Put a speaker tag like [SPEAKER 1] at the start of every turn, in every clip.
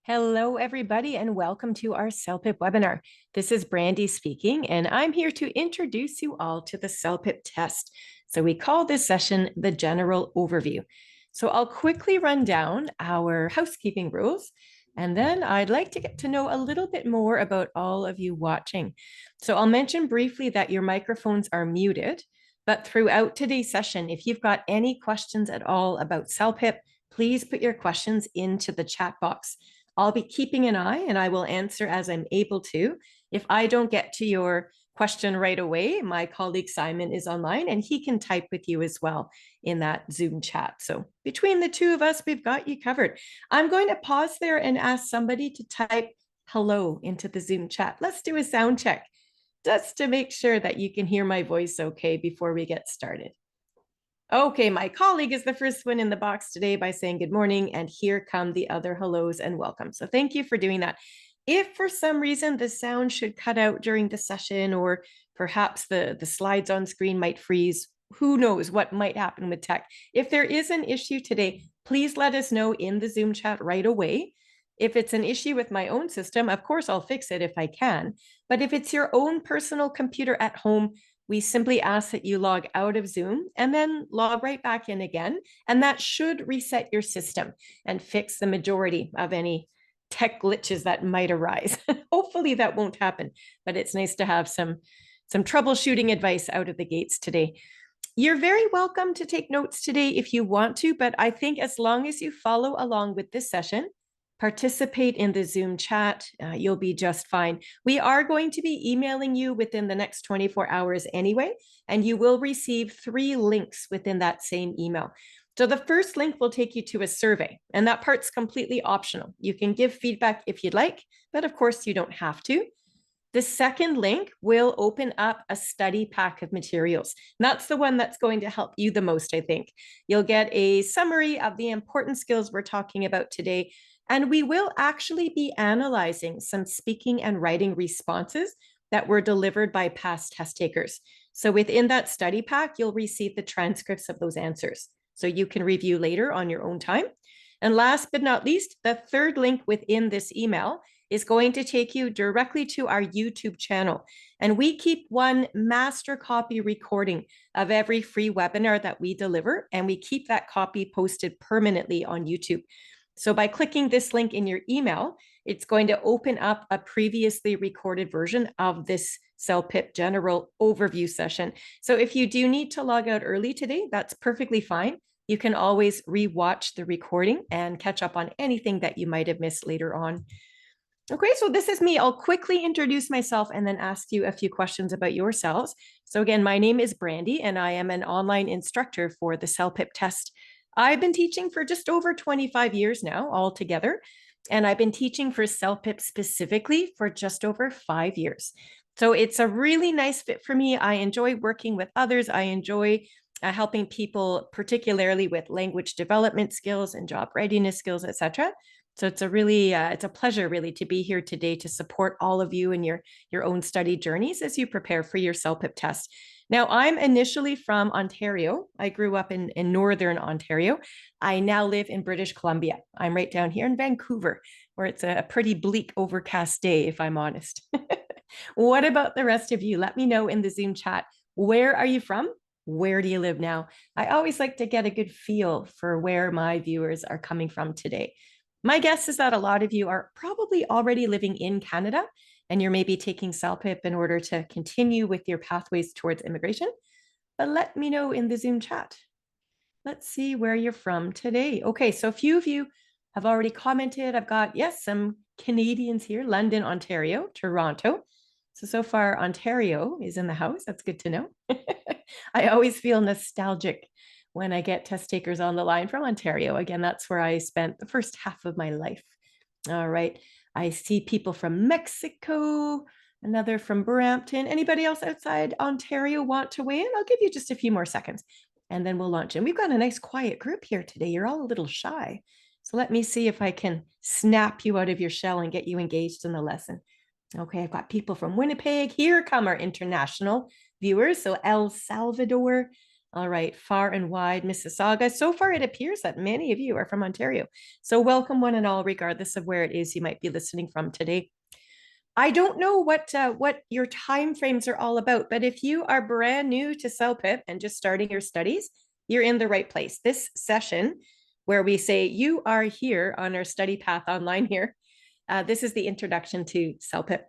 [SPEAKER 1] Hello, everybody, and welcome to our celpip webinar. This is Brandy speaking, and I'm here to introduce you all to the celpip test. So we call this session the general overview. So I'll quickly run down our housekeeping rules, and then I'd like to get to know a little bit more about all of you watching. So I'll mention briefly that your microphones are muted, but throughout today's session, if you've got any questions at all about celpip, please put your questions into the chat box. I'll be keeping an eye and I will answer as I'm able to. If I don't get to your question right away, my colleague Simon is online and he can type with you as well in that Zoom chat. So between the two of us, we've got you covered. I'm going to pause there and ask somebody to type hello into the Zoom chat. Let's do a sound check just to make sure that you can hear my voice okay before we get started. Okay, my colleague is the first one in the box today by saying good morning, and here come the other hellos and welcome. So thank you for doing that. If for some reason the sound should cut out during the session, or perhaps the slides on screen might freeze, who knows what might happen with tech. If there is an issue today, please let us know in the Zoom chat right away. If it's an issue with my own system, of course, I'll fix it if I can. But if it's your own personal computer at home, we simply ask that you log out of Zoom and then log right back in again. And that should reset your system and fix the majority of any tech glitches that might arise. Hopefully that won't happen, but it's nice to have some troubleshooting advice out of the gates today. You're very welcome to take notes today if you want to, but I think as long as you follow along with this session, participate in the Zoom chat, you'll be just fine. We are going to be emailing you within the next 24 hours anyway, and you will receive 3 links within that same email. So the first link will take you to a survey, and that part's completely optional. You can give feedback if you'd like, but of course you don't have to. The second link will open up a study pack of materials. And that's the one that's going to help you the most, I think. You'll get a summary of the important skills we're talking about today, and we will actually be analyzing some speaking and writing responses that were delivered by past test takers. So within that study pack, you'll receive the transcripts of those answers, so you can review later on your own time. And last but not least, the third link within this email is going to take you directly to our YouTube channel. And we keep one master copy recording of every free webinar that we deliver, and we keep that copy posted permanently on YouTube. So by clicking this link in your email, it's going to open up a previously recorded version of this celpip general overview session. So if you do need to log out early today, that's perfectly fine. You can always rewatch the recording and catch up on anything that you might have missed later on. Okay, so this is me. I'll quickly introduce myself and then ask you a few questions about yourselves. So again, my name is Brandy, and I am an online instructor for the celpip test. I've been teaching for just over 25 years now altogether, and I've been teaching for celpip specifically for just over 5 years. So it's a really nice fit for me. I enjoy working with others. I enjoy helping people, particularly with language development skills and job readiness skills, etc. So it's a pleasure really to be here today to support all of you in your own study journeys as you prepare for your celpip test. Now, I'm initially from Ontario. I grew up in Northern Ontario. I now live in British Columbia. I'm right down here in Vancouver, where it's a pretty bleak, overcast day, if I'm honest. What about the rest of you? Let me know in the Zoom chat. Where are you from? Where do you live now? I always like to get a good feel for where my viewers are coming from today. My guess is that a lot of you are probably already living in Canada, and you're maybe taking celpip in order to continue with your pathways towards immigration. But let me know in the Zoom chat. Let's see where you're from today. Okay, so a few of you have already commented. I've got, yes, some Canadians here, London, Ontario, Toronto. So far, Ontario is in the house. That's good to know. I always feel nostalgic when I get test takers on the line from Ontario. Again, that's where I spent the first half of my life. All right. I see people from Mexico, another from Brampton. Anybody else outside Ontario want to weigh in? I'll give you just a few more seconds and then we'll launch in. We've got a nice quiet group here today. You're all a little shy. So let me see if I can snap you out of your shell and get you engaged in the lesson. Okay, I've got people from Winnipeg. Here come our international viewers. So El Salvador, All right, far and wide Mississauga. So far, it appears that many of you are from Ontario. So welcome one and all, regardless of where it is you might be listening from today. I don't know what your time frames are all about, but if you are brand new to CELPIP and just starting your studies, you're in the right place. This session, where we say you are here on our study path online here, this is the introduction to CELPIP.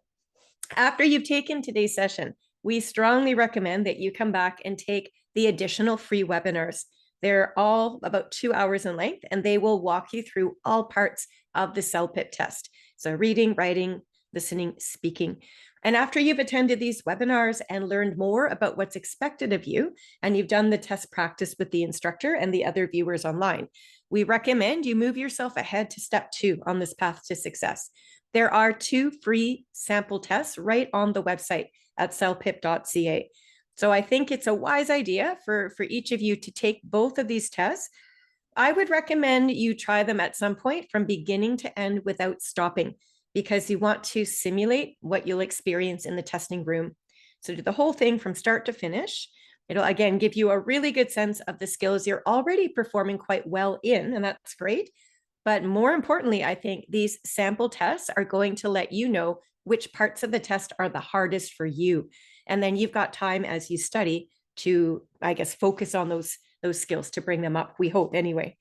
[SPEAKER 1] After you've taken today's session, we strongly recommend that you come back and take the additional free webinars. They're all about 2 hours in length, and they will walk you through all parts of the CELPIP test. So reading, writing, listening, speaking. And after you've attended these webinars and learned more about what's expected of you, and you've done the test practice with the instructor and the other viewers online, we recommend you move yourself ahead to step 2 on this path to success. There are 2 free sample tests right on the website at celpip.ca. So I think it's a wise idea for each of you to take both of these tests. I would recommend you try them at some point from beginning to end without stopping, because you want to simulate what you'll experience in the testing room. So do the whole thing from start to finish. It'll again give you a really good sense of the skills you're already performing quite well in, and that's great. But more importantly, I think these sample tests are going to let you know which parts of the test are the hardest for you. And then you've got time as you study to, I guess, focus on those skills to bring them up, we hope anyway.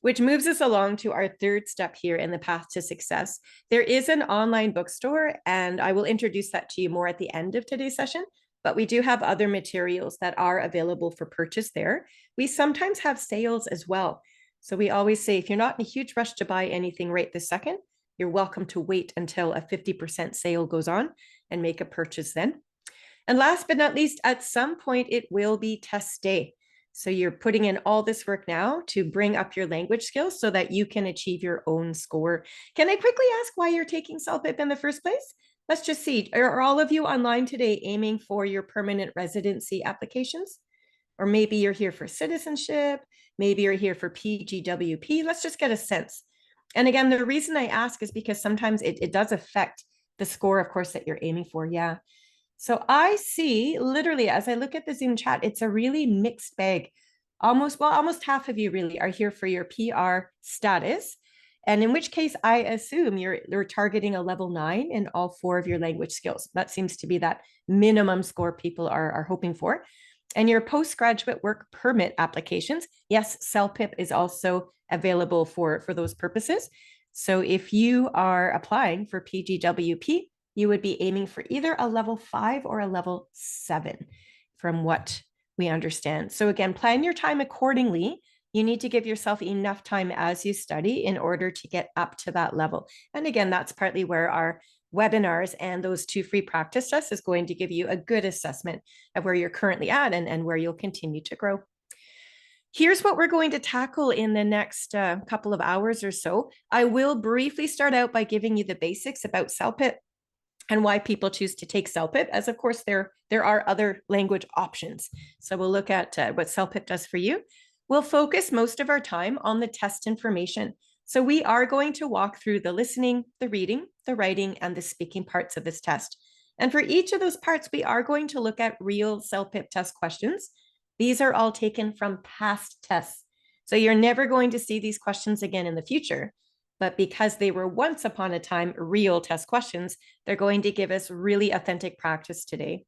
[SPEAKER 1] Which moves us along to our third step here in the path to success. There is an online bookstore, and I will introduce that to you more at the end of today's session, but we do have other materials that are available for purchase there. We sometimes have sales as well. So we always say, if you're not in a huge rush to buy anything right this second, you're welcome to wait until a 50% sale goes on and make a purchase then. And last but not least, at some point, it will be test day. So you're putting in all this work now to bring up your language skills so that you can achieve your own score. Can I quickly ask why you're taking CELPIP in the first place? Let's just see. Are all of you online today aiming for your permanent residency applications? Or maybe you're here for citizenship. Maybe you're here for PGWP. Let's just get a sense. And again, the reason I ask is because sometimes it does affect the score, of course, that you're aiming for. Yeah. So I see literally as I look at the Zoom chat, it's a really mixed bag. Almost half of you really are here for your PR status. And in which case, I assume you're targeting a level 9 in all 4 of your language skills. That seems to be that minimum score people are hoping for. And your postgraduate work permit applications, yes, CELPIP is also available for those purposes. So if you are applying for PGWP, you would be aiming for either a level 5 or a level 7, from what we understand. So again, plan your time accordingly. You need to give yourself enough time as you study in order to get up to that level. And again, that's partly where our webinars and those 2 free practice tests is going to give you a good assessment of where you're currently at and where you'll continue to grow. Here's what we're going to tackle in the next couple of hours or so. I will briefly start out by giving you the basics about CELPIP and why people choose to take CELPIP, as of course there are other language options. So we'll look at what CELPIP does for you. We'll focus most of our time on the test information. So we are going to walk through the listening, the reading, the writing, and the speaking parts of this test. And for each of those parts, we are going to look at real CELPIP test questions. These are all taken from past tests. So you're never going to see these questions again in the future. But because they were once upon a time real test questions, they're going to give us really authentic practice today.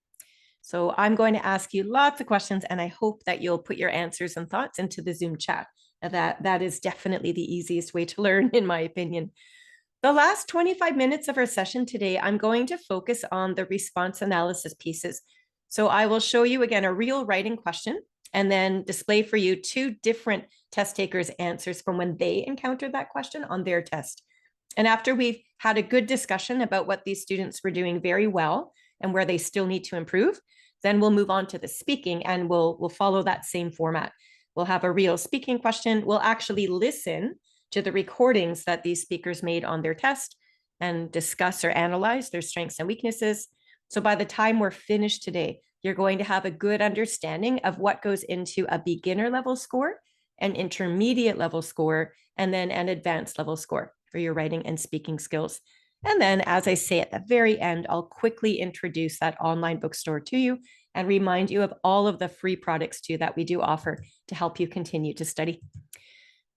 [SPEAKER 1] So I'm going to ask you lots of questions, and I hope that you'll put your answers and thoughts into the Zoom chat. That is definitely the easiest way to learn, in my opinion. The last 25 minutes of our session today, I'm going to focus on the response analysis pieces. So I will show you again a real writing question and then display for you 2 different test takers' answers from when they encountered that question on their test. And after we've had a good discussion about what these students were doing very well and where they still need to improve, then we'll move on to the speaking, and we'll follow that same format. We'll have a real speaking question. We'll actually listen to the recordings that these speakers made on their test and discuss or analyze their strengths and weaknesses. So by the time we're finished today, you're going to have a good understanding of what goes into a beginner level score, an intermediate level score, and then an advanced level score for your writing and speaking skills. And then, as I say at the very end, I'll quickly introduce that online bookstore to you and remind you of all of the free products too that we do offer to help you continue to study.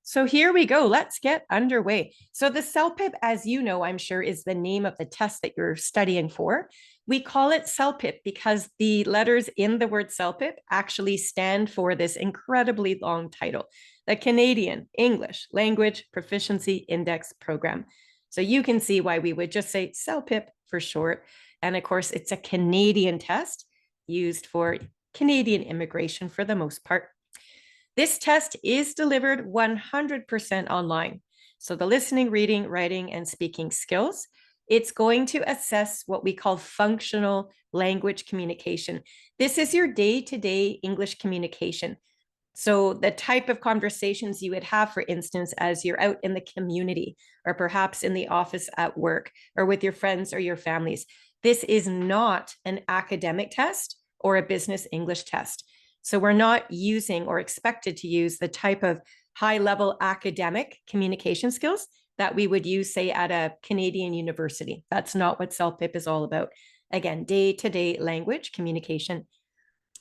[SPEAKER 1] So here we go. Let's get underway. So the CELPIP, as you know, I'm sure, is the name of the test that you're studying for. We call it CELPIP because the letters in the word CELPIP actually stand for this incredibly long title, the Canadian English Language Proficiency Index Program. So you can see why we would just say CELPIP for short. And of course, it's a Canadian test used for Canadian immigration for the most part. This test is delivered 100% online. So the listening, reading, writing, and speaking skills, it's going to assess what we call functional language communication. This is your day-to-day English communication. So the type of conversations you would have, for instance, as you're out in the community, or perhaps in the office at work, or with your friends or your families. This is not an academic test or a business English test. So we're not using or expected to use the type of high-level academic communication skills that we would use, say, at a Canadian university. That's not what CELPIP is all about. Again, day-to-day language communication.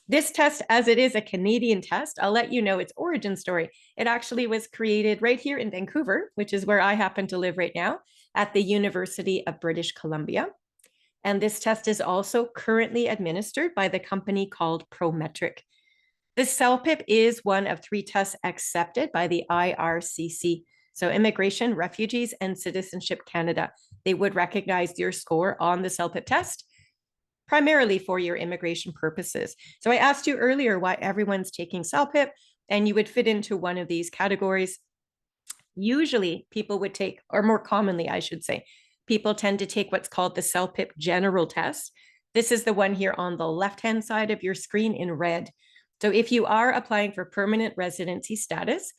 [SPEAKER 1] This test, as it is a Canadian test, I'll let you know its origin story. It actually was created right here in Vancouver, which is where I happen to live right now, at the University of British Columbia. And this test is also currently administered by the company called Prometric. The CELPIP is one of 3 tests accepted by the IRCC, so Immigration, Refugees, and Citizenship Canada. They would recognize your score on the CELPIP test, primarily for your immigration purposes. So I asked you earlier why everyone's taking CELPIP, and you would fit into one of these categories. Usually people would take, or more commonly, I should say, people tend to take what's called the CELPIP general test. This is the one here on the left-hand side of your screen in red. So if you are applying for permanent residency status,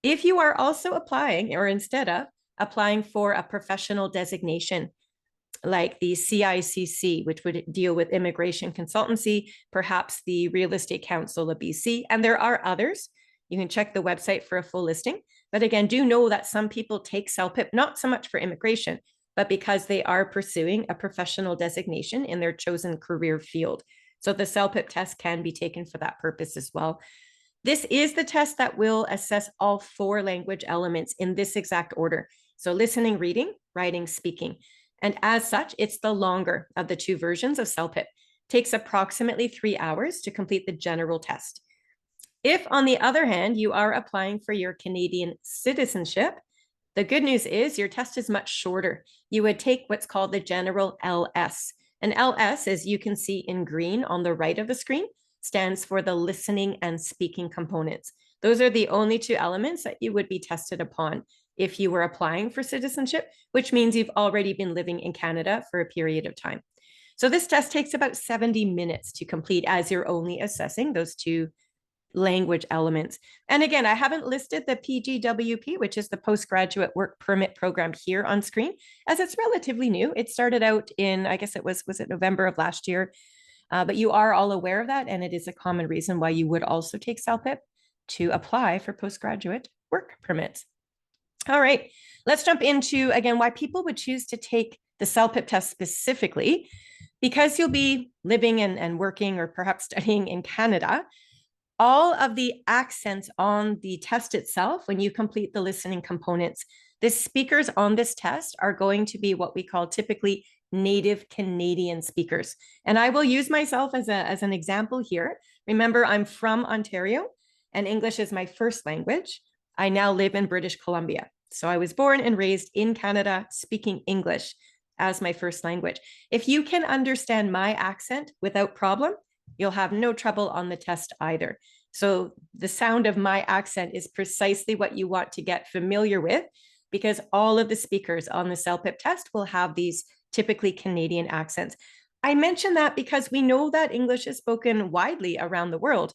[SPEAKER 1] if you are also applying, or instead of applying for a professional designation, like the CICC, which would deal with immigration consultancy, perhaps the Real Estate Council of BC, and there are others. You can check the website for a full listing. But again, do know that some people take CELPIP, not so much for immigration, but because they are pursuing a professional designation in their chosen career field. So the CELPIP test can be taken for that purpose as well. This is the test that will assess all 4 language elements in this exact order. So listening, reading, writing, speaking. And as such, it's the longer of the 2 versions of CELPIP. It takes approximately 3 hours to complete the general test. If, on the other hand, you are applying for your Canadian citizenship, the good news is your test is much shorter. You would take what's called the general LS. And LS, as you can see in green on the right of the screen, stands for the listening and speaking components. Those are the only 2 elements that you would be tested upon if you were applying for citizenship, which means you've already been living in Canada for a period of time. So this test takes about 70 minutes to complete, as you're only assessing those 2 language elements. And again, I haven't listed the PGWP, which is the Postgraduate Work Permit Program, here on screen, as it's relatively new. It started out in, I guess it was it November of last year? But you are all aware of that, and it is a common reason why you would also take CELPIP to apply for postgraduate work permits. All right, let's jump into, again, why people would choose to take the CELPIP test specifically. Because you'll be living and working, or perhaps studying in Canada, all of the accents on the test itself, when you complete the listening components, the speakers on this test are going to be what we call typically native Canadian speakers. And I will use myself as an example here. Remember, I'm from Ontario, and English is my first language. I now live in British Columbia. So I was born and raised in Canada, speaking English as my first language. If you can understand my accent without problem, you'll have no trouble on the test either. So the sound of my accent is precisely what you want to get familiar with, because all of the speakers on the CELPIP test will have these typically Canadian accents. I mention that because we know that English is spoken widely around the world.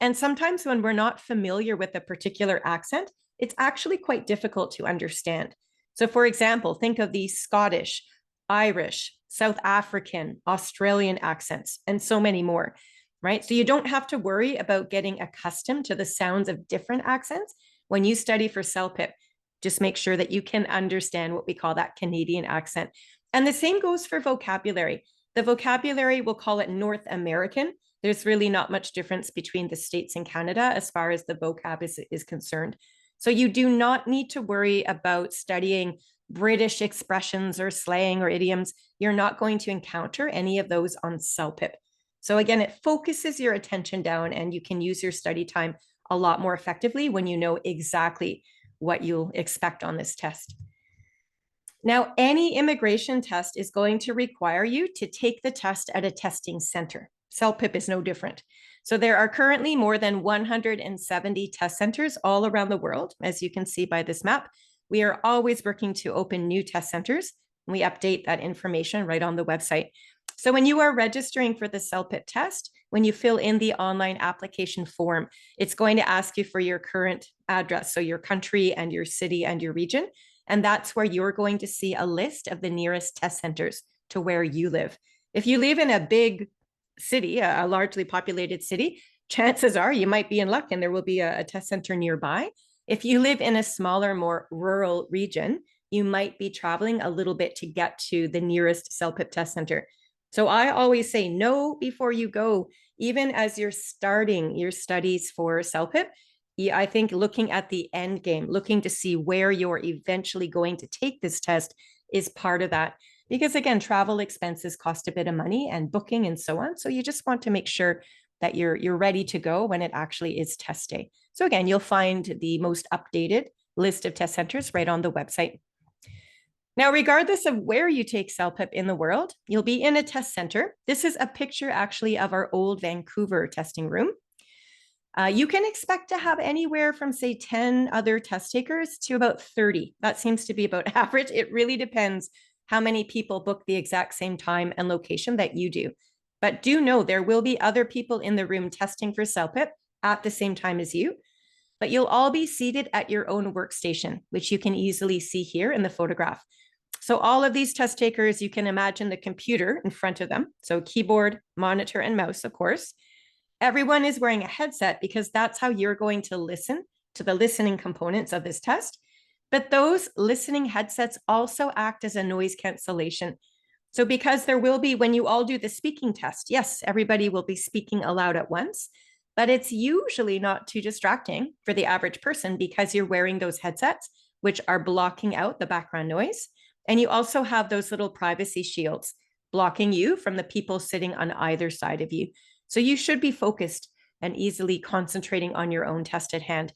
[SPEAKER 1] And sometimes when we're not familiar with a particular accent, it's actually quite difficult to understand. So for example, think of the Scottish, Irish, South African, Australian accents, and so many more, right? So you don't have to worry about getting accustomed to the sounds of different accents when you study for CELPIP. Just make sure that you can understand what we call that Canadian accent. And the same goes for vocabulary. The vocabulary, we'll call it North American. There's really not much difference between the States and Canada as far as the vocab is concerned. So you do not need to worry about studying British expressions or slang or idioms. You're not going to encounter any of those on CELPIP. So again, it focuses your attention down, and you can use your study time a lot more effectively when you know exactly what you'll expect on this test. Now, any immigration test is going to require you to take the test at a testing center. CELPIP is no different. So there are currently more than 170 test centers all around the world, as you can see by this map. We are always working to open new test centers. We update that information right on the website. So when you are registering for the CELPIP test, when you fill in the online application form, it's going to ask you for your current address, so your country and your city and your region. And that's where you're going to see a list of the nearest test centers to where you live. If you live in a big city, a largely populated city, chances are you might be in luck and there will be a test center nearby. If you live in a smaller, more rural region, you might be traveling a little bit to get to the nearest CELPIP test center. So I always say no before you go, even as you're starting your studies for CELPIP. I think looking at the end game, looking to see where you're eventually going to take this test is part of that. Because again, travel expenses cost a bit of money and booking and so on. So you just want to make sure that you're ready to go when it actually is test day. So again, you'll find the most updated list of test centers right on the website. Now, regardless of where you take CELPIP in the world, you'll be in a test center. This is a picture actually of our old Vancouver testing room. You can expect to have anywhere from, say, 10 other test takers to about 30. That seems to be about average. It really depends how many people book the exact same time and location that you do. But do know there will be other people in the room testing for CELPIP at the same time as you. But you'll all be seated at your own workstation, which you can easily see here in the photograph. So all of these test takers, you can imagine the computer in front of them. So keyboard, monitor, and mouse, of course. Everyone is wearing a headset because that's how you're going to listen to the listening components of this test. But those listening headsets also act as a noise cancellation. So because there will be, when you all do the speaking test, yes, everybody will be speaking aloud at once, but it's usually not too distracting for the average person because you're wearing those headsets, which are blocking out the background noise. And you also have those little privacy shields blocking you from the people sitting on either side of you. So you should be focused and easily concentrating on your own test at hand.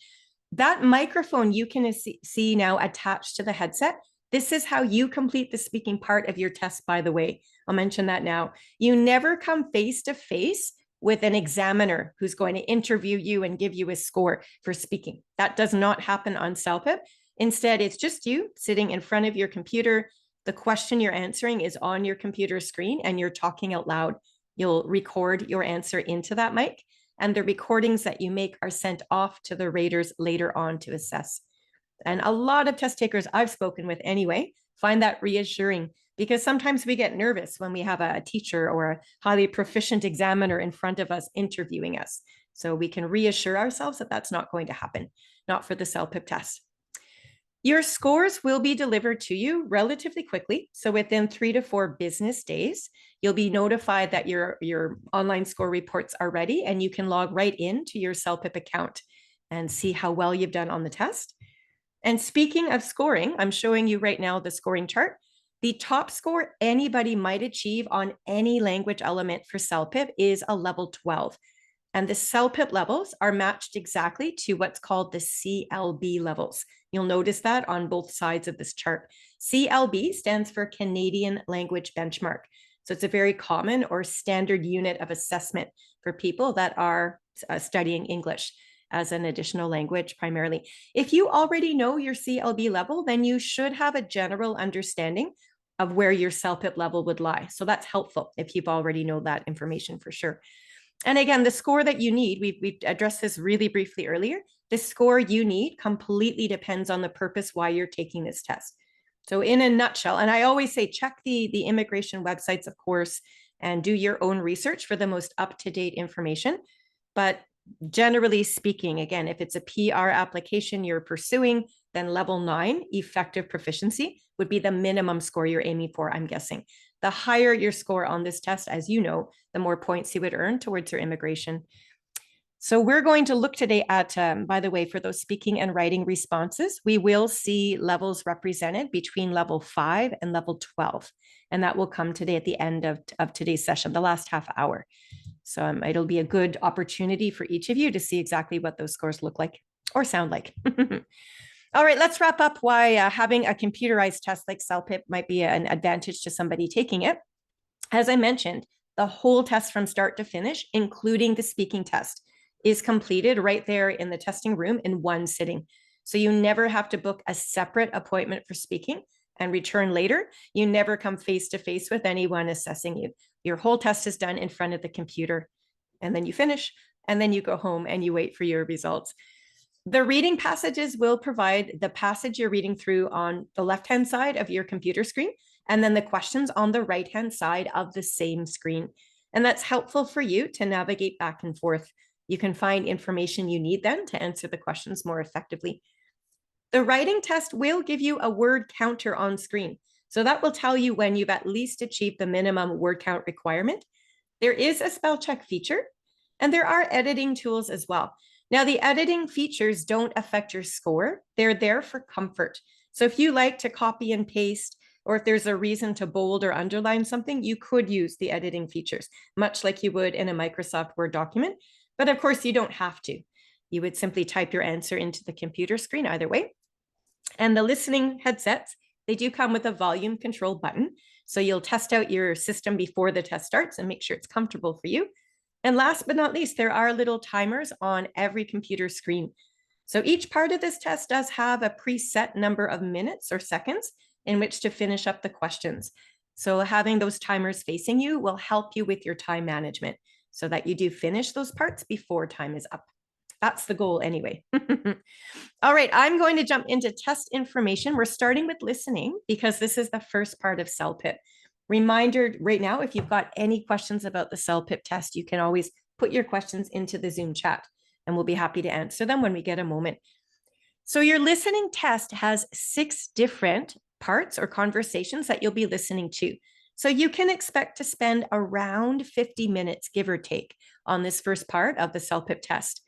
[SPEAKER 1] That microphone you can see now attached to the headset. This is how you complete the speaking part of your test, by the way. I'll mention that now. You never come face to face with an examiner who's going to interview you and give you a score for speaking. That does not happen on CELPIP. Instead, it's just you sitting in front of your computer. The question you're answering is on your computer screen and you're talking out loud. You'll record your answer into that mic, and the recordings that you make are sent off to the raters later on to assess. And a lot of test takers I've spoken with anyway find that reassuring because sometimes we get nervous when we have a teacher or a highly proficient examiner in front of us interviewing us. So we can reassure ourselves that that's not going to happen, not for the CELPIP test. Your scores will be delivered to you relatively quickly. So within 3 to 4 business days, you'll be notified that your online score reports are ready and you can log right into your CELPIP account and see how well you've done on the test. And speaking of scoring, I'm showing you right now the scoring chart. The top score anybody might achieve on any language element for CELPIP is a level 12. And the CELPIP levels are matched exactly to what's called the CLB levels. You'll notice that on both sides of this chart. CLB stands for Canadian Language Benchmark. So it's a very common or standard unit of assessment for people that are studying English as an additional language primarily. If you already know your CLB level, then you should have a general understanding of where your CELPIP level would lie. So that's helpful if you've already know that information for sure. And again, the score that you need, we've addressed this really briefly earlier. The score you need completely depends on the purpose why you're taking this test. So in a nutshell, and I always say check the immigration websites, of course, and do your own research for the most up-to-date information. But generally speaking, again, if it's a PR application you're pursuing, then level 9 effective proficiency would be the minimum score you're aiming for, I'm guessing. The higher your score on this test, as you know, the more points you would earn towards your immigration. So we're going to look today at, by the way, for those speaking and writing responses, we will see levels represented between level 5 and level 12. And that will come today at the end of today's session, the last half hour. So it'll be a good opportunity for each of you to see exactly what those scores look like or sound like. All right, let's wrap up why having a computerized test like CELPIP might be an advantage to somebody taking it. As I mentioned, the whole test from start to finish, including the speaking test, is completed right there in the testing room in one sitting. So you never have to book a separate appointment for speaking and return later. You never come face to face with anyone assessing you. Your whole test is done in front of the computer, and then you finish, and then you go home and you wait for your results. The reading passages will provide the passage you're reading through on the left-hand side of your computer screen, and then the questions on the right-hand side of the same screen. And that's helpful for you to navigate back and forth. You can find information you need then to answer the questions more effectively. The writing test will give you a word counter on screen. So that will tell you when you've at least achieved the minimum word count requirement. There is a spell check feature, and there are editing tools as well. Now, the editing features don't affect your score. They're there for comfort. So if you like to copy and paste, or if there's a reason to bold or underline something, you could use the editing features, much like you would in a Microsoft Word document. But of course, you don't have to. You would simply type your answer into the computer screen either way. And the listening headsets, they do come with a volume control button. So you'll test out your system before the test starts and make sure it's comfortable for you. And last but not least, there are little timers on every computer screen. So each part of this test does have a preset number of minutes or seconds in which to finish up the questions. So having those timers facing you will help you with your time management so that you do finish those parts before time is up. That's the goal anyway. All right, I'm going to jump into test information. We're starting with listening because this is the first part of CELPIP. Reminder right now, if you've got any questions about the CELPIP test, you can always put your questions into the Zoom chat and we'll be happy to answer them when we get a moment. So your listening test has 6 different parts or conversations that you'll be listening to. So you can expect to spend around 50 minutes, give or take, on this first part of the CELPIP test.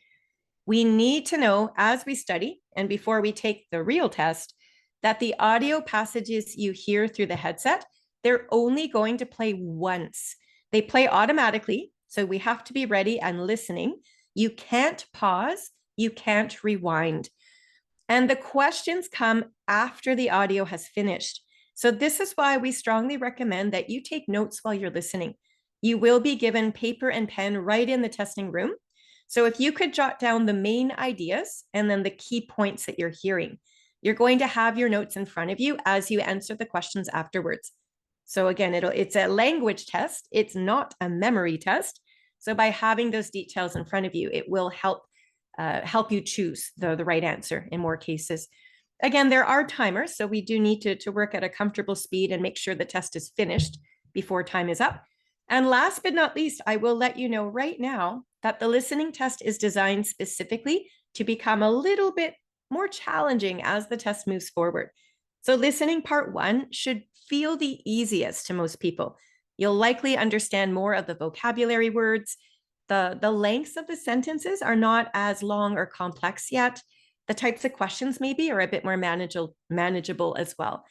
[SPEAKER 1] We need to know as we study and before we take the real test that the audio passages you hear through the headset, they're only going to play once. They play automatically, so we have to be ready and listening. You can't pause, you can't rewind. And the questions come after the audio has finished. So this is why we strongly recommend that you take notes while you're listening. You will be given paper and pen right in the testing room. So if you could jot down the main ideas and then the key points that you're hearing, you're going to have your notes in front of you as you answer the questions afterwards. So again, it's a language test. It's not a memory test. So by having those details in front of you, it will help you choose the right answer in more cases. Again, there are timers, so we do need to work at a comfortable speed and make sure the test is finished before time is up. And last but not least, I will let you know right now that the listening test is designed specifically to become a little bit more challenging as the test moves forward. So listening part 1 should feel the easiest to most people. You'll likely understand more of the vocabulary words. The lengths of the sentences are not as long or complex yet. The types of questions maybe are a bit more manageable as well.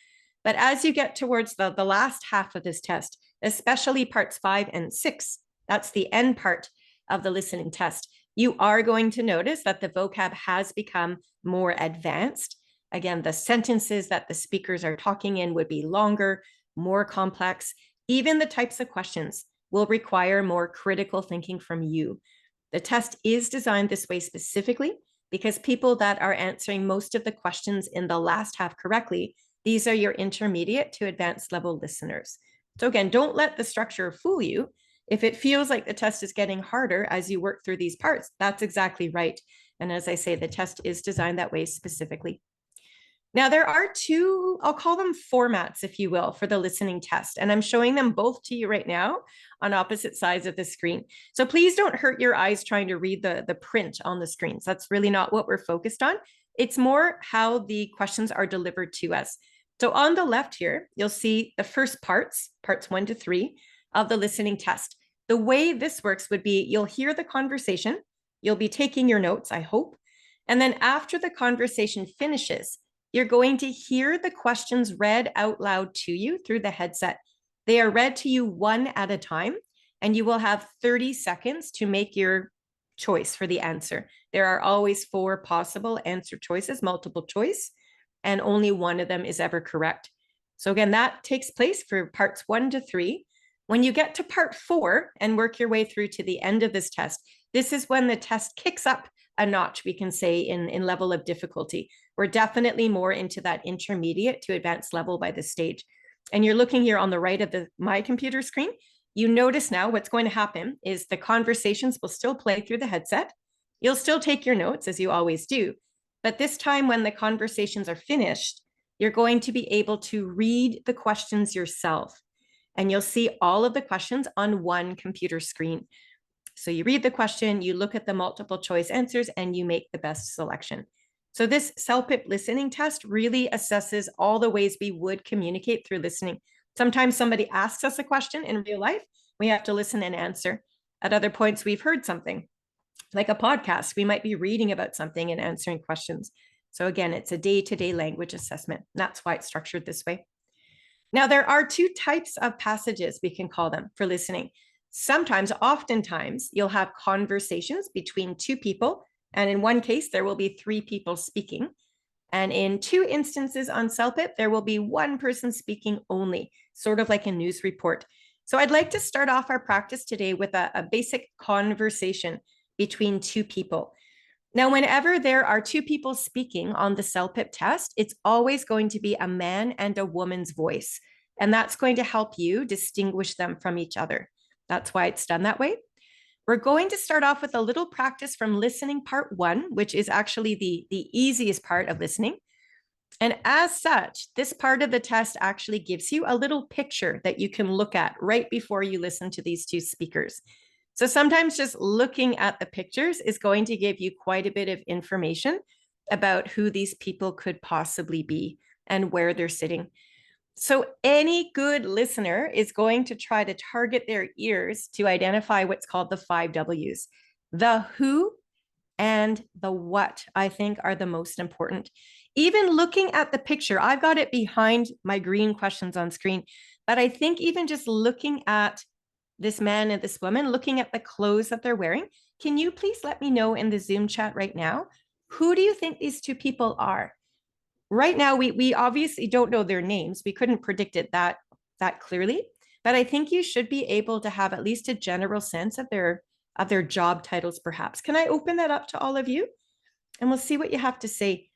[SPEAKER 1] But as you get towards the last half of this test, especially parts 5 and 6, that's the end part of the listening test, you are going to notice that the vocab has become more advanced. Again, the sentences that the speakers are talking in would be longer, more complex. Even the types of questions will require more critical thinking from you. The test is designed this way specifically because people that are answering most of the questions in the last half correctly, these are your intermediate to advanced level listeners. So again, don't let the structure fool you. If it feels like the test is getting harder as you work through these parts, that's exactly right. And as I say, the test is designed that way specifically. Now, there are 2, I'll call them formats, if you will, for the listening test. And I'm showing them both to you right now on opposite sides of the screen. So please don't hurt your eyes trying to read the print on the screens. That's really not what we're focused on. It's more how the questions are delivered to us. So on the left here, you'll see the first parts 1 to 3 of the listening test. The way this works would be you'll hear the conversation, you'll be taking your notes, I hope. And then after the conversation finishes, you're going to hear the questions read out loud to you through the headset. They are read to you one at a time, and you will have 30 seconds to make your choice for the answer. There are always 4 possible answer choices, multiple choice, and only one of them is ever correct. So again, that takes place for parts 1 to 3. When you get to part 4 and work your way through to the end of this test, this is when the test kicks up a notch, we can say, in level of difficulty. We're definitely more into that intermediate to advanced level by this stage. And you're looking here on the right of my computer screen. You notice now what's going to happen is the conversations will still play through the headset. You'll still take your notes, as you always do. But this time, when the conversations are finished, you're going to be able to read the questions yourself. And you'll see all of the questions on one computer screen. So you read the question, you look at the multiple choice answers, and you make the best selection. So this CELPIP listening test really assesses all the ways we would communicate through listening. Sometimes somebody asks us a question in real life, we have to listen and answer. At other points, we've heard something, like a podcast. We might be reading about something and answering questions. So again, it's a day-to-day language assessment. That's why it's structured this way. Now, there are 2 types of passages, we can call them, for listening. Sometimes, oftentimes, you'll have conversations between 2 people, and in one case, there will be 3 people speaking. And in 2 instances on CELPIP, there will be 1 person speaking only, sort of like a news report. So I'd like to start off our practice today with a basic conversation between 2 people. Now, whenever there are 2 people speaking on the CELPIP test, it's always going to be a man and a woman's voice. And that's going to help you distinguish them from each other. That's why it's done that way. We're going to start off with a little practice from listening part 1, which is actually the easiest part of listening. And as such, this part of the test actually gives you a little picture that you can look at right before you listen to these 2 speakers. So sometimes just looking at the pictures is going to give you quite a bit of information about who these people could possibly be and where they're sitting. So any good listener is going to try to target their ears to identify what's called the 5 W's. The who and the what, I think, are the most important. Even looking at the picture, I've got it behind my green questions on screen, but I think even just looking at this man and this woman, looking at the clothes that they're wearing, can you please let me know in the Zoom chat right now, who do you think these 2 people are? Right now, we obviously don't know their names. We couldn't predict it that clearly, but I think you should be able to have at least a general sense of their job titles, perhaps. Can I open that up to all of you? And we'll see what you have to say.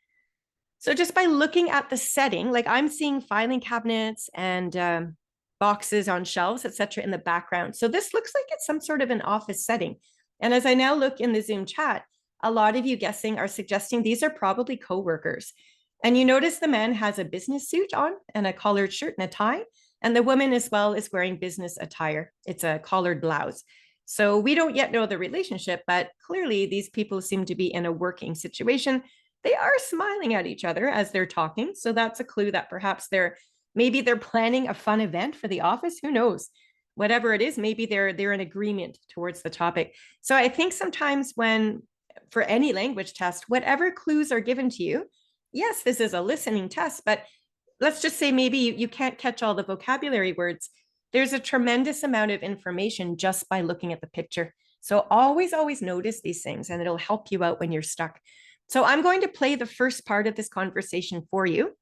[SPEAKER 1] So just by looking at the setting, like I'm seeing filing cabinets and boxes on shelves, etc., in the background. So this looks like it's some sort of an office setting. And as I now look in the Zoom chat, a lot of you guessing are suggesting these are probably co-workers. And you notice the man has a business suit on and a collared shirt and a tie, and the woman as well is wearing business attire. It's a collared blouse. So we don't yet know the relationship, but clearly these people seem to be in a working situation. They are smiling at each other as they're talking. So that's a clue that perhaps maybe they're planning a fun event for the office. Who knows? Whatever it is, maybe they're in agreement towards the topic. So I think sometimes for any language test, whatever clues are given to you, yes, this is a listening test, but let's just say maybe you can't catch all the vocabulary words. There's a tremendous amount of information just by looking at the picture. So always notice these things, and it'll help you out when you're stuck. So I'm going to play the first part of this conversation for you.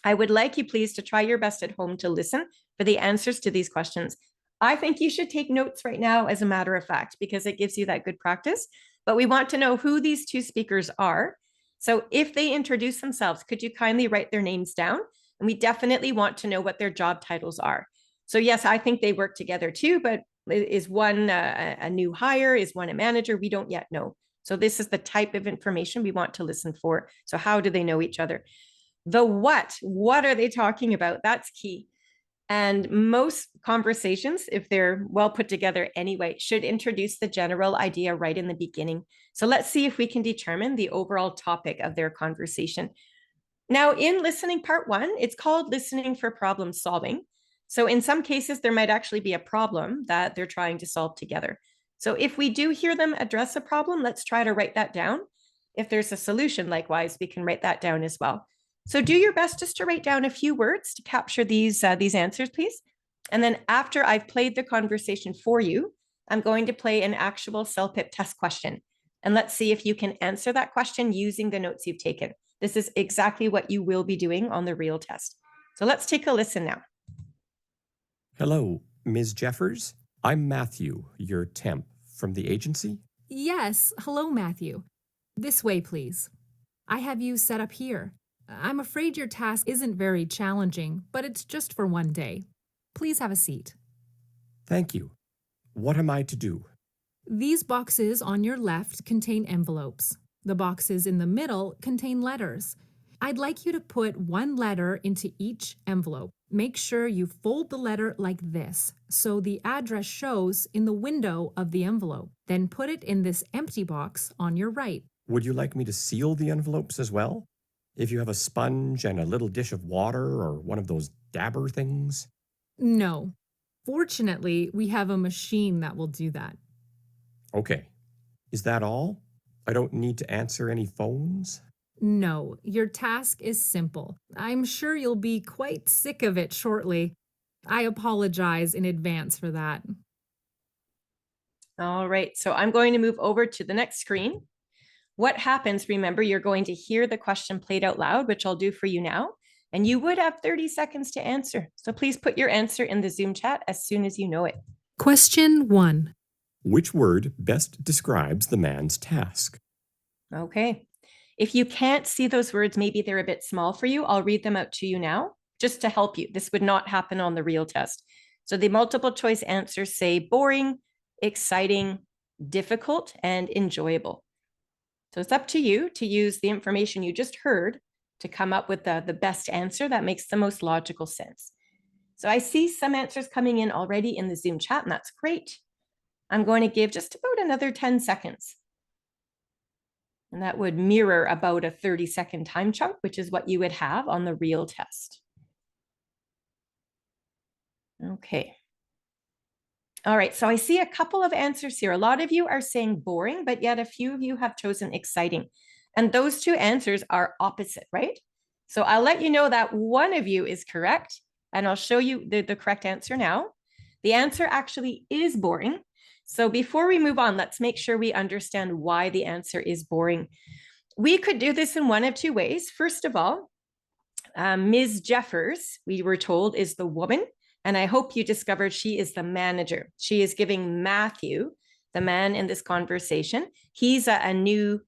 [SPEAKER 1] I would like you please to try your best at home to listen for the answers to these questions. I think you should take notes right now, as a matter of fact, because it gives you that good practice. But we want to know who these 2 speakers are. So if they introduce themselves, could you kindly write their names down? And we definitely want to know what their job titles are. So yes, I think they work together too, but is one a new hire? Is one a manager? We don't yet know. So this is the type of information we want to listen for. So how do they know each other? The what are they talking about? That's key. And most conversations, if they're well put together anyway, should introduce the general idea right in the beginning. So let's see if we can determine the overall topic of their conversation. Now, in listening part 1, it's called listening for problem solving. So in some cases, there might actually be a problem that they're trying to solve together. So if we do hear them address a problem, let's try to write that down. If there's a solution, likewise, we can write that down as well. So do your best just to write down a few words to capture these answers, please. And then after I've played the conversation for you, I'm going to play an actual CELPIP test question. And let's see if you can answer that question using the notes you've taken. This is exactly what you will be doing on the real test. So let's take a listen now.
[SPEAKER 2] Hello, Ms. Jeffers. I'm Matthew, your temp from the agency.
[SPEAKER 3] Yes, hello, Matthew. This way, please. I have you set up here. I'm afraid your task isn't very challenging, but it's just for one day. Please have a seat.
[SPEAKER 2] Thank you. What am I to do?
[SPEAKER 3] These boxes on your left contain envelopes. The boxes in the middle contain letters. I'd like you to put one letter into each envelope. Make sure you fold the letter like this, so the address shows in the window of the envelope. Then put it in this empty box on your right.
[SPEAKER 2] Would you like me to seal the envelopes as well? If you have a sponge and a little dish of water or one of those dabber things?
[SPEAKER 3] No. Fortunately, we have a machine that will do that.
[SPEAKER 2] Okay. Is that all? I don't need to answer any phones?
[SPEAKER 3] No, your task is simple. I'm sure you'll be quite sick of it shortly. I apologize in advance for that.
[SPEAKER 1] All right, so I'm going to move over to the next screen. What happens, remember, you're going to hear the question played out loud, which I'll do for you now, and you would have 30 seconds to answer. So please put your answer in the Zoom chat as soon as you know it.
[SPEAKER 3] Question 1.
[SPEAKER 2] Which word best describes the man's task?
[SPEAKER 1] Okay. If you can't see those words, maybe they're a bit small for you, I'll read them out to you now, just to help you. This would not happen on the real test. So the multiple choice answers say boring, exciting, difficult, and enjoyable. So it's up to you to use the information you just heard to come up with the best answer that makes the most logical sense. So I see some answers coming in already in the Zoom chat, and that's great. I'm going to give just about another 10 seconds. And that would mirror about a 30-second time chunk, which is what you would have on the real test. Okay. All right, so I see a couple of answers here. A lot of you are saying boring, but yet a few of you have chosen exciting. And those two answers are opposite, right? So I'll let you know that one of you is correct, and I'll show you the correct answer now. The answer actually is boring. So before we move on, let's make sure we understand why the answer is boring. We could do this in one of two ways. First of all, Ms. Jeffers, we were told, is the woman. And I hope you discovered she is the manager. She is giving Matthew, the man in this conversation, he's a new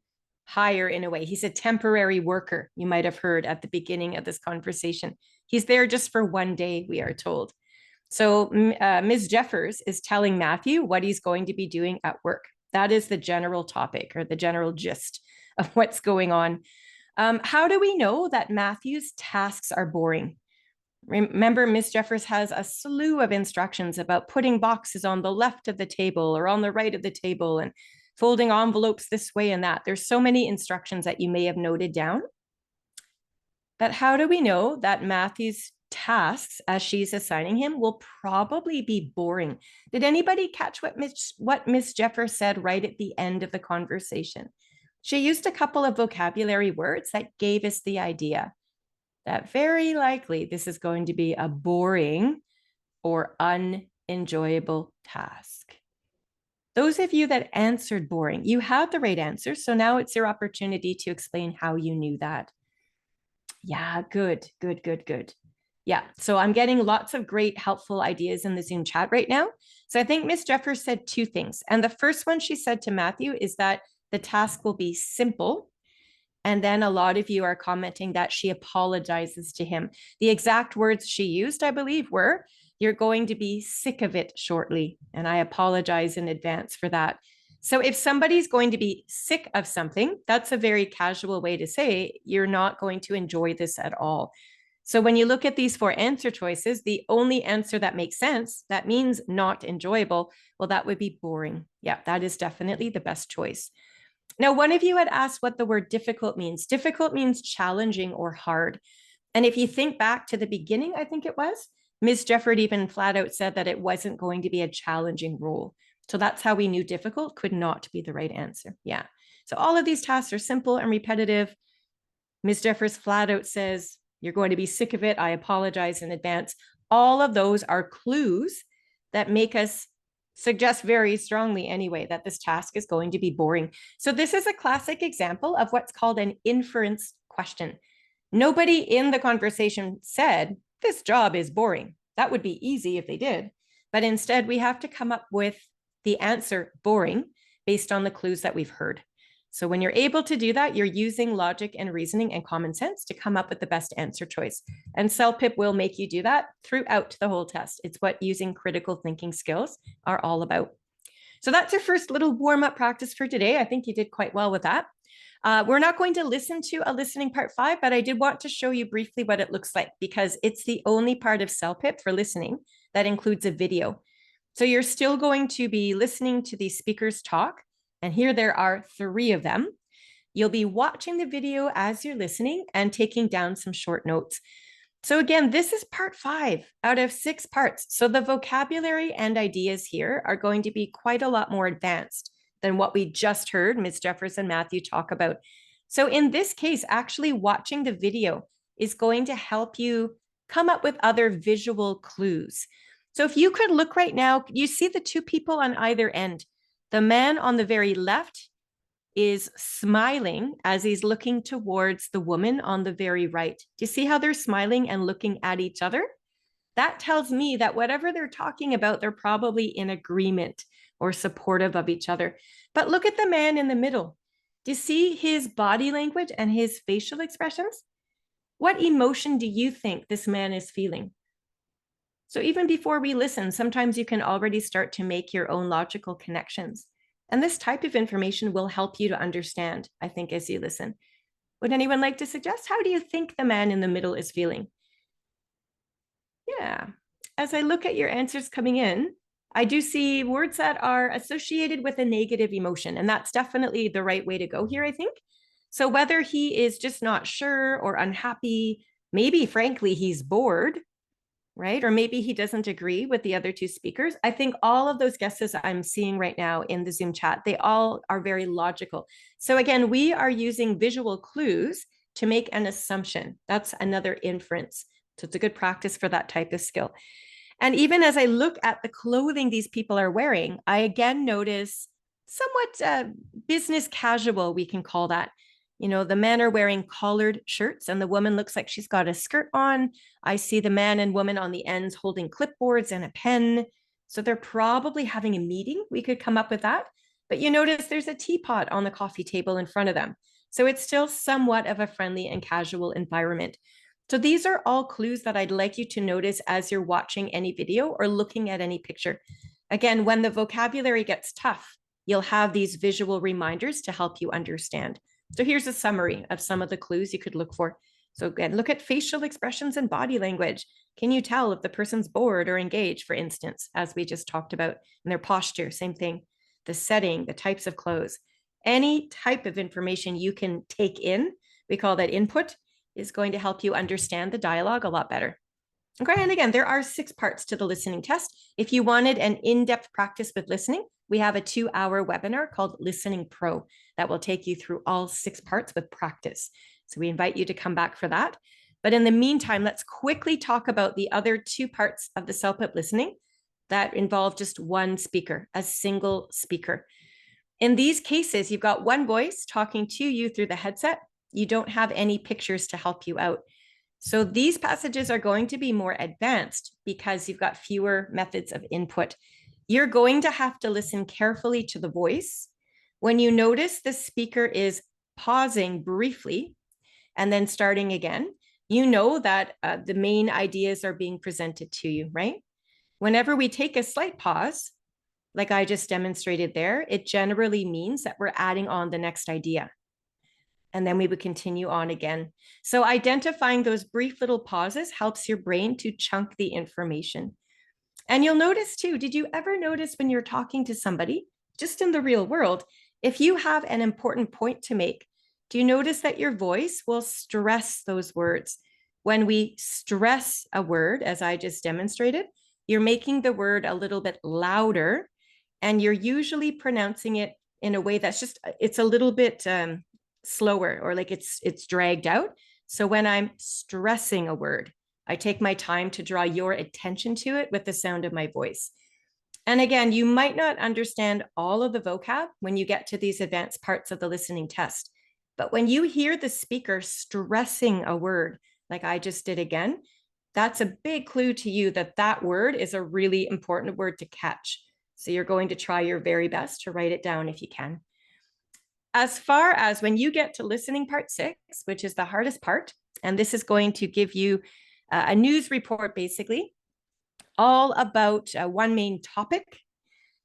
[SPEAKER 1] hire in a way. He's a temporary worker, you might have heard at the beginning of this conversation. He's there just for one day, we are told. So Ms. Jeffers is telling Matthew what he's going to be doing at work. That is the general topic or the general gist of what's going on. How do we know that Matthew's tasks are boring? Remember, Ms. Jeffers has a slew of instructions about putting boxes on the left of the table or on the right of the table and folding envelopes this way and that. There's so many instructions that you may have noted down. But how do we know that Matthew's tasks, as she's assigning him, will probably be boring? Did anybody catch what Ms. Jeffers said right at the end of the conversation? She used a couple of vocabulary words that gave us the idea that very likely this is going to be a boring or unenjoyable task. Those of you that answered boring, you had the right answer. So now it's your opportunity to explain how you knew that. Yeah, good. Yeah, so I'm getting lots of great helpful ideas in the Zoom chat right now. So I think Ms. Jeffers said two things. And the first one she said to Matthew is that the task will be simple. And then a lot of you are commenting that she apologizes to him. The exact words she used, I believe, were, "You're going to be sick of it shortly." And I apologize in advance for that. So if somebody's going to be sick of something, that's a very casual way to say you're not going to enjoy this at all. So when you look at these four answer choices, the only answer that makes sense, that means not enjoyable, well, that would be boring. Yeah, that is definitely the best choice. Now, one of you had asked what the word difficult means. Difficult means challenging or hard. And if you think back to the beginning, I think it was, Ms. Jefford even flat out said that it wasn't going to be a challenging role. So that's how we knew difficult could not be the right answer. Yeah. So all of these tasks are simple and repetitive. Ms. Jeffers flat out says, you're going to be sick of it. I apologize in advance. All of those are clues that make us suggest very strongly anyway that this task is going to be boring. So this is a classic example of what's called an inference question. Nobody in the conversation said, this job is boring. That would be easy if they did. But instead, we have to come up with the answer boring based on the clues that we've heard. So when you're able to do that, you're using logic and reasoning and common sense to come up with the best answer choice. And CELPIP will make you do that throughout the whole test. It's what using critical thinking skills are all about. So that's your first little warm-up practice for today. I think you did quite well with that. We're not going to listen to a listening part 5, but I did want to show you briefly what it looks like because it's the only part of CELPIP for listening that includes a video. So you're still going to be listening to these speakers talk, and here there are 3 of them. You'll be watching the video as you're listening and taking down some short notes. So again, this is part 5 out of 6 parts. So the vocabulary and ideas here are going to be quite a lot more advanced than what we just heard Ms. Jeffers and Matthew talk about. So in this case, actually watching the video is going to help you come up with other visual clues. So if you could look right now, you see the 2 people on either end. The man on the very left is smiling as he's looking towards the woman on the very right. Do you see how they're smiling and looking at each other? That tells me that whatever they're talking about, they're probably in agreement or supportive of each other. But look at the man in the middle. Do you see his body language and his facial expressions? What emotion do you think this man is feeling? So even before we listen, sometimes you can already start to make your own logical connections. And this type of information will help you to understand, I think, as you listen. Would anyone like to suggest? How do you think the man in the middle is feeling? Yeah. As I look at your answers coming in, I do see words that are associated with a negative emotion, and that's definitely the right way to go here, I think. So whether he is just not sure or unhappy, maybe frankly, he's bored, right? Or maybe he doesn't agree with the other 2 speakers. I think all of those guesses I'm seeing right now in the Zoom chat, they all are very logical. So again, we are using visual clues to make an assumption. That's another inference. So it's a good practice for that type of skill. And even as I look at the clothing these people are wearing, I again notice somewhat business casual, we can call that. You know, the men are wearing collared shirts and the woman looks like she's got a skirt on. I see the man and woman on the ends holding clipboards and a pen. So they're probably having a meeting. We could come up with that. But you notice there's a teapot on the coffee table in front of them. So it's still somewhat of a friendly and casual environment. So these are all clues that I'd like you to notice as you're watching any video or looking at any picture. Again, when the vocabulary gets tough, you'll have these visual reminders to help you understand. So here's a summary of some of the clues you could look for. So again, look at facial expressions and body language. Can you tell if the person's bored or engaged, for instance, as we just talked about, and their posture, same thing, the setting, the types of clothes, any type of information you can take in, we call that input, is going to help you understand the dialogue a lot better. Okay, and again, there are 6 parts to the listening test. If you wanted an in-depth practice with listening, we have a 2-hour webinar called Listening Pro that will take you through all 6 parts with practice. So we invite you to come back for that. But in the meantime, let's quickly talk about the other 2 parts of the CELPIP listening that involve just one speaker, a single speaker. In these cases, you've got one voice talking to you through the headset. You don't have any pictures to help you out. So these passages are going to be more advanced because you've got fewer methods of input. You're going to have to listen carefully to the voice. When you notice the speaker is pausing briefly and then starting again, you know that the main ideas are being presented to you, right? Whenever we take a slight pause, like I just demonstrated there, it generally means that we're adding on the next idea. And then we would continue on again. So identifying those brief little pauses helps your brain to chunk the information. And you'll notice too, did you ever notice when you're talking to somebody, just in the real world, If you have an important point to make, do you notice that your voice will stress those words? When we stress a word, as I just demonstrated, you're making the word a little bit louder, and you're usually pronouncing it in a way that's just, it's a little bit slower, or like it's dragged out. So when I'm stressing a word, I take my time to draw your attention to it with the sound of my voice. And again, you might not understand all of the vocab when you get to these advanced parts of the listening test. But when you hear the speaker stressing a word, like I just did again, that's a big clue to you that that word is a really important word to catch. So you're going to try your very best to write it down if you can. As far as when you get to listening part 6, which is the hardest part, and this is going to give you a news report, basically, all about one main topic.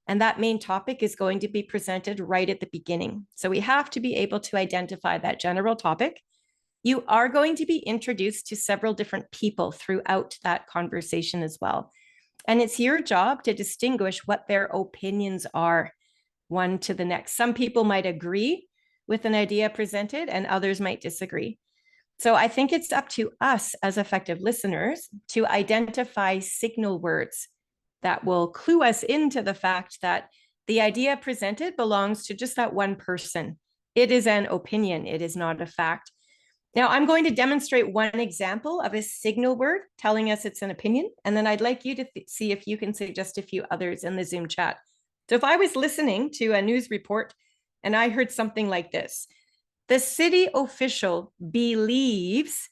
[SPEAKER 1] And that main topic is going to be presented right at the beginning. So we have to be able to identify that general topic. You are going to be introduced to several different people throughout that conversation as well. And it's your job to distinguish what their opinions are, one to the next. Some people might agree with an idea presented and others might disagree. So I think it's up to us as effective listeners to identify signal words that will clue us into the fact that the idea presented belongs to just that one person. It is an opinion, it is not a fact. Now, I'm going to demonstrate one example of a signal word telling us it's an opinion, and then I'd like you to see if you can suggest a few others in the Zoom chat. So if I was listening to a news report and I heard something like this, the city official believes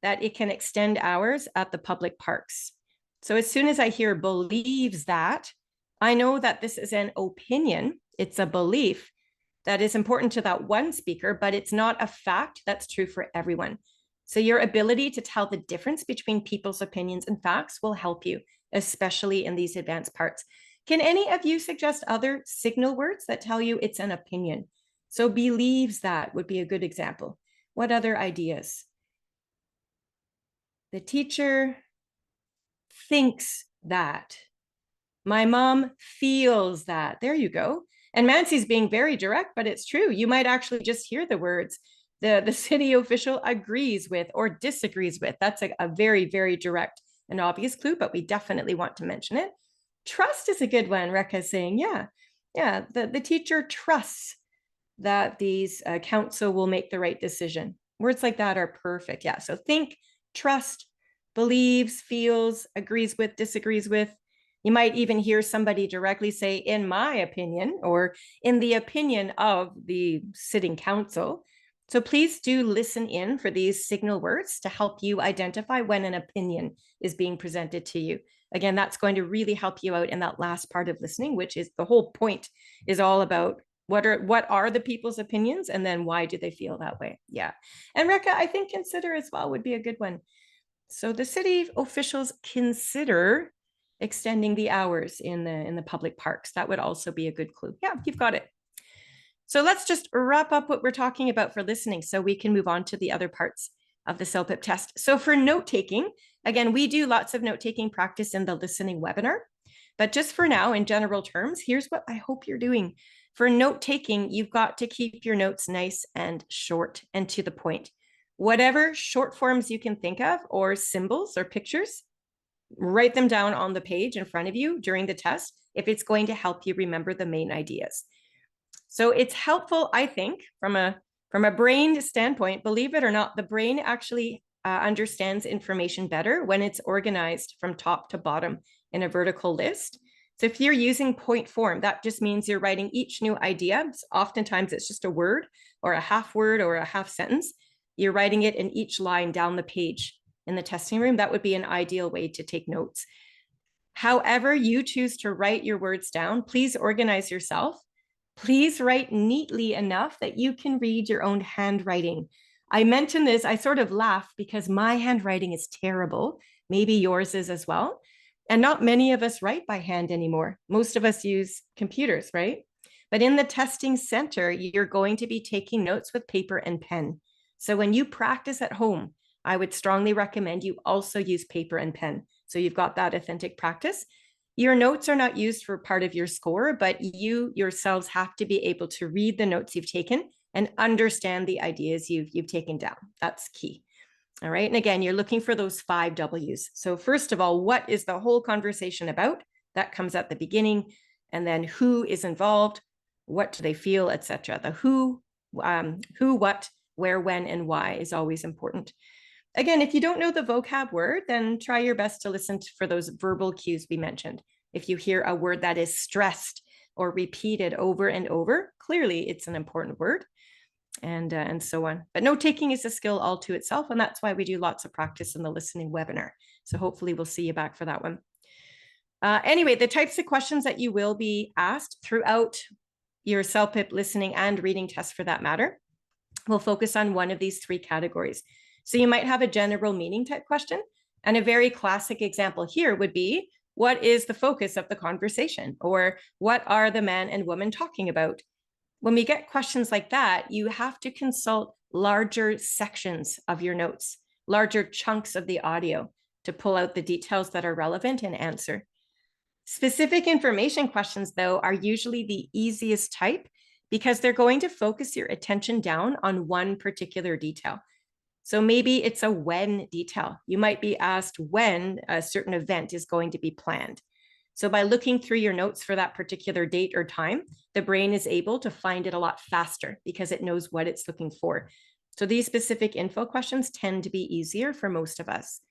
[SPEAKER 1] that it can extend hours at the public parks. So as soon as I hear believes that, I know that this is an opinion. It's a belief that is important to that one speaker, but it's not a fact that's true for everyone. So your ability to tell the difference between people's opinions and facts will help you, especially in these advanced parts. Can any of you suggest other signal words that tell you it's an opinion? So believes that would be a good example. What other ideas? The teacher thinks that. My mom feels that. There you go. And Mancy's being very direct, but it's true. You might actually just hear the words the city official agrees with or disagrees with. That's a very, very direct and obvious clue, but we definitely want to mention it. Trust is a good one. Rekha's saying, yeah, the teacher trusts that these council will make the right decision. Words like that are perfect. Yeah, so think, trust, believes, feels, agrees with, disagrees with. You might even hear somebody directly say, in my opinion, or in the opinion of the sitting council. So please do listen in for these signal words to help you identify when an opinion is being presented to you. Again, that's going to really help you out in that last part of listening, which is the whole point, is all about what are the people's opinions, and then why do they feel that way? Yeah. And Rekha, I think consider as well would be a good one. So the city officials consider extending the hours in the public parks. That would also be a good clue. Yeah, you've got it. So let's just wrap up what we're talking about for listening so we can move on to the other parts of the CELPIP test. So for note taking, again, we do lots of note taking practice in the listening webinar. But just for now, in general terms, here's what I hope you're doing. For note taking, you've got to keep your notes nice and short and to the point. Whatever short forms you can think of, or symbols or pictures, write them down on the page in front of you during the test if it's going to help you remember the main ideas. So it's helpful, I think, from a brain standpoint. Believe it or not, the brain actually understands information better when it's organized from top to bottom in a vertical list. So if you're using point form, that just means you're writing each new idea. So oftentimes it's just a word or a half word or a half sentence. You're writing it in each line down the page in the testing room. That would be an ideal way to take notes. However you choose to write your words down, please organize yourself. Please write neatly enough that you can read your own handwriting. I mention this, I sort of laugh because my handwriting is terrible. Maybe yours is as well. And not many of us write by hand anymore. Most of us use computers, right? But in the testing center, you're going to be taking notes with paper and pen. So when you practice at home, I would strongly recommend you also use paper and pen. So you've got that authentic practice. Your notes are not used for part of your score, but you yourselves have to be able to read the notes you've taken and understand the ideas you've taken down. That's key. All right. And again, you're looking for those 5 W's. So first of all, what is the whole conversation about? That comes at the beginning. And then who is involved? What do they feel, etc. The who, what, where, when, and why is always important. Again, if you don't know the vocab word, then try your best to listen for those verbal cues we mentioned. If you hear a word that is stressed or repeated over and over, clearly it's an important word, and so on. But note taking is a skill all to itself, and that's why we do lots of practice in the listening webinar. So hopefully we'll see you back for that one. Anyway, the types of questions that you will be asked throughout your CELPIP listening and reading test for that matter will focus on one of these 3 categories. So you might have a general meaning type question. And a very classic example here would be, what is the focus of the conversation? Or what are the man and woman talking about? When we get questions like that, you have to consult larger sections of your notes, larger chunks of the audio to pull out the details that are relevant and answer. Specific information questions, though, are usually the easiest type because they're going to focus your attention down on one particular detail. So maybe it's a when detail. You might be asked when a certain event is going to be planned. So by looking through your notes for that particular date or time, the brain is able to find it a lot faster because it knows what it's looking for. So these specific info questions tend to be easier for most of us.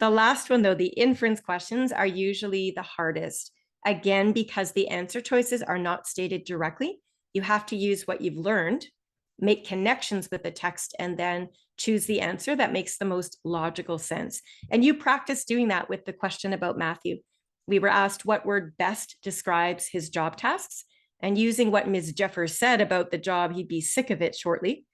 [SPEAKER 1] The last one, though, the inference questions are usually the hardest. Again, because the answer choices are not stated directly, you have to use what you've learned, make connections with the text, and then choose the answer that makes the most logical sense. And you practice doing that with the question about Matthew. We were asked what word best describes his job tasks, and using what Ms. Jeffers said about the job, he'd be sick of it shortly,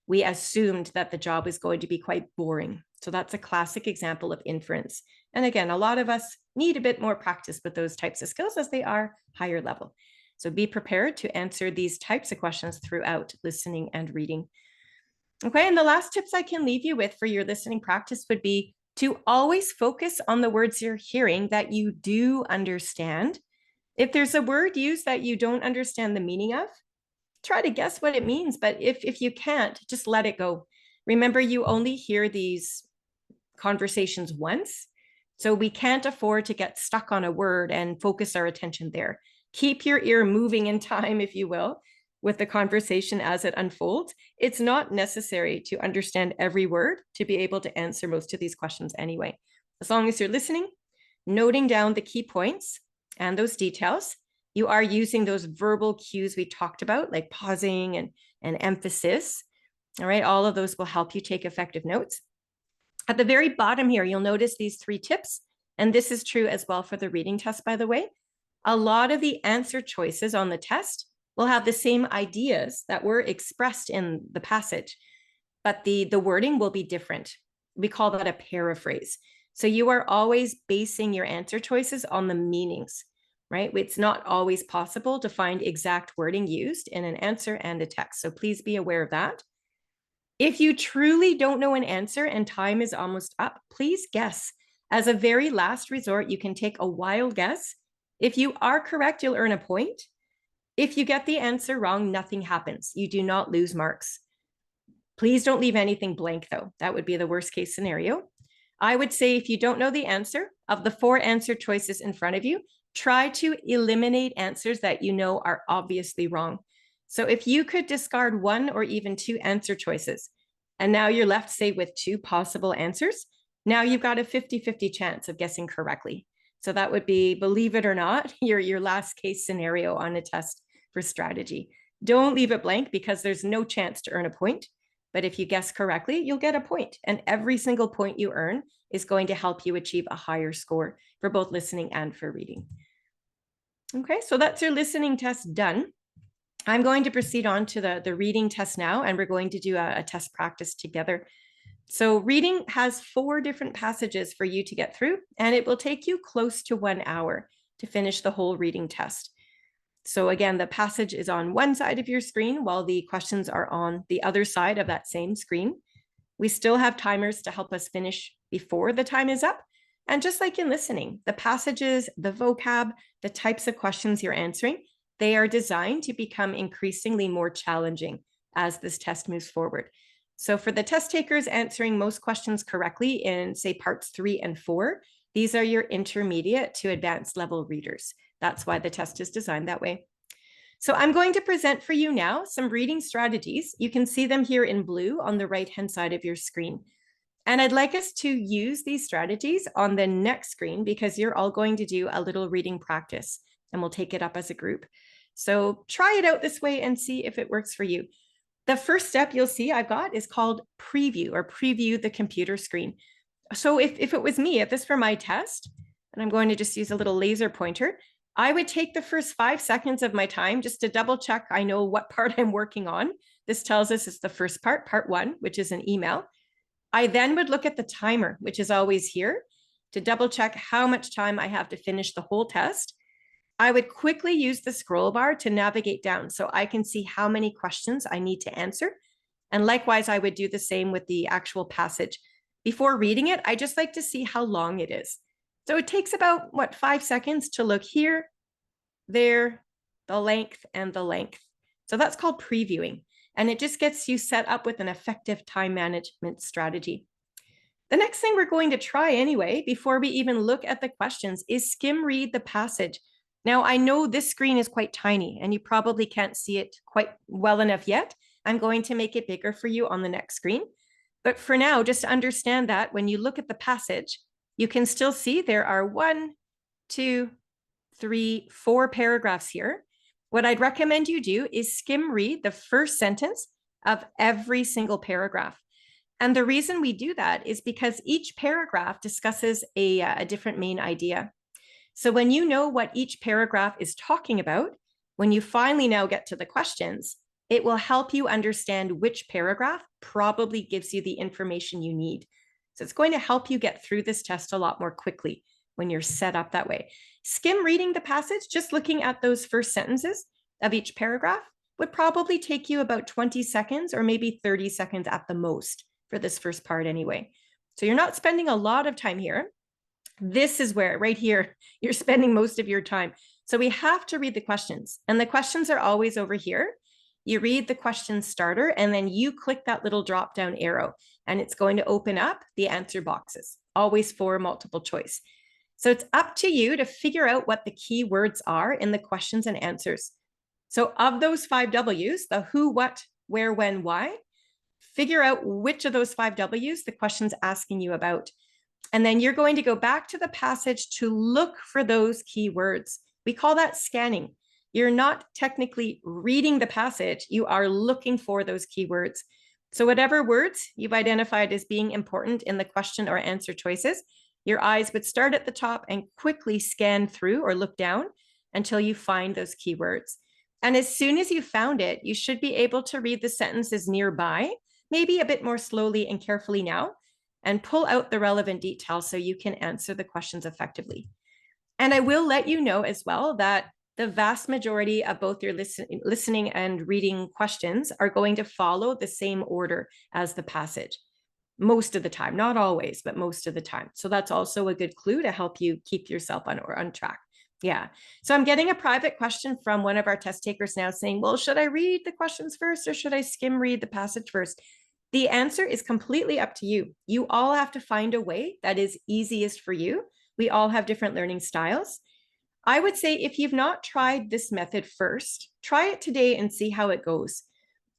[SPEAKER 1] we assumed that the job was going to be quite boring. So that's a classic example of inference. And again, a lot of us need a bit more practice with those types of skills as they are higher level. So be prepared to answer these types of questions throughout listening and reading. Okay, and the last tips I can leave you with for your listening practice would be to always focus on the words you're hearing that you do understand. If there's a word used that you don't understand the meaning of, try to guess what it means. But if you can't, just let it go. Remember, you only hear these conversations once. So we can't afford to get stuck on a word and focus our attention there. Keep your ear moving in time, if you will, with the conversation as it unfolds. It's not necessary to understand every word to be able to answer most of these questions anyway. As long as you're listening, noting down the key points and those details, you are using those verbal cues we talked about, like pausing and emphasis. All right, all of those will help you take effective notes. At the very bottom here, you'll notice these 3 tips, and this is true as well for the reading test, by the way. A lot of the answer choices on the test will have the same ideas that were expressed in the passage, but the wording will be different. We call that a paraphrase. So you are always basing your answer choices on the meanings, right? It's not always possible to find exact wording used in an answer and a text. So please be aware of that. If you truly don't know an answer and time is almost up, please guess. As a very last resort, you can take a wild guess. If you are correct, you'll earn a point. If you get the answer wrong, nothing happens. You do not lose marks. Please don't leave anything blank, though. That would be the worst case scenario. I would say if you don't know the answer, of the 4 answer choices in front of you, try to eliminate answers that you know are obviously wrong. So if you could discard 1 or even 2 answer choices, and now you're left, say, with 2 possible answers, now you've got a 50-50 chance of guessing correctly. So that would be, believe it or not, your last case scenario on a test for strategy. Don't leave it blank because there's no chance to earn a point. But if you guess correctly, you'll get a point. And every single point you earn is going to help you achieve a higher score for both listening and for reading. Okay, so that's your listening test done. I'm going to proceed on to the reading test now, and we're going to do a test practice together. So reading has 4 different passages for you to get through, and it will take you close to 1 hour to finish the whole reading test. So again, the passage is on one side of your screen while the questions are on the other side of that same screen. We still have timers to help us finish before the time is up, And just like in listening, the passages, the vocab, the types of questions you're answering, they are designed to become increasingly more challenging as this test moves forward. So for the test takers answering most questions correctly in, say, parts 3 and 4, these are your intermediate to advanced level readers. That's why the test is designed that way. So I'm going to present for you now some reading strategies. You can see them here in blue on the right-hand side of your screen. And I'd like us to use these strategies on the next screen because you're all going to do a little reading practice and we'll take it up as a group. So try it out this way and see if it works for you. The first step you'll see I've got is called preview or preview the computer screen. So if it was me, if this were my test, and I'm going to just use a little laser pointer, I would take the first 5 seconds of my time just to double check I know what part I'm working on. This tells us it's the first part, part 1, which is an email. I then would look at the timer, which is always here, to double check how much time I have to finish the whole test. I would quickly use the scroll bar to navigate down so I can see how many questions I need to answer. And likewise, I would do the same with the actual passage. Before reading it, I just like to see how long it is. So it takes about, 5 seconds to look here, there, the length, and the length. So that's called previewing. And it just gets you set up with an effective time management strategy. The next thing we're going to try anyway, before we even look at the questions, is skim read the passage. Now, I know this screen is quite tiny and you probably can't see it quite well enough yet. I'm going to make it bigger for you on the next screen. But for now, just understand that when you look at the passage, you can still see there are 1, 2, 3, 4 paragraphs here. What I'd recommend you do is skim read the first sentence of every single paragraph. And the reason we do that is because each paragraph discusses a different main idea. So when you know what each paragraph is talking about, when you finally now get to the questions, it will help you understand which paragraph probably gives you the information you need. So it's going to help you get through this test a lot more quickly when you're set up that way. Skim reading the passage, just looking at those first sentences of each paragraph, would probably take you about 20 seconds or maybe 30 seconds at the most for this first part anyway. So you're not spending a lot of time here. This is where, right here, you're spending most of your time. So we have to read the questions, and the questions are always over here. You read the question starter, and then you click that little drop-down arrow, and it's going to open up the answer boxes, always for multiple choice. So it's up to you to figure out what the key words are in the questions and answers. So of those 5 W's, the who, what, where, when, why, figure out which of those 5 W's the question's asking you about. And then you're going to go back to the passage to look for those key words. We call that scanning. You're not technically reading the passage, you are looking for those key words. So whatever words you've identified as being important in the question or answer choices, your eyes would start at the top and quickly scan through or look down until you find those key words. And as soon as you found it, you should be able to read the sentences nearby, maybe a bit more slowly and carefully now, and pull out the relevant details so you can answer the questions effectively. And I will let you know as well that the vast majority of both your listening and reading questions are going to follow the same order as the passage. Most of the time, not always, but most of the time. So that's also a good clue to help you keep yourself on track. Yeah. So I'm getting a private question from one of our test takers now saying, well, should I read the questions first or should I skim read the passage first? The answer is completely up to you. You all have to find a way that is easiest for you. We all have different learning styles. I would say if you've not tried this method first, try it today and see how it goes.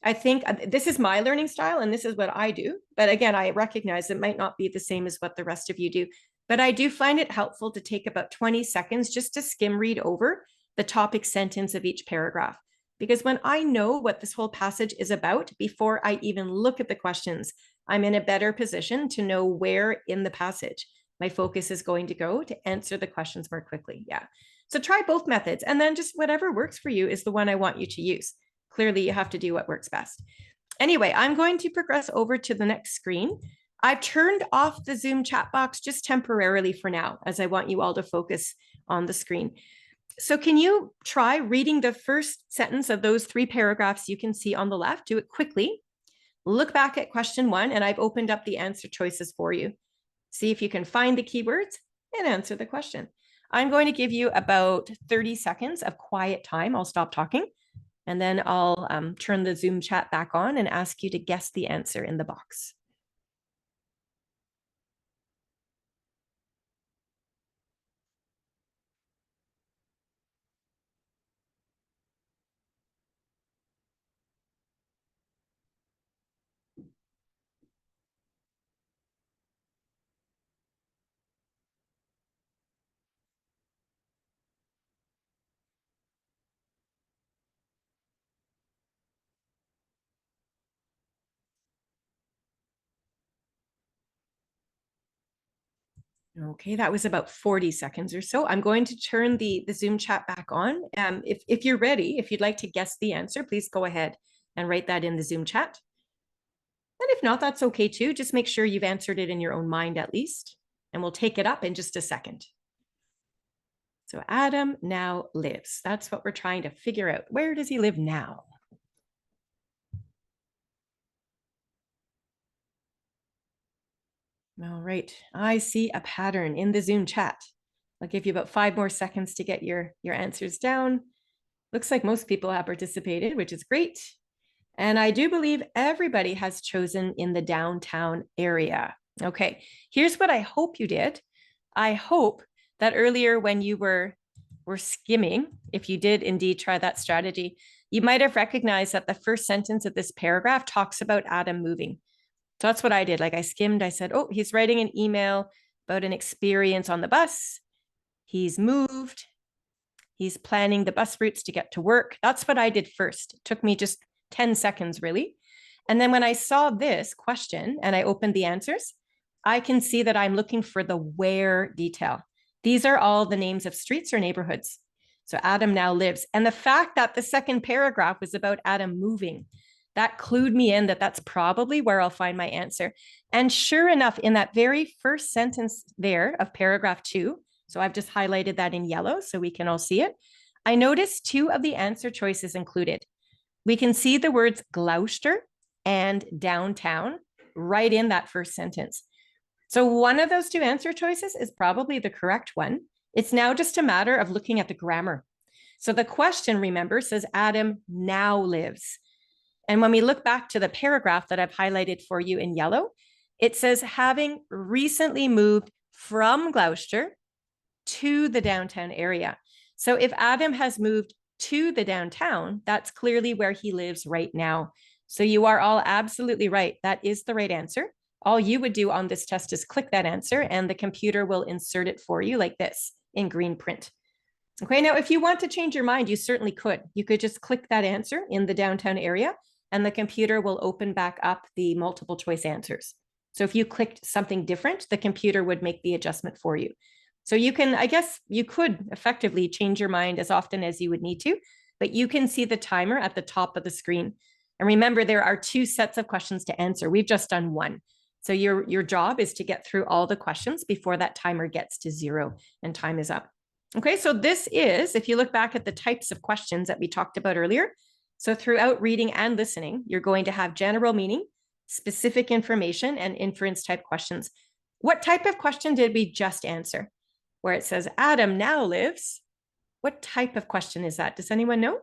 [SPEAKER 1] I think this is my learning style and this is what I do. But again, I recognize it might not be the same as what the rest of you do. But I do find it helpful to take about 20 seconds just to skim read over the topic sentence of each paragraph. Because when I know what this whole passage is about before I even look at the questions, I'm in a better position to know where in the passage my focus is going to go to answer the questions more quickly. Yeah. So try both methods, and then just whatever works for you is the one I want you to use. Clearly, you have to do what works best. Anyway, I'm going to progress over to the next screen. I've turned off the Zoom chat box just temporarily for now, as I want you all to focus on the screen. So can you try reading the first sentence of those 3 paragraphs you can see on the left? Do it quickly. Look back at question 1, and I've opened up the answer choices for you. See if you can find the keywords and answer the question. I'm going to give you about 30 seconds of quiet time. I'll stop talking, and then I'll turn the Zoom chat back on and ask you to guess the answer in the box. Okay, that was about 40 seconds or so. I'm going to turn the Zoom chat back on. If you're ready, if you'd like to guess the answer, please go ahead and write that in the Zoom chat. And if not, that's okay too. Just make sure you've answered it in your own mind at least, and we'll take it up in just a second. So Adam now lives. That's what we're trying to figure out. Where does he live now? All right, I see a pattern in the Zoom chat. I'll give you about 5 more seconds to get your answers down. Looks like most people have participated, which is great. And I do believe everybody has chosen in the downtown area. Okay, here's what I hope you did. I hope that earlier when you were skimming, if you did indeed try that strategy, you might have recognized that the first sentence of this paragraph talks about Adam moving. So that's what I did. Like I skimmed, I said, oh, he's writing an email about an experience on the bus. He's moved. He's planning the bus routes to get to work. That's what I did first. It took me just 10 seconds, really. And then when I saw this question and I opened the answers, I can see that I'm looking for the where detail. These are all the names of streets or neighborhoods. So Adam now lives. And the fact that the second paragraph was about Adam moving, that clued me in that that's probably where I'll find my answer. And sure enough, in that very first sentence there of paragraph 2, so I've just highlighted that in yellow so we can all see it, I noticed 2 of the answer choices included. We can see the words Gloucester and downtown right in that first sentence. So one of those 2 answer choices is probably the correct one. It's now just a matter of looking at the grammar. So the question, remember, says Adam now lives. And when we look back to the paragraph that I've highlighted for you in yellow, it says having recently moved from Gloucester to the downtown area. So if Adam has moved to the downtown, that's clearly where he lives right now. So you are all absolutely right. That is the right answer. All you would do on this test is click that answer and the computer will insert it for you like this in green print. Okay, now if you want to change your mind, you certainly could. You could just click that answer in the downtown area and the computer will open back up the multiple choice answers. So if you clicked something different, the computer would make the adjustment for you. So you can, I guess you could effectively change your mind as often as you would need to, but you can see the timer at the top of the screen. And remember, there are 2 sets of questions to answer. We've just done 1. So your job is to get through all the questions before that timer gets to 0 and time is up. Okay, so this is, if you look back at the types of questions that we talked about earlier, so throughout reading and listening, you're going to have general meaning, specific information, and inference type questions. What type of question did we just answer? Where it says Adam now lives, what type of question is that? Does anyone know?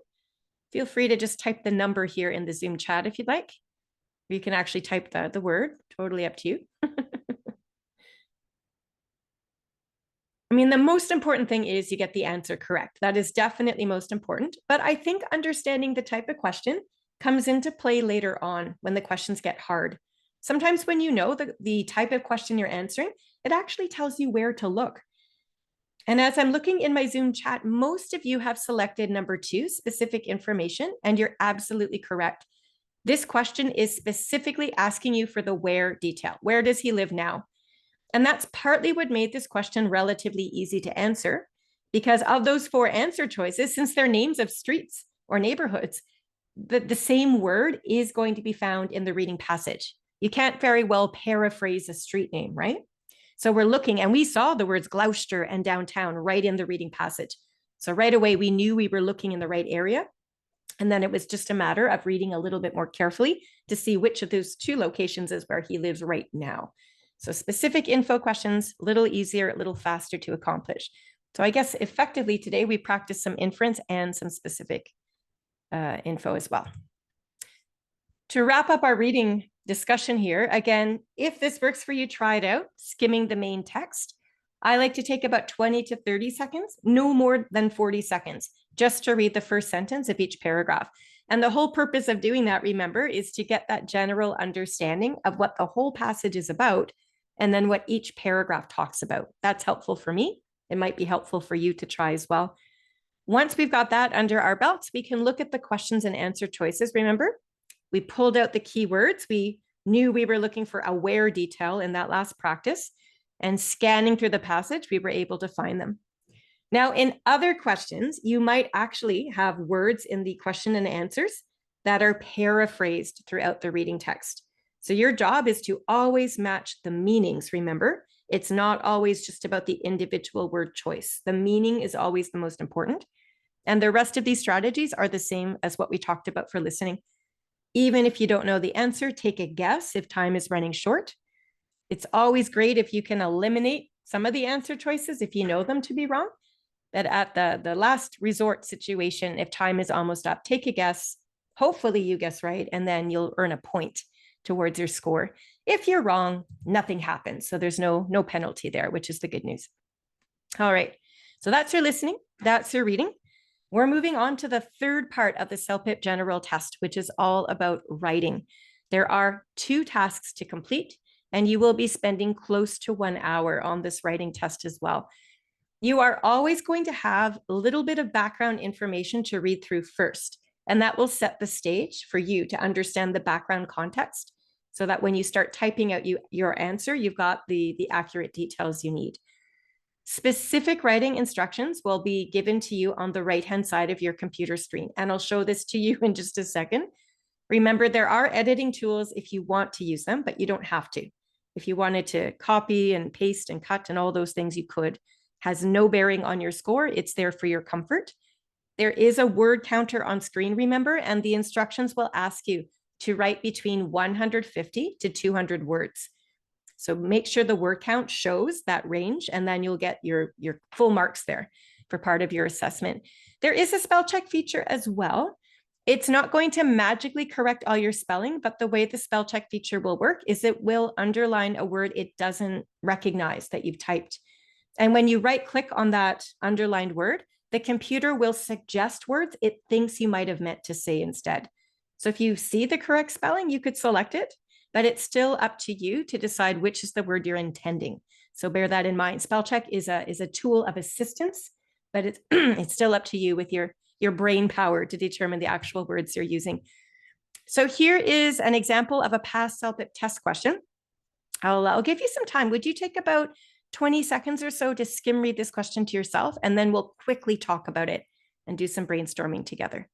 [SPEAKER 1] Feel free to just type the number here in the Zoom chat if you'd like. You can actually type the word, totally up to you. I mean, the most important thing is you get the answer correct. That is definitely most important. But I think understanding the type of question comes into play later on when the questions get hard. Sometimes when you know the type of question you're answering, it actually tells you where to look. And as I'm looking in my Zoom chat, most of you have selected number 2, specific information, and you're absolutely correct. This question is specifically asking you for the where detail. Where does he live now? And that's partly what made this question relatively easy to answer, because of those 4 answer choices, since they're names of streets or neighborhoods, the same word is going to be found in the reading passage. You can't very well paraphrase a street name, right? So we're looking, and we saw the words Gloucester and downtown right in the reading passage. So right away, we knew we were looking in the right area. And then it was just a matter of reading a little bit more carefully to see which of those 2 locations is where he lives right now. So specific info questions, a little easier, a little faster to accomplish. So I guess effectively today we practiced some inference and some specific info as well. To wrap up our reading discussion here, again, if this works for you, try it out, skimming the main text. I like to take about 20 to 30 seconds, no more than 40 seconds, just to read the first sentence of each paragraph. And the whole purpose of doing that, remember, is to get that general understanding of what the whole passage is about, and then what each paragraph talks about. That's helpful for me. It might be helpful for you to try as well. Once we've got that under our belts, we can look at the questions and answer choices. Remember, we pulled out the keywords. We knew we were looking for a where detail in that last practice, and scanning through the passage, we were able to find them. Now, in other questions, you might actually have words in the question and answers that are paraphrased throughout the reading text. So your job is to always match the meanings. Remember, it's not always just about the individual word choice. The meaning is always the most important. And the rest of these strategies are the same as what we talked about for listening. Even if you don't know the answer, take a guess if time is running short. It's always great if you can eliminate some of the answer choices if you know them to be wrong. But at the last resort situation, if time is almost up, take a guess. Hopefully you guess right, and then you'll earn a point towards your score. If you're wrong, nothing happens. So there's no penalty there, which is the good news. All right, so that's your listening. That's your reading. We're moving on to the third part of the CELPIP general test, which is all about writing. There are 2 tasks to complete, and you will be spending close to 1 hour on this writing test as well. You are always going to have a little bit of background information to read through first, and that will set the stage for you to understand the background context so that when you start typing out your answer, you've got the accurate details you need. Specific writing instructions will be given to you on the right-hand side of your computer screen, and I'll show this to you in just a second. Remember, there are editing tools if you want to use them, but you don't have to. If you wanted to copy and paste and cut and all those things, you could. Has no bearing on your score. It's there for your comfort. There is a word counter on screen, remember, and the instructions will ask you to write between 150 to 200 words. So make sure the word count shows that range, and then you'll get your full marks there for part of your assessment. There is a spell check feature as well. It's not going to magically correct all your spelling, but the way the spell check feature will work is it will underline a word it doesn't recognize that you've typed. And when you right click on that underlined word, the computer will suggest words it thinks you might have meant to say instead. So if you see the correct spelling, you could select it, but it's still up to you to decide which is the word you're intending. So bear that in mind. Spell check is a tool of assistance, but it's it's still up to you with your brain power to determine the actual words you're using. So here is an example of a past CELPIP test question. I'll give you some time. Would you take about 20 seconds or so to skim read this question to yourself, and then we'll quickly talk about it and do some brainstorming together.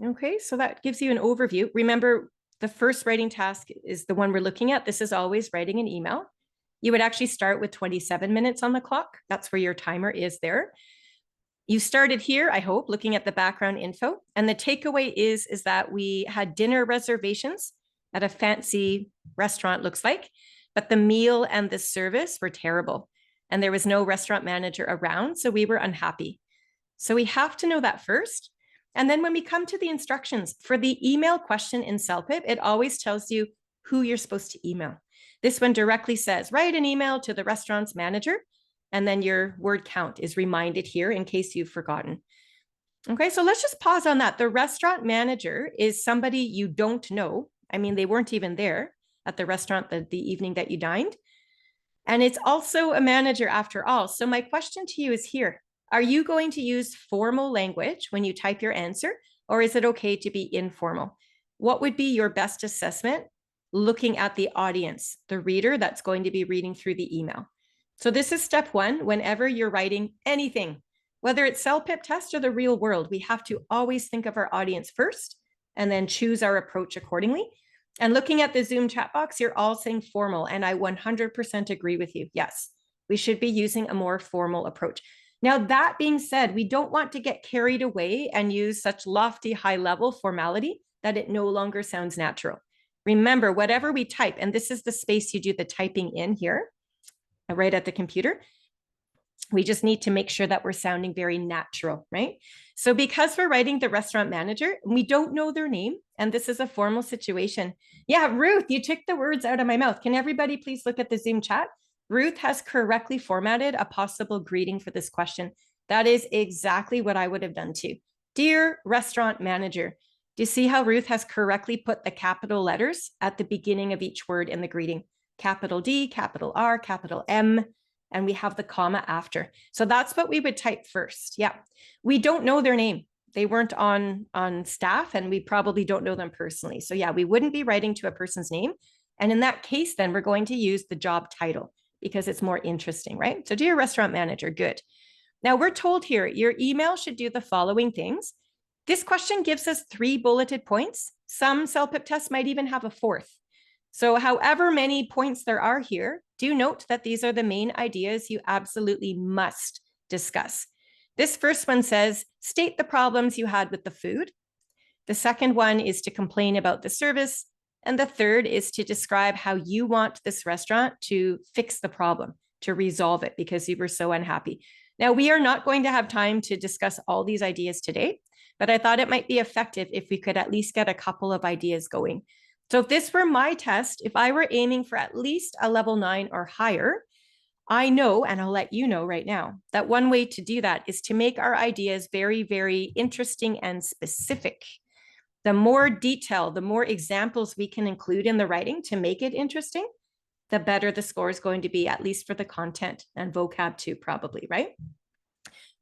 [SPEAKER 1] Okay, so that gives you an overview. Remember, the first writing task is the one we're looking at. This is always writing an email. You would actually start with 27 minutes on the clock. That's where your timer is there. You started here, I hope, looking at the background info. And the takeaway is that we had dinner reservations at a fancy restaurant, looks like, but the meal and the service were terrible. And there was no restaurant manager around, so we were unhappy. So we have to know that first. And then when we come to the instructions for the email question in CELPIP, it always tells you who you're supposed to email. This one directly says, write an email to the restaurant's manager, and then your word count is reminded here in case you've forgotten. Okay, so let's just pause on that. The restaurant manager is somebody you don't know. I mean, they weren't even there at the restaurant the evening that you dined. And it's also a manager after all. So my question to you is here. Are you going to use formal language when you type your answer, or is it okay to be informal? What would be your best assessment looking at the audience, the reader that's going to be reading through the email? So this is step one. Whenever you're writing anything, Whether it's CellPip test or the real world, we have to always think of our audience first and then choose our approach accordingly. And looking at the Zoom chat box, you're all saying formal, and I 100% agree with you. Yes, we should be using a more formal approach. Now, that being said, we don't want to get carried away and use such lofty, high-level formality that it no longer sounds natural. Remember, whatever we type, and this is the space you do the typing in here, right at the computer, we just need to make sure that we're sounding very natural, right? So because we're writing the restaurant manager, we don't know their name, and this is a formal situation. Yeah, Ruth, you took the words out of my mouth. Can everybody please look at the Zoom chat? Ruth has correctly formatted a possible greeting for this question. That is exactly what I would have done too. Dear restaurant manager, do you see how Ruth has correctly put the capital letters at the beginning of each word in the greeting? Capital D, capital R, capital M, and we have the comma after. So that's what we would type first. Yeah, we don't know their name. They weren't on staff, and we probably don't know them personally. So yeah, we wouldn't be writing to a person's name. And in that case, then we're going to use the job title because it's more interesting, right? So dear restaurant manager, good. Now we're told here, your email should do the following things. This question gives us 3 bulleted points. Some CellPip tests might even have a 4th. So however many points there are here, do note that these are the main ideas you absolutely must discuss. This first one says, state the problems you had with the food. The second one is to complain about the service. And the third is to describe how you want this restaurant to fix the problem, to resolve it because you were so unhappy. Now, we are not going to have time to discuss all these ideas today, but I thought it might be effective if we could at least get a couple of ideas going. So if this were my test, if I were aiming for at least a level 9 or higher, I know, and I'll let you know right now, that one way to do that is to make our ideas very, very interesting and specific. The more detail, the more examples we can include in the writing to make it interesting, the better the score is going to be, at least for the content and vocab too, probably, right?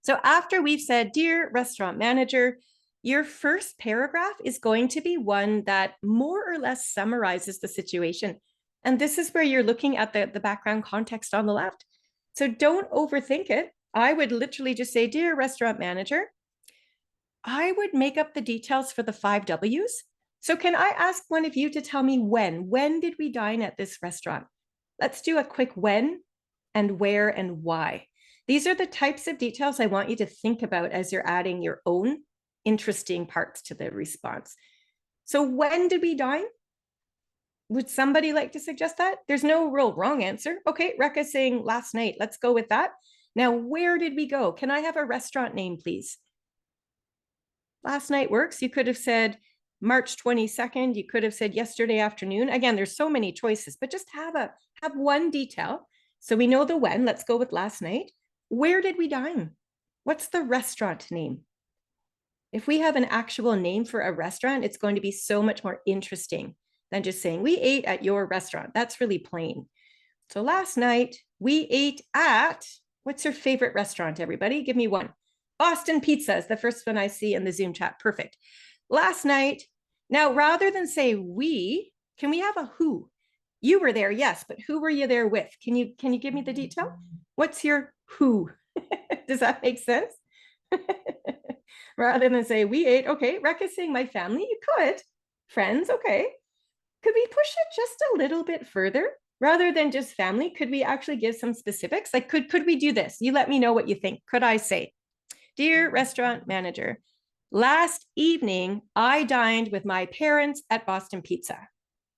[SPEAKER 1] So after we've said, dear restaurant manager, your first paragraph is going to be one that more or less summarizes the situation. And this is where you're looking at the background context on the left. So don't overthink it. I would literally just say, dear restaurant manager, I would make up the details for the 5 W's. So can I ask one of you to tell me when did we dine at this restaurant? Let's do a quick when and where and why. These are the types of details I want you to think about as you're adding your own interesting parts to the response. So when did we dine? Would somebody like to suggest that? There's no real wrong answer. Okay, Rekka's saying last night. Let's go with that. Now, where did we go? Can I have a restaurant name, please? Last night works. You could have said March 22nd. You could have said yesterday afternoon. Again, there's so many choices, but just have one detail. So we know the when. Let's go with last night. Where did we dine? What's the restaurant name? If we have an actual name for a restaurant, it's going to be so much more interesting than just saying we ate at your restaurant. That's really plain. So last night we ate at, what's your favorite restaurant, everybody? Give me one. Boston Pizza is the first one I see in the Zoom chat. Perfect. Last night. Now, rather than say we, can we have a who? You were there, yes, but who were you there with? Can you give me the detail? What's your who? Does that make sense? Rather than say we ate, okay, Rekka's saying my family, you could. Friends, okay. Could we push it just a little bit further? Rather than just family, could we actually give some specifics? Like, could we do this? You let me know what you think. Could I say, dear restaurant manager, last evening I dined with my parents at Boston Pizza,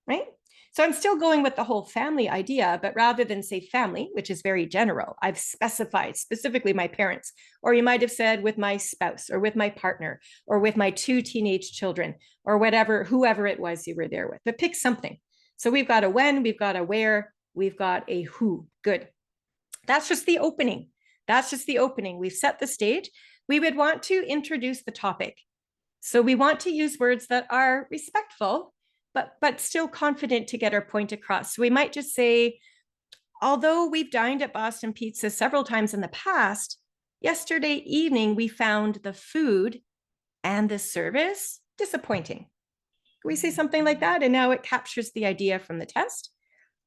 [SPEAKER 1] right? So I'm still going with the whole family idea, but rather than say family, which is very general, I've specified specifically my parents, or you might have said with my spouse or with my partner or with my 2 teenage children or whatever, whoever it was you were there with, but pick something. So we've got a when, we've got a where, we've got a who. Good. That's just the opening. That's just the opening. We've set the stage. We would want to introduce the topic. So we want to use words that are respectful, but still confident to get our point across. So we might just say, although we've dined at Boston Pizza several times in the past, yesterday evening we found the food and the service disappointing. Can we say something like that? And now it captures the idea from the test.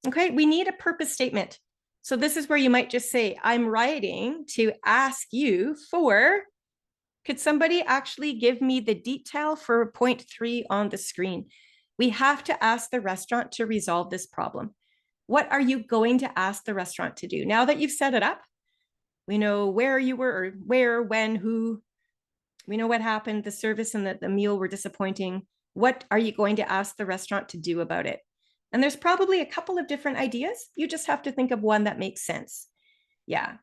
[SPEAKER 1] Okay, we need a purpose statement. So this is where you might just say, I'm writing to ask you for, could somebody actually give me the detail for point 3 on the screen? We have to ask the restaurant to resolve this problem. What are you going to ask the restaurant to do? Now that you've set it up, we know where you were, or where, when, who, we know what happened, the service and the meal were disappointing. What are you going to ask the restaurant to do about it? And there's probably a couple of different ideas. You just have to think of one that makes sense. Yeah.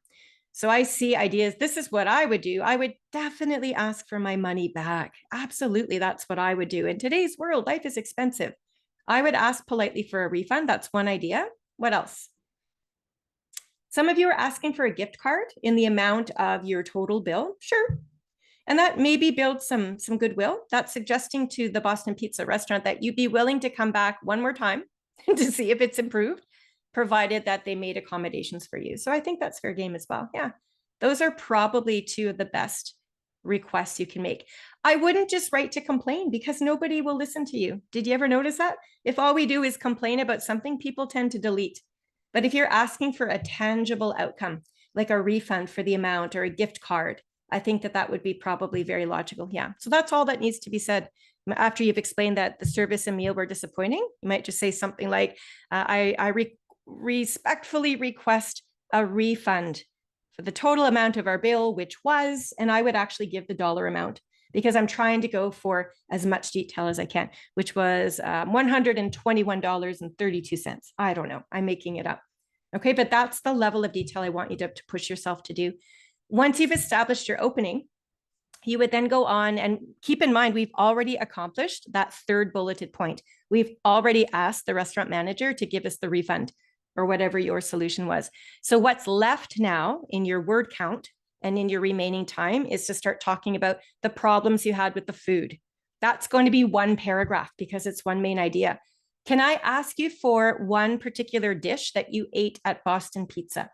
[SPEAKER 1] So I see ideas. This is what I would do. I would definitely ask for my money back. Absolutely. That's what I would do. In today's world, life is expensive. I would ask politely for a refund. That's one idea. What else? Some of you are asking for a gift card in the amount of your total bill. Sure. And that maybe builds some goodwill. That's suggesting to the Boston Pizza restaurant that you'd be willing to come back one more time to see if it's improved, provided that they made accommodations for you. So I think that's fair game as well. Yeah, those are probably two of the best requests you can make. I wouldn't just write to complain, because nobody will listen to you. Did you ever notice that? If all we do is complain about something, people tend to delete. But if you're asking for a tangible outcome, like a refund for the amount or a gift card, I think that would be probably very logical. Yeah. So that's all that needs to be said. After you've explained that the service and meal were disappointing, you might just say something like, I respectfully request a refund for the total amount of our bill, which was, and I would actually give the dollar amount, because I'm trying to go for as much detail as I can, which was $121.32. I don't know. I'm making it up. Okay. But that's the level of detail I want you to push yourself to do. Once you've established your opening, you would then go on, and keep in mind, we've already accomplished that third bulleted point. We've already asked the restaurant manager to give us the refund or whatever your solution was. So what's left now in your word count and in your remaining time is to start talking about the problems you had with the food. That's going to be one paragraph, because it's one main idea. Can I ask you for one particular dish that you ate at Boston Pizza?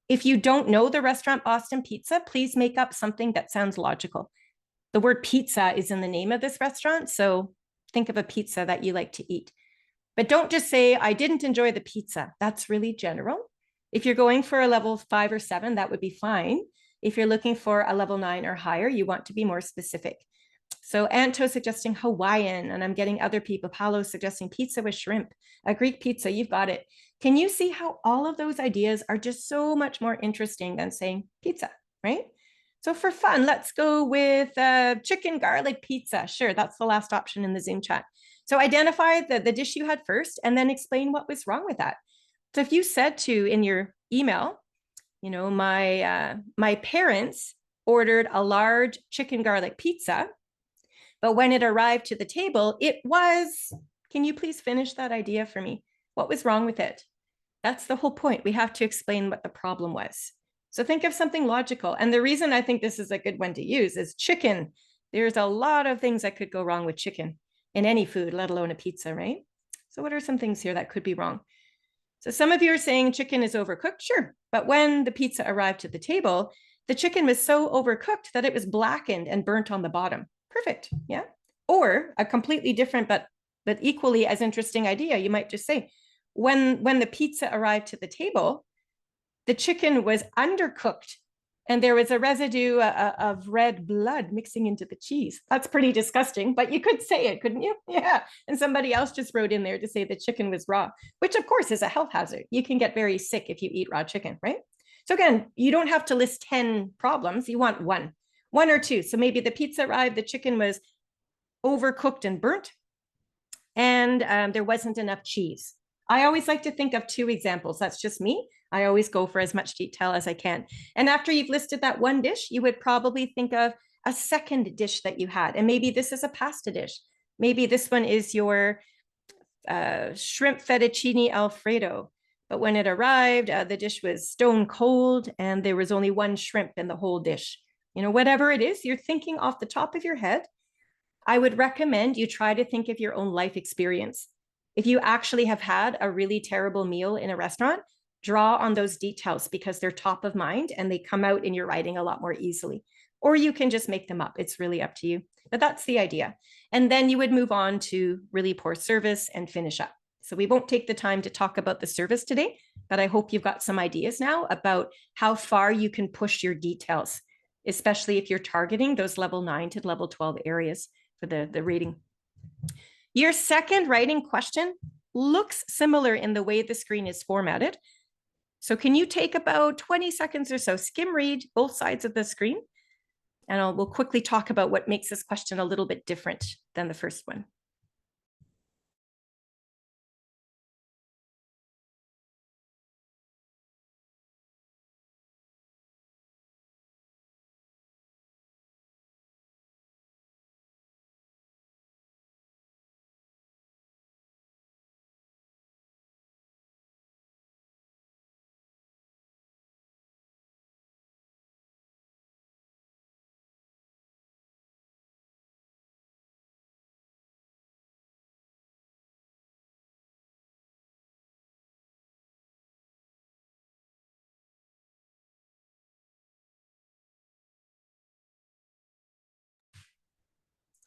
[SPEAKER 1] If you don't know the restaurant Boston Pizza, please make up something that sounds logical. The word pizza is in the name of this restaurant, so think of a pizza that you like to eat. But don't just say, I didn't enjoy the pizza. That's really general. If you're going for a level 5 or 7, that would be fine. If you're looking for a level 9 or higher, you want to be more specific. So Anto suggesting Hawaiian, and I'm getting other people, Paolo suggesting pizza with shrimp, a Greek pizza, you've got it. Can you see how all of those ideas are just so much more interesting than saying pizza, right? So for fun, let's go with chicken garlic pizza. Sure, that's the last option in the Zoom chat. So identify the dish you had first, and then explain what was wrong with that. So if you said to in your email, you know, my parents ordered a large chicken garlic pizza, but when it arrived to the table, it was, can you please finish that idea for me? What was wrong with it? That's the whole point. We have to explain what the problem was. So think of something logical. And the reason I think this is a good one to use is chicken. There's a lot of things that could go wrong with chicken in any food, let alone a pizza, right? So what are some things here that could be wrong? So some of you are saying chicken is overcooked. Sure. But when the pizza arrived to the table, the chicken was so overcooked that it was blackened and burnt on the bottom. Perfect. Yeah. Or a completely different, but equally as interesting idea, you might just say, when the pizza arrived to the table, the chicken was undercooked and there was a residue of red blood mixing into the cheese. That's pretty disgusting, but you could say it, couldn't you? Yeah. And somebody else just wrote in there to say the chicken was raw, which of course is a health hazard. You can get very sick if you eat raw chicken, right? So again, you don't have to list 10 problems. You want one or two. So maybe the pizza arrived, the chicken was overcooked and burnt, and there wasn't enough cheese. I always like to think of 2 examples. That's just me. I always go for as much detail as I can. And after you've listed that one dish, you would probably think of a second dish that you had. And maybe this is a pasta dish. Maybe this one is your shrimp fettuccine Alfredo. But when it arrived, the dish was stone cold and there was only one shrimp in the whole dish. You know, whatever it is, you're thinking off the top of your head. I would recommend you try to think of your own life experience. If you actually have had a really terrible meal in a restaurant, draw on those details because they're top of mind and they come out in your writing a lot more easily. Or you can just make them up. It's really up to you. But that's the idea. And then you would move on to really poor service and finish up. So we won't take the time to talk about the service today, but I hope you've got some ideas now about how far you can push your details, especially if you're targeting those level 9 to level 12 areas for the rating. Your second writing question looks similar in the way the screen is formatted. So can you take about 20 seconds or so, skim read both sides of the screen? And we'll quickly talk about what makes this question a little bit different than the first one.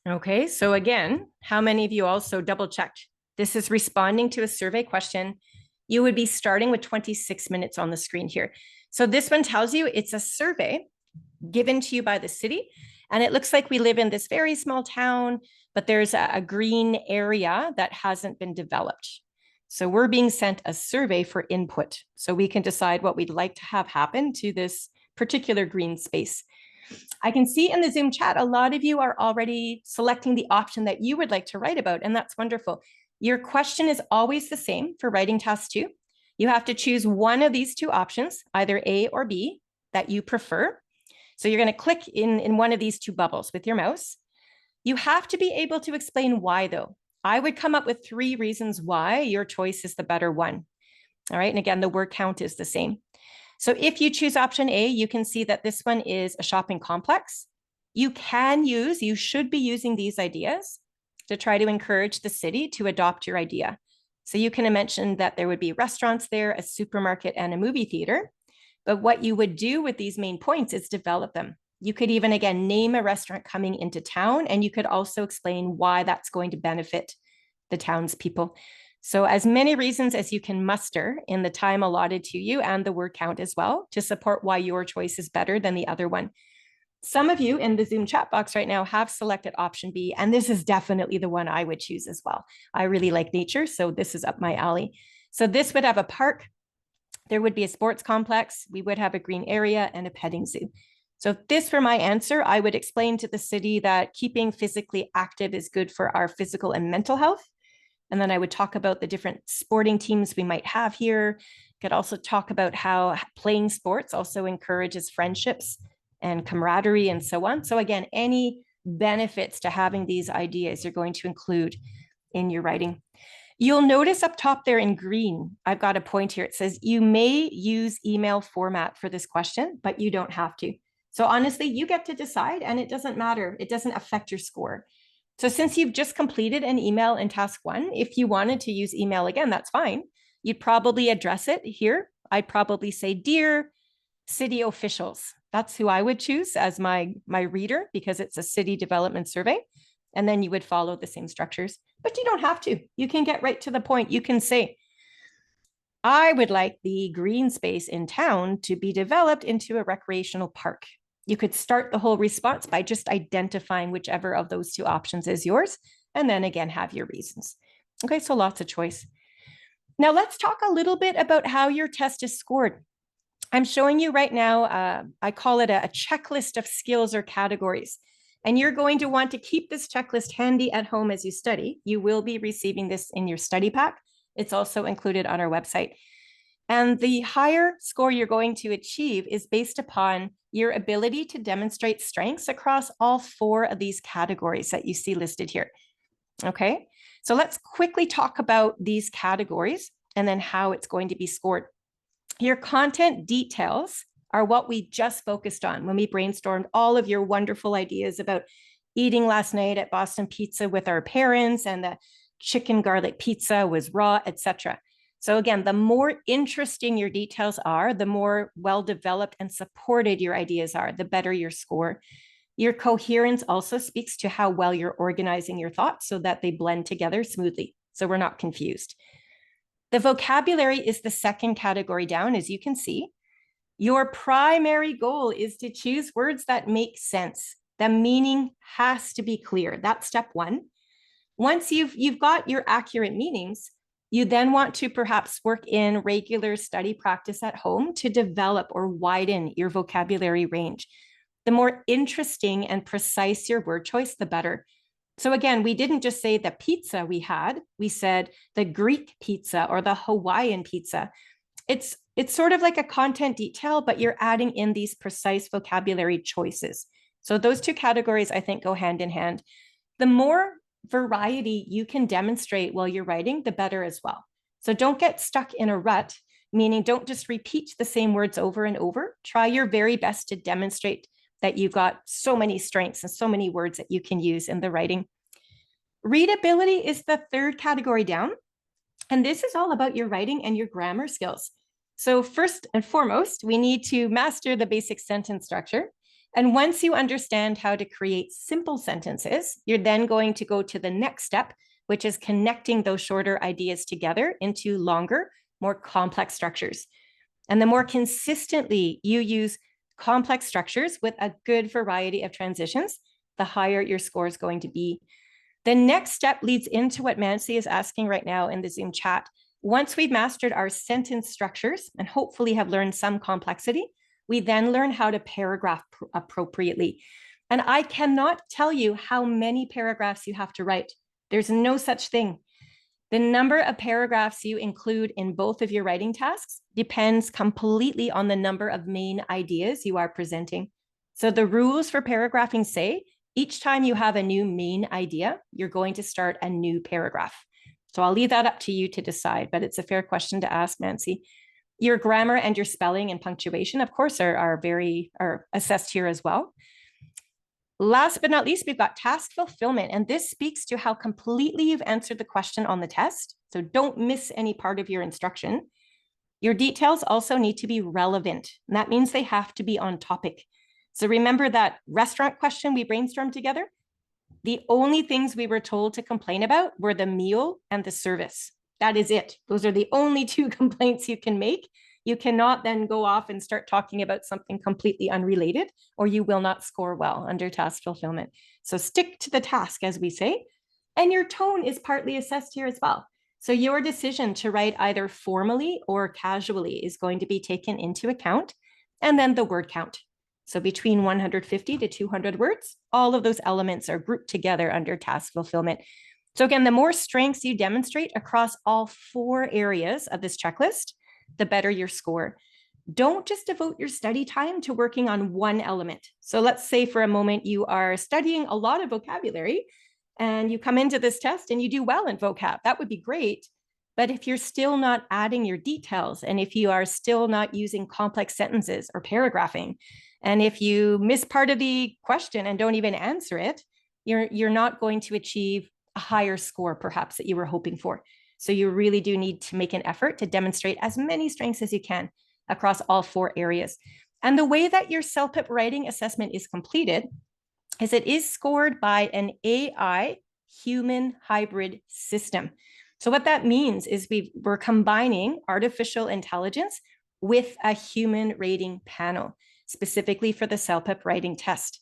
[SPEAKER 1] Okay, so again, how many of you also double checked? This is responding to a survey question. You would be starting with 26 minutes on the screen here. So this one tells you it's a survey given to you by the city. And it looks like we live in this very small town, but there's a green area that hasn't been developed. So we're being sent a survey for input so we can decide what we'd like to have happen to this particular green space. I can see in the Zoom chat, a lot of you are already selecting the option that you would like to write about, and that's wonderful. Your question is always the same for writing task 2. You have to choose one of these two options, either A or B, that you prefer. So you're going to click in one of these two bubbles with your mouse. You have to be able to explain why, though. I would come up with 3 reasons why your choice is the better one. All right, and again, the word count is the same. So if you choose option A, you can see that this one is a shopping complex. You should be using these ideas to try to encourage the city to adopt your idea. So you can mention that there would be restaurants there, a supermarket, and a movie theater. But what you would do with these main points is develop them. You could even, again, name a restaurant coming into town, and you could also explain why that's going to benefit the townspeople. So as many reasons as you can muster in the time allotted to you and the word count as well to support why your choice is better than the other one. Some of you in the Zoom chat box right now have selected option B, and this is definitely the one I would choose as well. I really like nature, so this is up my alley. So this would have a park. There would be a sports complex. We would have a green area and a petting zoo. So if this were my answer, I would explain to the city that keeping physically active is good for our physical and mental health. And then I would talk about the different sporting teams we might have here. Could also talk about how playing sports also encourages friendships and camaraderie and so on. So again, any benefits to having these ideas you're going to include in your writing. You'll notice up top there in green, I've got a point here. It says you may use email format for this question, but you don't have to. So honestly, you get to decide and it doesn't matter. It doesn't affect your score. So since you've just completed an email in task 1, if you wanted to use email again, that's fine. You'd probably address it here. I'd probably say, dear city officials. That's who I would choose as my reader because it's a city development survey. And then you would follow the same structures, but you don't have to. You can get right to the point. You can say, I would like the green space in town to be developed into a recreational park. You could start the whole response by just identifying whichever of those two options is yours, and then again, have your reasons. Okay, so lots of choice. Now let's talk a little bit about how your test is scored. I'm showing you right now, I call it a checklist of skills or categories. And you're going to want to keep this checklist handy at home as you study. You will be receiving this in your study pack. It's also included on our website. And the higher score you're going to achieve is based upon your ability to demonstrate strengths across all 4 of these categories that you see listed here. Okay, so let's quickly talk about these categories and then how it's going to be scored. Your content details are what we just focused on when we brainstormed all of your wonderful ideas about eating last night at Boston Pizza with our parents and the chicken garlic pizza was raw, etc. So again, the more interesting your details are, the more well-developed and supported your ideas are, the better your score. Your coherence also speaks to how well you're organizing your thoughts so that they blend together smoothly, so we're not confused. The vocabulary is the second category down, as you can see. Your primary goal is to choose words that make sense. The meaning has to be clear. That's step one. Once you've got your accurate meanings, you then want to perhaps work in regular study practice at home to develop or widen your vocabulary range. The more interesting and precise your word choice, the better. So again, we didn't just say the pizza we had, we said the Greek pizza or the Hawaiian pizza. It's sort of like a content detail, but you're adding in these precise vocabulary choices. So those two categories, I think, go hand in hand. The more variety you can demonstrate while you're writing, the better as well. So don't get stuck in a rut, meaning don't just repeat the same words over and over. Try your very best to demonstrate that you've got so many strengths and so many words that you can use in the writing. Readability is the third category down. And this is all about your writing and your grammar skills. So first and foremost, we need to master the basic sentence structure. And once you understand how to create simple sentences, you're then going to go to the next step, which is connecting those shorter ideas together into longer, more complex structures. And the more consistently you use complex structures with a good variety of transitions, the higher your score is going to be. The next step leads into what Mancy is asking right now in the Zoom chat. Once we've mastered our sentence structures and hopefully have learned some complexity, we then learn how to paragraph appropriately. And I cannot tell you how many paragraphs you have to write. There's no such thing. The number of paragraphs you include in both of your writing tasks depends completely on the number of main ideas you are presenting. So the rules for paragraphing say, each time you have a new main idea, you're going to start a new paragraph. So I'll leave that up to you to decide, but it's a fair question to ask, Nancy. Your grammar and your spelling and punctuation, of course, are assessed here as well. Last but not least, we've got task fulfillment, and this speaks to how completely you've answered the question on the test. So don't miss any part of your instruction. Your details also need to be relevant, and that means they have to be on topic. So remember that restaurant question we brainstormed together? The only things we were told to complain about were the meal and the service. That is it. Those are the only two complaints you can make. You cannot then go off and start talking about something completely unrelated, or you will not score well under task fulfillment. So stick to the task, as we say. And your tone is partly assessed here as well. So your decision to write either formally or casually is going to be taken into account. And then the word count. So between 150 to 200 words, all of those elements are grouped together under task fulfillment. So again, the more strengths you demonstrate across all 4 areas of this checklist, the better your score. Don't just devote your study time to working on one element. So let's say for a moment you are studying a lot of vocabulary and you come into this test and you do well in vocab. That would be great. But if you're still not adding your details, and if you are still not using complex sentences or paragraphing, and if you miss part of the question and don't even answer it, you're not going to achieve a higher score perhaps that you were hoping for. So you really do need to make an effort to demonstrate as many strengths as you can across all 4 areas. And the way that your CELPIP writing assessment is completed is it is scored by an AI human hybrid system. So what that means is we're combining artificial intelligence with a human rating panel, specifically for the CELPIP writing test.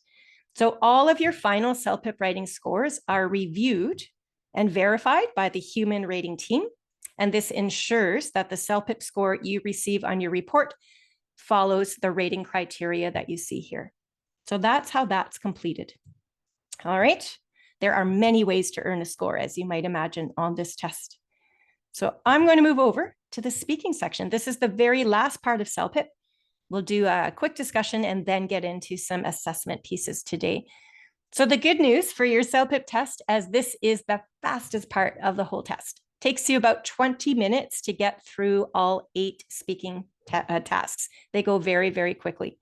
[SPEAKER 1] So all of your final CELPIP writing scores are reviewed and verified by the human rating team. And this ensures that the CELPIP score you receive on your report follows the rating criteria that you see here. So that's how that's completed. All right. There are many ways to earn a score, as you might imagine, on this test. So I'm going to move over to the speaking section. This is the very last part of CELPIP. We'll do a quick discussion and then get into some assessment pieces today. So the good news for your CELPIP test, as this is the fastest part of the whole test, takes you about 20 minutes to get through all 8 speaking tasks. They go very, very quickly.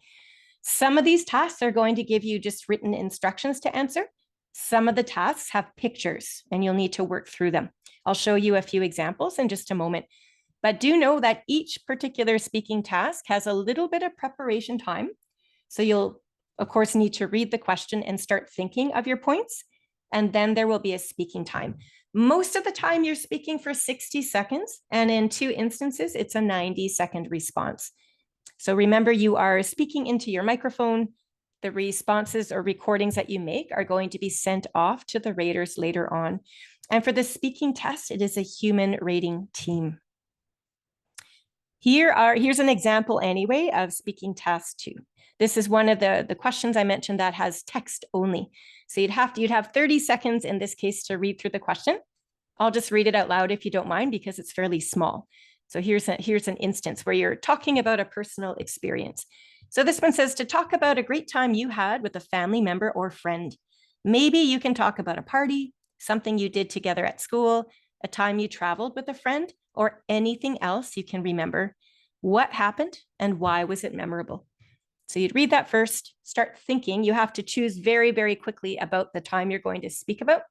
[SPEAKER 1] Some of these tasks are going to give you just written instructions to answer. Some of the tasks have pictures and you'll need to work through them. I'll show you a few examples in just a moment. But do know that each particular speaking task has a little bit of preparation time. So you'll, of course, need to read the question and start thinking of your points. And then there will be a speaking time. Most of the time you're speaking for 60 seconds, and in 2 instances, it's a 90-second response. So remember, you are speaking into your microphone. The responses or recordings that you make are going to be sent off to the raters later on. And for the speaking test, it is a human rating team. Here's an example anyway of speaking task 2. This is one of the questions I mentioned that has text only. So you'd have 30 seconds in this case to read through the question. I'll just read it out loud if you don't mind, because it's fairly small. So here's an instance where you're talking about a personal experience. So this one says to talk about a great time you had with a family member or friend. Maybe you can talk about a party, something you did together at school, a time you traveled with a friend, or anything else you can remember. What happened and why was it memorable? So you'd read that first, start thinking. You have to choose very, very quickly about the time you're going to speak about.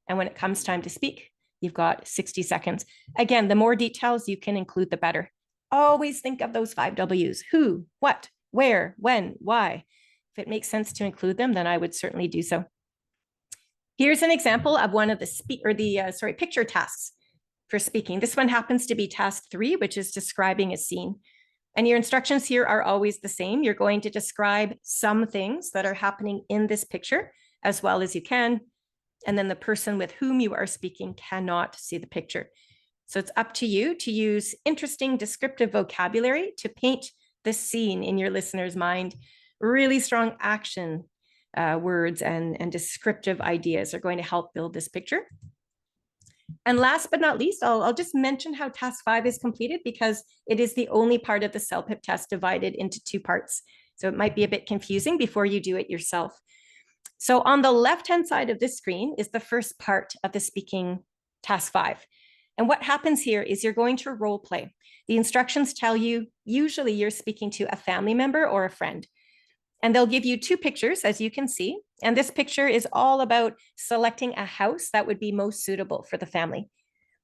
[SPEAKER 1] And when it comes time to speak, you've got 60 seconds. Again, the more details you can include, the better. Always think of those 5 W's: who, what, where, when, why. If it makes sense to include them, then I would certainly do so. Here's an example of one of the picture tasks for speaking. This one happens to be task 3, which is describing a scene. And your instructions here are always the same. You're going to describe some things that are happening in this picture as well as you can. And then the person with whom you are speaking cannot see the picture. So it's up to you to use interesting descriptive vocabulary to paint the scene in your listener's mind. Really strong action words and descriptive ideas are going to help build this picture. And last but not least, I'll just mention how task 5 is completed, because it is the only part of the CELPIP test divided into 2 parts. So it might be a bit confusing before you do it yourself. So on the left-hand side of this screen is the first part of the speaking task 5. And what happens here is you're going to role play. The instructions tell you, usually you're speaking to a family member or a friend. And they'll give you 2 pictures, as you can see. And this picture is all about selecting a house that would be most suitable for the family.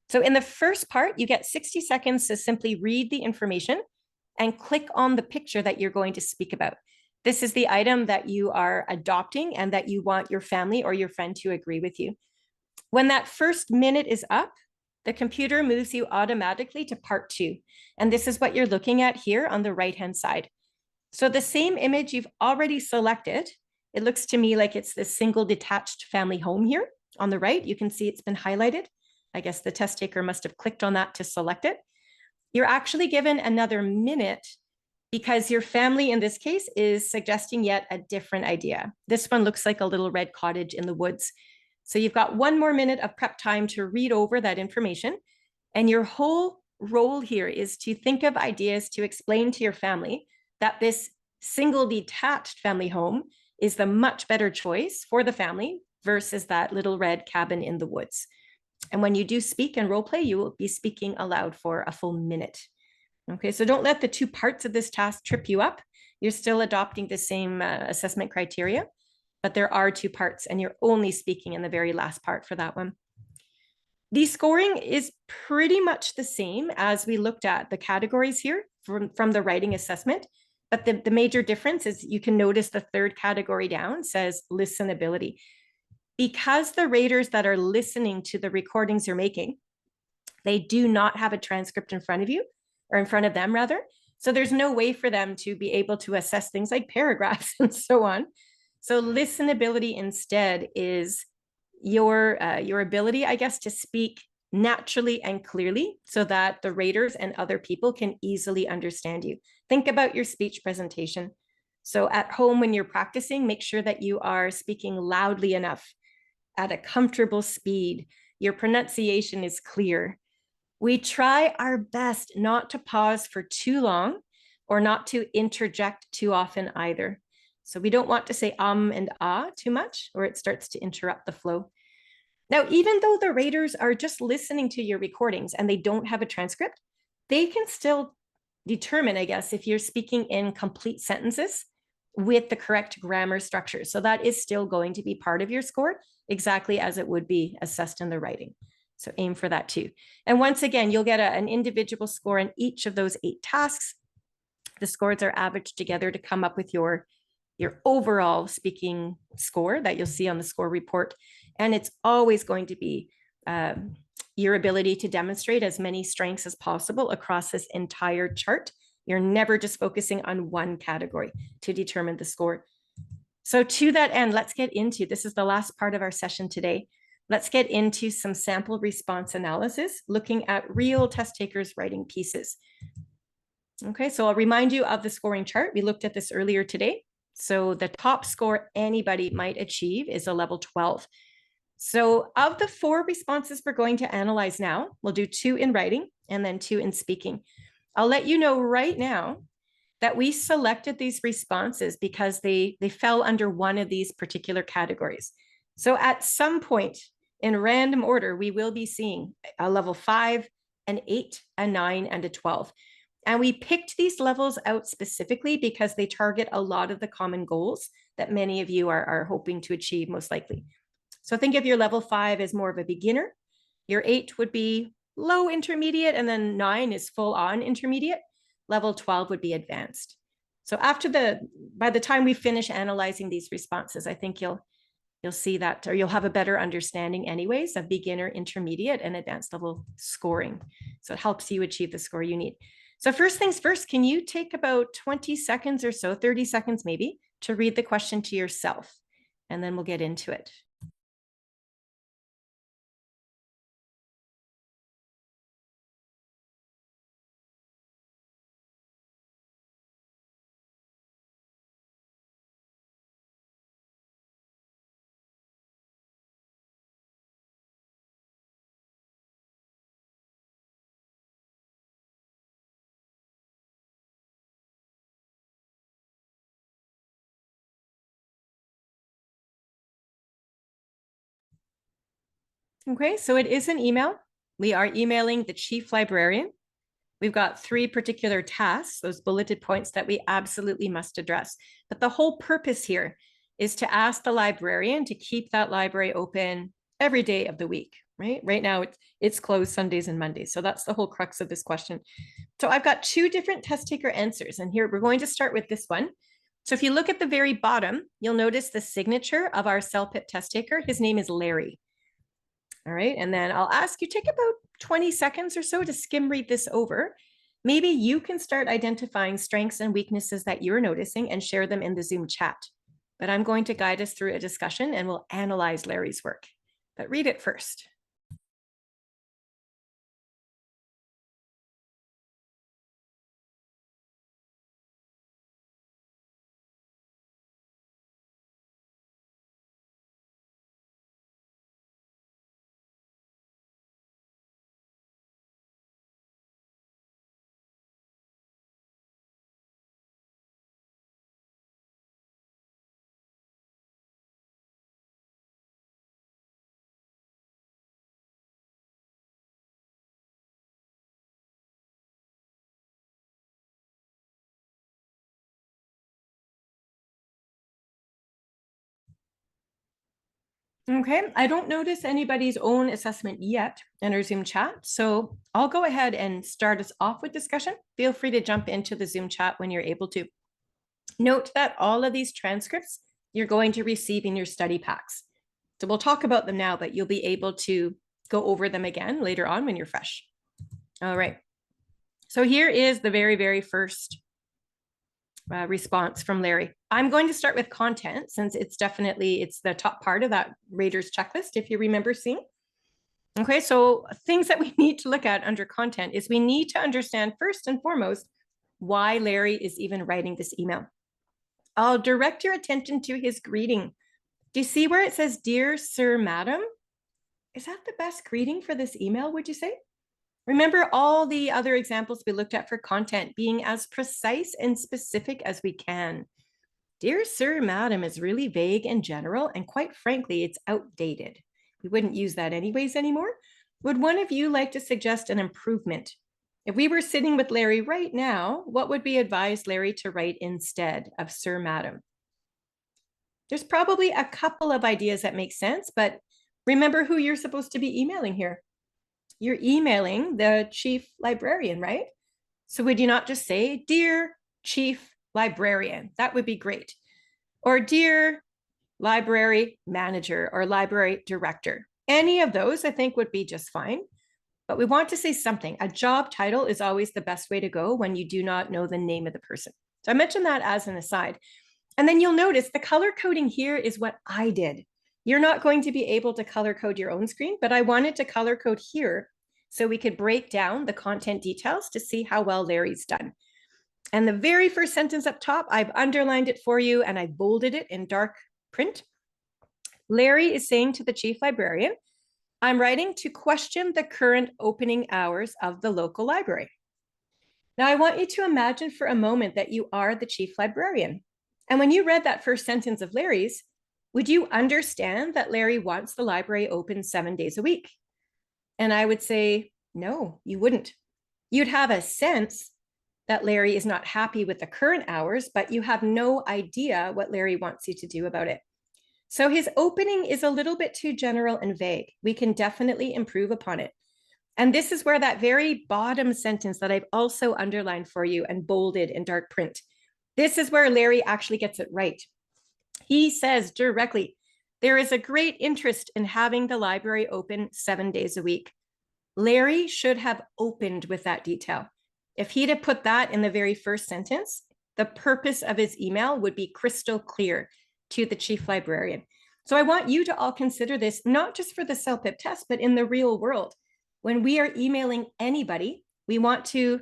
[SPEAKER 1] So in the first part, you get 60 seconds to simply read the information and click on the picture that you're going to speak about. This is the item that you are adopting and that you want your family or your friend to agree with you. When that first minute is up, the computer moves you automatically to part 2. And this is what you're looking at here on the right-hand side. So the same image you've already selected, it looks to me like it's this single detached family home here on the right. You can see it's been highlighted. I guess the test taker must have clicked on that to select it. You're actually given another minute because your family in this case is suggesting yet a different idea. This one looks like a little red cottage in the woods. So you've got 1 more minute of prep time to read over that information. And your whole role here is to think of ideas to explain to your family that this single detached family home is the much better choice for the family versus that little red cabin in the woods. And when you do speak and role play, you will be speaking aloud for a full minute. Okay, so don't let the 2 parts of this task trip you up. You're still adopting the same assessment criteria, but there are 2 parts and you're only speaking in the very last part for that one. The scoring is pretty much the same as we looked at the categories here from the writing assessment, but the major difference is you can notice the 3rd category down says listenability. Because the raters that are listening to the recordings you're making, they do not have a transcript in front of you, or in front of them rather. So there's no way for them to be able to assess things like paragraphs and so on. So listenability instead is your ability, I guess, to speak naturally and clearly so that the raters and other people can easily understand you. Think about your speech presentation. So at home, when you're practicing, make sure that you are speaking loudly enough at a comfortable speed. Your pronunciation is clear. We try our best not to pause for too long or not to interject too often either. So we don't want to say and ah too much, or it starts to interrupt the flow. Now, even though the raters are just listening to your recordings and they don't have a transcript, they can still determine, I guess, if you're speaking in complete sentences with the correct grammar structure. So that is still going to be part of your score, exactly as it would be assessed in the writing. So aim for that too. And once again, you'll get an individual score in each of those 8 tasks. The scores are averaged together to come up with your overall speaking score that you'll see on the score report. And it's always going to be your ability to demonstrate as many strengths as possible across this entire chart. You're never just focusing on one category to determine the score. So to that end, let's get into, this is the last part of our session today. Let's get into some sample response analysis, looking at real test takers writing pieces. Okay, so I'll remind you of the scoring chart. We looked at this earlier today. So the top score anybody might achieve is a level 12. So of the 4 responses we're going to analyze now, we'll do 2 in writing and then 2 in speaking. I'll let you know right now that we selected these responses because they fell under one of these particular categories. So at some point in random order, we will be seeing a level 5, an 8, a 9, and a 12. And we picked these levels out specifically because they target a lot of the common goals that many of you are hoping to achieve most likely. So think of your level 5 as more of a beginner. Your 8 would be low intermediate, and then 9 is full on intermediate. Level 12 would be advanced. So by the time we finish analyzing these responses, I think you'll see that, or you'll have a better understanding anyways of beginner, intermediate, and advanced level scoring. So it helps you achieve the score you need. So first things first, can you take about 20 seconds or so, 30 seconds maybe, to read the question to yourself? And then we'll get into it. Okay, so it is an email. We are emailing the chief librarian. We've got 3 particular tasks, those bulleted points that we absolutely must address. But the whole purpose here is to ask the librarian to keep that library open every day of the week, right? Right now it's closed Sundays and Mondays. So that's the whole crux of this question. So I've got 2 different test taker answers, and here we're going to start with this one. So if you look at the very bottom, you'll notice the signature of our celpip test taker. His name is Larry. All right, and then I'll ask you, take about 20 seconds or so to skim read this over. Maybe you can start identifying strengths and weaknesses that you're noticing and share them in the Zoom chat. But I'm going to guide us through a discussion and we'll analyze Larry's work. But read it first. Okay, I don't notice anybody's own assessment yet in our Zoom chat, so I'll go ahead and start us off with discussion. Feel free to jump into the Zoom chat when you're able to. Note that all of these transcripts you're going to receive in your study packs. So we'll talk about them now, but you'll be able to go over them again later on when you're fresh. All right, so here is the very, very first response from Larry. I'm going to start with content since it's the top part of that rater's checklist, if you remember seeing. Okay, so things that we need to look at under content is we need to understand first and foremost why Larry is even writing this email. I'll direct your attention to his greeting. Do you see where it says, "Dear Sir, Madam"? Is that the best greeting for this email, would you say? Remember all the other examples we looked at for content being as precise and specific as we can. Dear Sir, Madam is really vague and general, and quite frankly, it's outdated. We wouldn't use that anyways anymore. Would one of you like to suggest an improvement? If we were sitting with Larry right now, what would we advise Larry to write instead of Sir, Madam? There's probably a couple of ideas that make sense, but remember who you're supposed to be emailing here. You're emailing the chief librarian, right? So would you not just say, "Dear Chief Librarian"? That would be great. Or "Dear Library Manager" or Library Director. Any of those, I think, would be just fine. But we want to say something. A job title is always the best way to go when you do not know the name of the person. So I mentioned that as an aside. And then you'll notice the color coding here is what I did. You're not going to be able to color code your own screen, but I wanted to color code here so we could break down the content details to see how well Larry's done. And the very first sentence up top, I've underlined it for you and I bolded it in dark print. Larry is saying to the chief librarian, I'm writing to question the current opening hours of the local library. Now, I want you to imagine for a moment that you are the chief librarian. And when you read that first sentence of Larry's, would you understand that Larry wants the library open 7 days a week? And I would say, no, you wouldn't. You'd have a sense that Larry is not happy with the current hours, but you have no idea what Larry wants you to do about it. So his opening is a little bit too general and vague. We can definitely improve upon it. And this is where that very bottom sentence that I've also underlined for you and bolded in dark print, this is where Larry actually gets it right. He says directly, there is a great interest in having the library open 7 days a week. Larry should have opened with that detail. If he'd have put that in the very first sentence, the purpose of his email would be crystal clear to the chief librarian. So I want you to all consider this, not just for the CELPIP test, but in the real world. When we are emailing anybody, we want to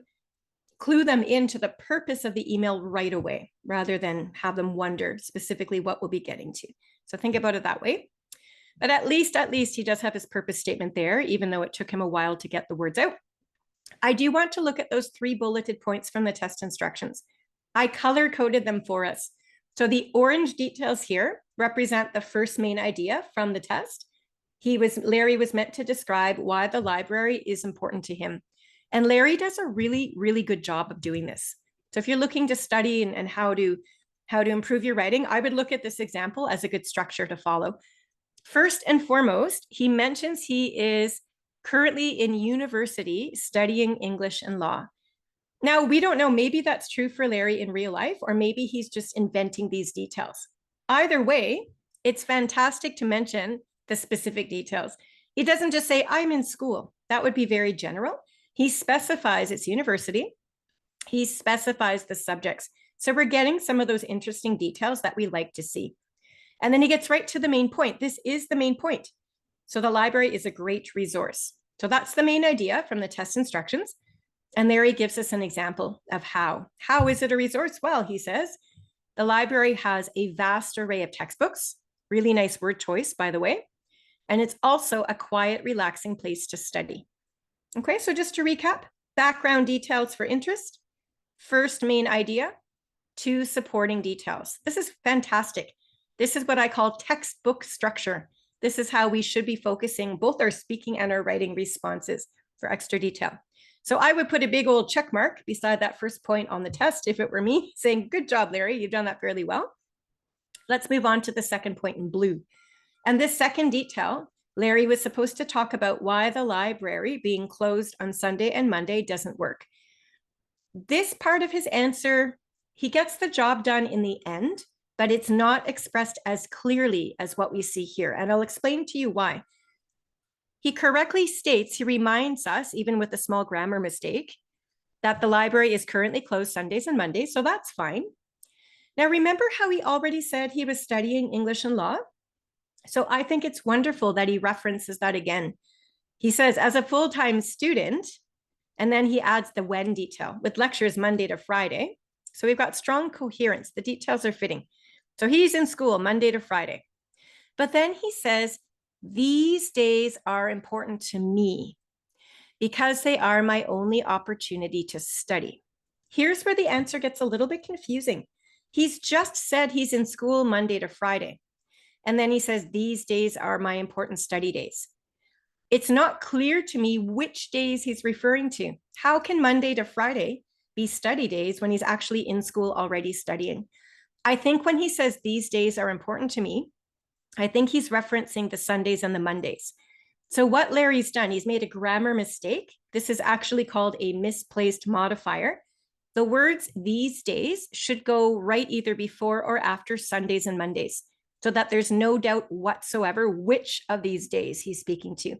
[SPEAKER 1] clue them into the purpose of the email right away, rather than have them wonder specifically what we'll be getting to. So think about it that way. But at least he does have his purpose statement there, even though it took him a while to get the words out. I do want to look at those 3 bulleted points from the test instructions. I color coded them for us. So the orange details here represent the first main idea from the test. Larry was meant to describe why the library is important to him. And Larry does a really, really good job of doing this. So if you're looking to study and how to improve your writing, I would look at this example as a good structure to follow. First and foremost, he mentions he is currently in university studying English and law. Now, we don't know, maybe that's true for Larry in real life, or maybe he's just inventing these details. Either way, it's fantastic to mention the specific details. He doesn't just say, I'm in school. That would be very general. He specifies it's university. He specifies the subjects. So we're getting some of those interesting details that we like to see. And then he gets right to the main point. This is the main point. So the library is a great resource. So that's the main idea from the test instructions. And Larry gives us an example of how. How is it a resource? Well, he says, the library has a vast array of textbooks. Really nice word choice, by the way. And it's also a quiet, relaxing place to study. Okay, so just to recap, background details for interest, first main idea, 2 supporting details. This is fantastic. This is what I call textbook structure. This is how we should be focusing both our speaking and our writing responses for extra detail. So I would put a big old check mark beside that first point on the test if it were me, saying, good job, Larry, you've done that fairly well. Let's move on to the second point in blue. And this second detail, Larry was supposed to talk about why the library being closed on Sunday and Monday doesn't work. This part of his answer, he gets the job done in the end, but it's not expressed as clearly as what we see here. And I'll explain to you why. He correctly states, he reminds us, even with a small grammar mistake, that the library is currently closed Sundays and Mondays, so that's fine. Now, remember how he already said he was studying English and law? So I think it's wonderful that he references that again. He says, as a full-time student, and then he adds the when detail with lectures Monday to Friday. So we've got strong coherence. The details are fitting. So he's in school Monday to Friday. But then he says, these days are important to me because they are my only opportunity to study. Here's where the answer gets a little bit confusing. He's just said he's in school Monday to Friday. And then he says, these days are my important study days. It's not clear to me which days he's referring to. How can Monday to Friday be study days when he's actually in school already studying? I think when he says these days are important to me, I think he's referencing the Sundays and the Mondays. So what Larry's done, he's made a grammar mistake. This is actually called a misplaced modifier. The words these days should go right either before or after Sundays and Mondays. so that there's no doubt whatsoever which of these days he's speaking to.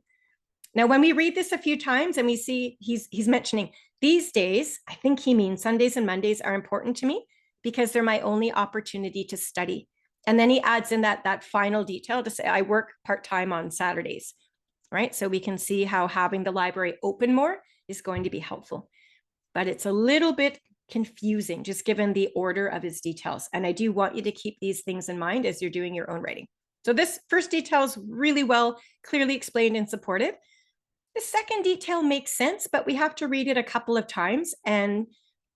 [SPEAKER 1] Now, when we read this a few times and we see he's mentioning these days, I think he means Sundays and Mondays are important to me because they're my only opportunity to study. And then he adds in that final detail to say, I work part-time on Saturdays, right? So we can see how having the library open more is going to be helpful. But it's a little bit confusing just given the order of his details. And I do want you to keep these things in mind as you're doing your own writing. So this first detail is really well, clearly explained and supported. The second detail makes sense, but we have to read it a couple of times and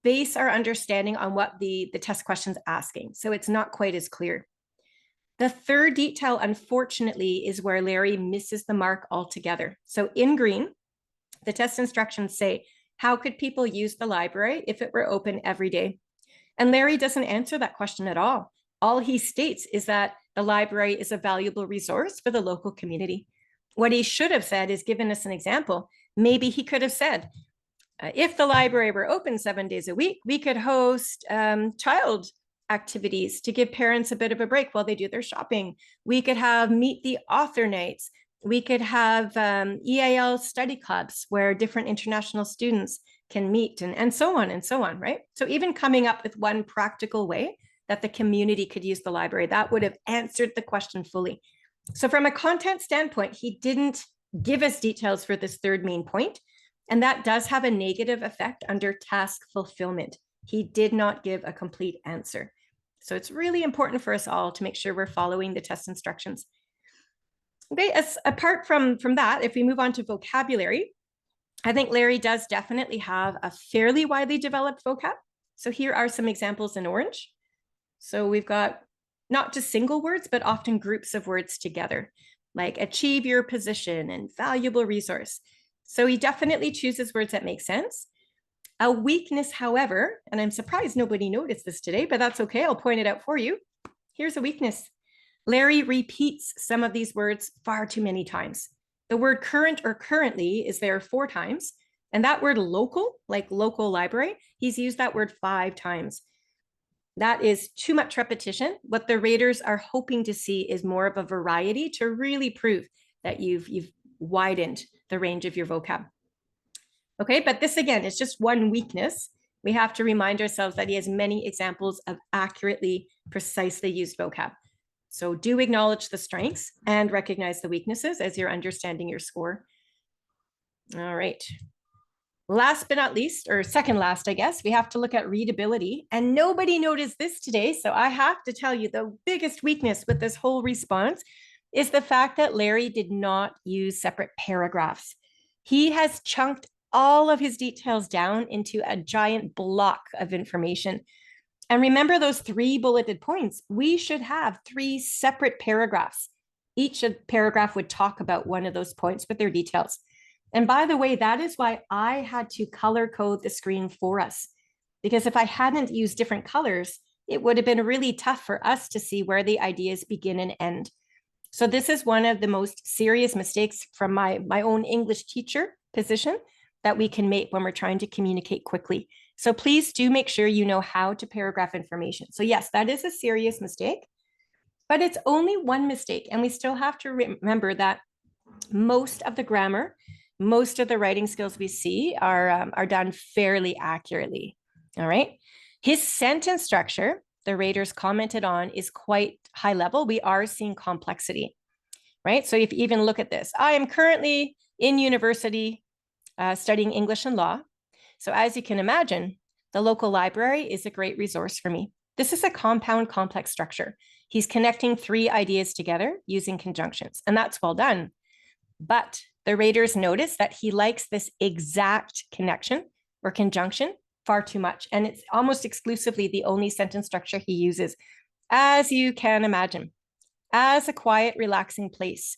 [SPEAKER 1] base our understanding on what the test question's asking. So it's not quite as clear. The third detail, unfortunately, is where Larry misses the mark altogether. So in green, the test instructions say, how could people use the library if it were open every day? And Larry doesn't answer that question at all. All he states is that the library is a valuable resource for the local community. What he should have said is given us an example. Maybe he could have said, if the library were open 7 days a week, we could host child activities to give parents a bit of a break while they do their shopping. We could have meet the author nights. We could have EAL study clubs where different international students can meet and so on, right? So even coming up with one practical way that the community could use the library, that would have answered the question fully. So from a content standpoint, he didn't give us details for this third main point, and that does have a negative effect under task fulfillment. He did not give a complete answer. So it's really important for us all to make sure we're following the test instructions. Okay, apart from that, if we move on to vocabulary, I think Larry does definitely have a fairly widely developed vocab. So here are some examples in orange. So we've got not just single words, but often groups of words together, like achieve your position and valuable resource. So he definitely chooses words that make sense. A weakness, however, and I'm surprised nobody noticed this today, but that's okay. I'll point it out for you. Here's a weakness. Larry repeats some of these words far too many times. The word current or currently is there 4 times. And that word local, like local library, he's used that word 5 times. That is too much repetition. What the raters are hoping to see is more of a variety to really prove that you've widened the range of your vocab. Okay, but this again is just one weakness. We have to remind ourselves that he has many examples of accurately, precisely used vocab. So do acknowledge the strengths and recognize the weaknesses as you're understanding your score. All right. Last but not least, or second last, I guess, we have to look at readability. And nobody noticed this today. So I have to tell you the biggest weakness with this whole response is the fact that Larry did not use separate paragraphs. He has chunked all of his details down into a giant block of information. And remember those 3 bulleted points. We should have 3 separate paragraphs. Each paragraph would talk about one of those points with their details. And by the way, that is why I had to color code the screen for us. Because if I hadn't used different colors, it would have been really tough for us to see where the ideas begin and end. So this is one of the most serious mistakes from my own English teacher position that we can make when we're trying to communicate quickly. So please do make sure you know how to paragraph information. So yes, that is a serious mistake, but it's only one mistake. And we still have to remember that most of the grammar, most of the writing skills we see are done fairly accurately. All right. His sentence structure, the raters commented on, is quite high level. We are seeing complexity, right? So if you even look at this, I am currently in university studying English and law. So as you can imagine, the local library is a great resource for me. This is a compound complex structure. He's connecting 3 ideas together using conjunctions, and that's well done. But the raters notice that he likes this exact connection or conjunction far too much. And it's almost exclusively the only sentence structure he uses. As you can imagine, as a quiet, relaxing place,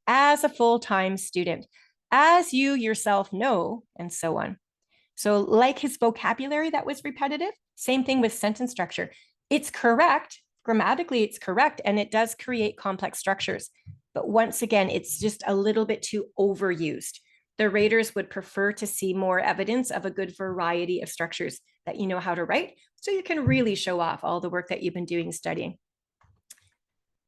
[SPEAKER 1] as a full-time student, as you yourself know, and so on. So like his vocabulary that was repetitive, same thing with sentence structure. It's correct, grammatically it's correct, and it does create complex structures. But once again, it's just a little bit too overused. The raters would prefer to see more evidence of a good variety of structures that you know how to write, so you can really show off all the work that you've been doing studying.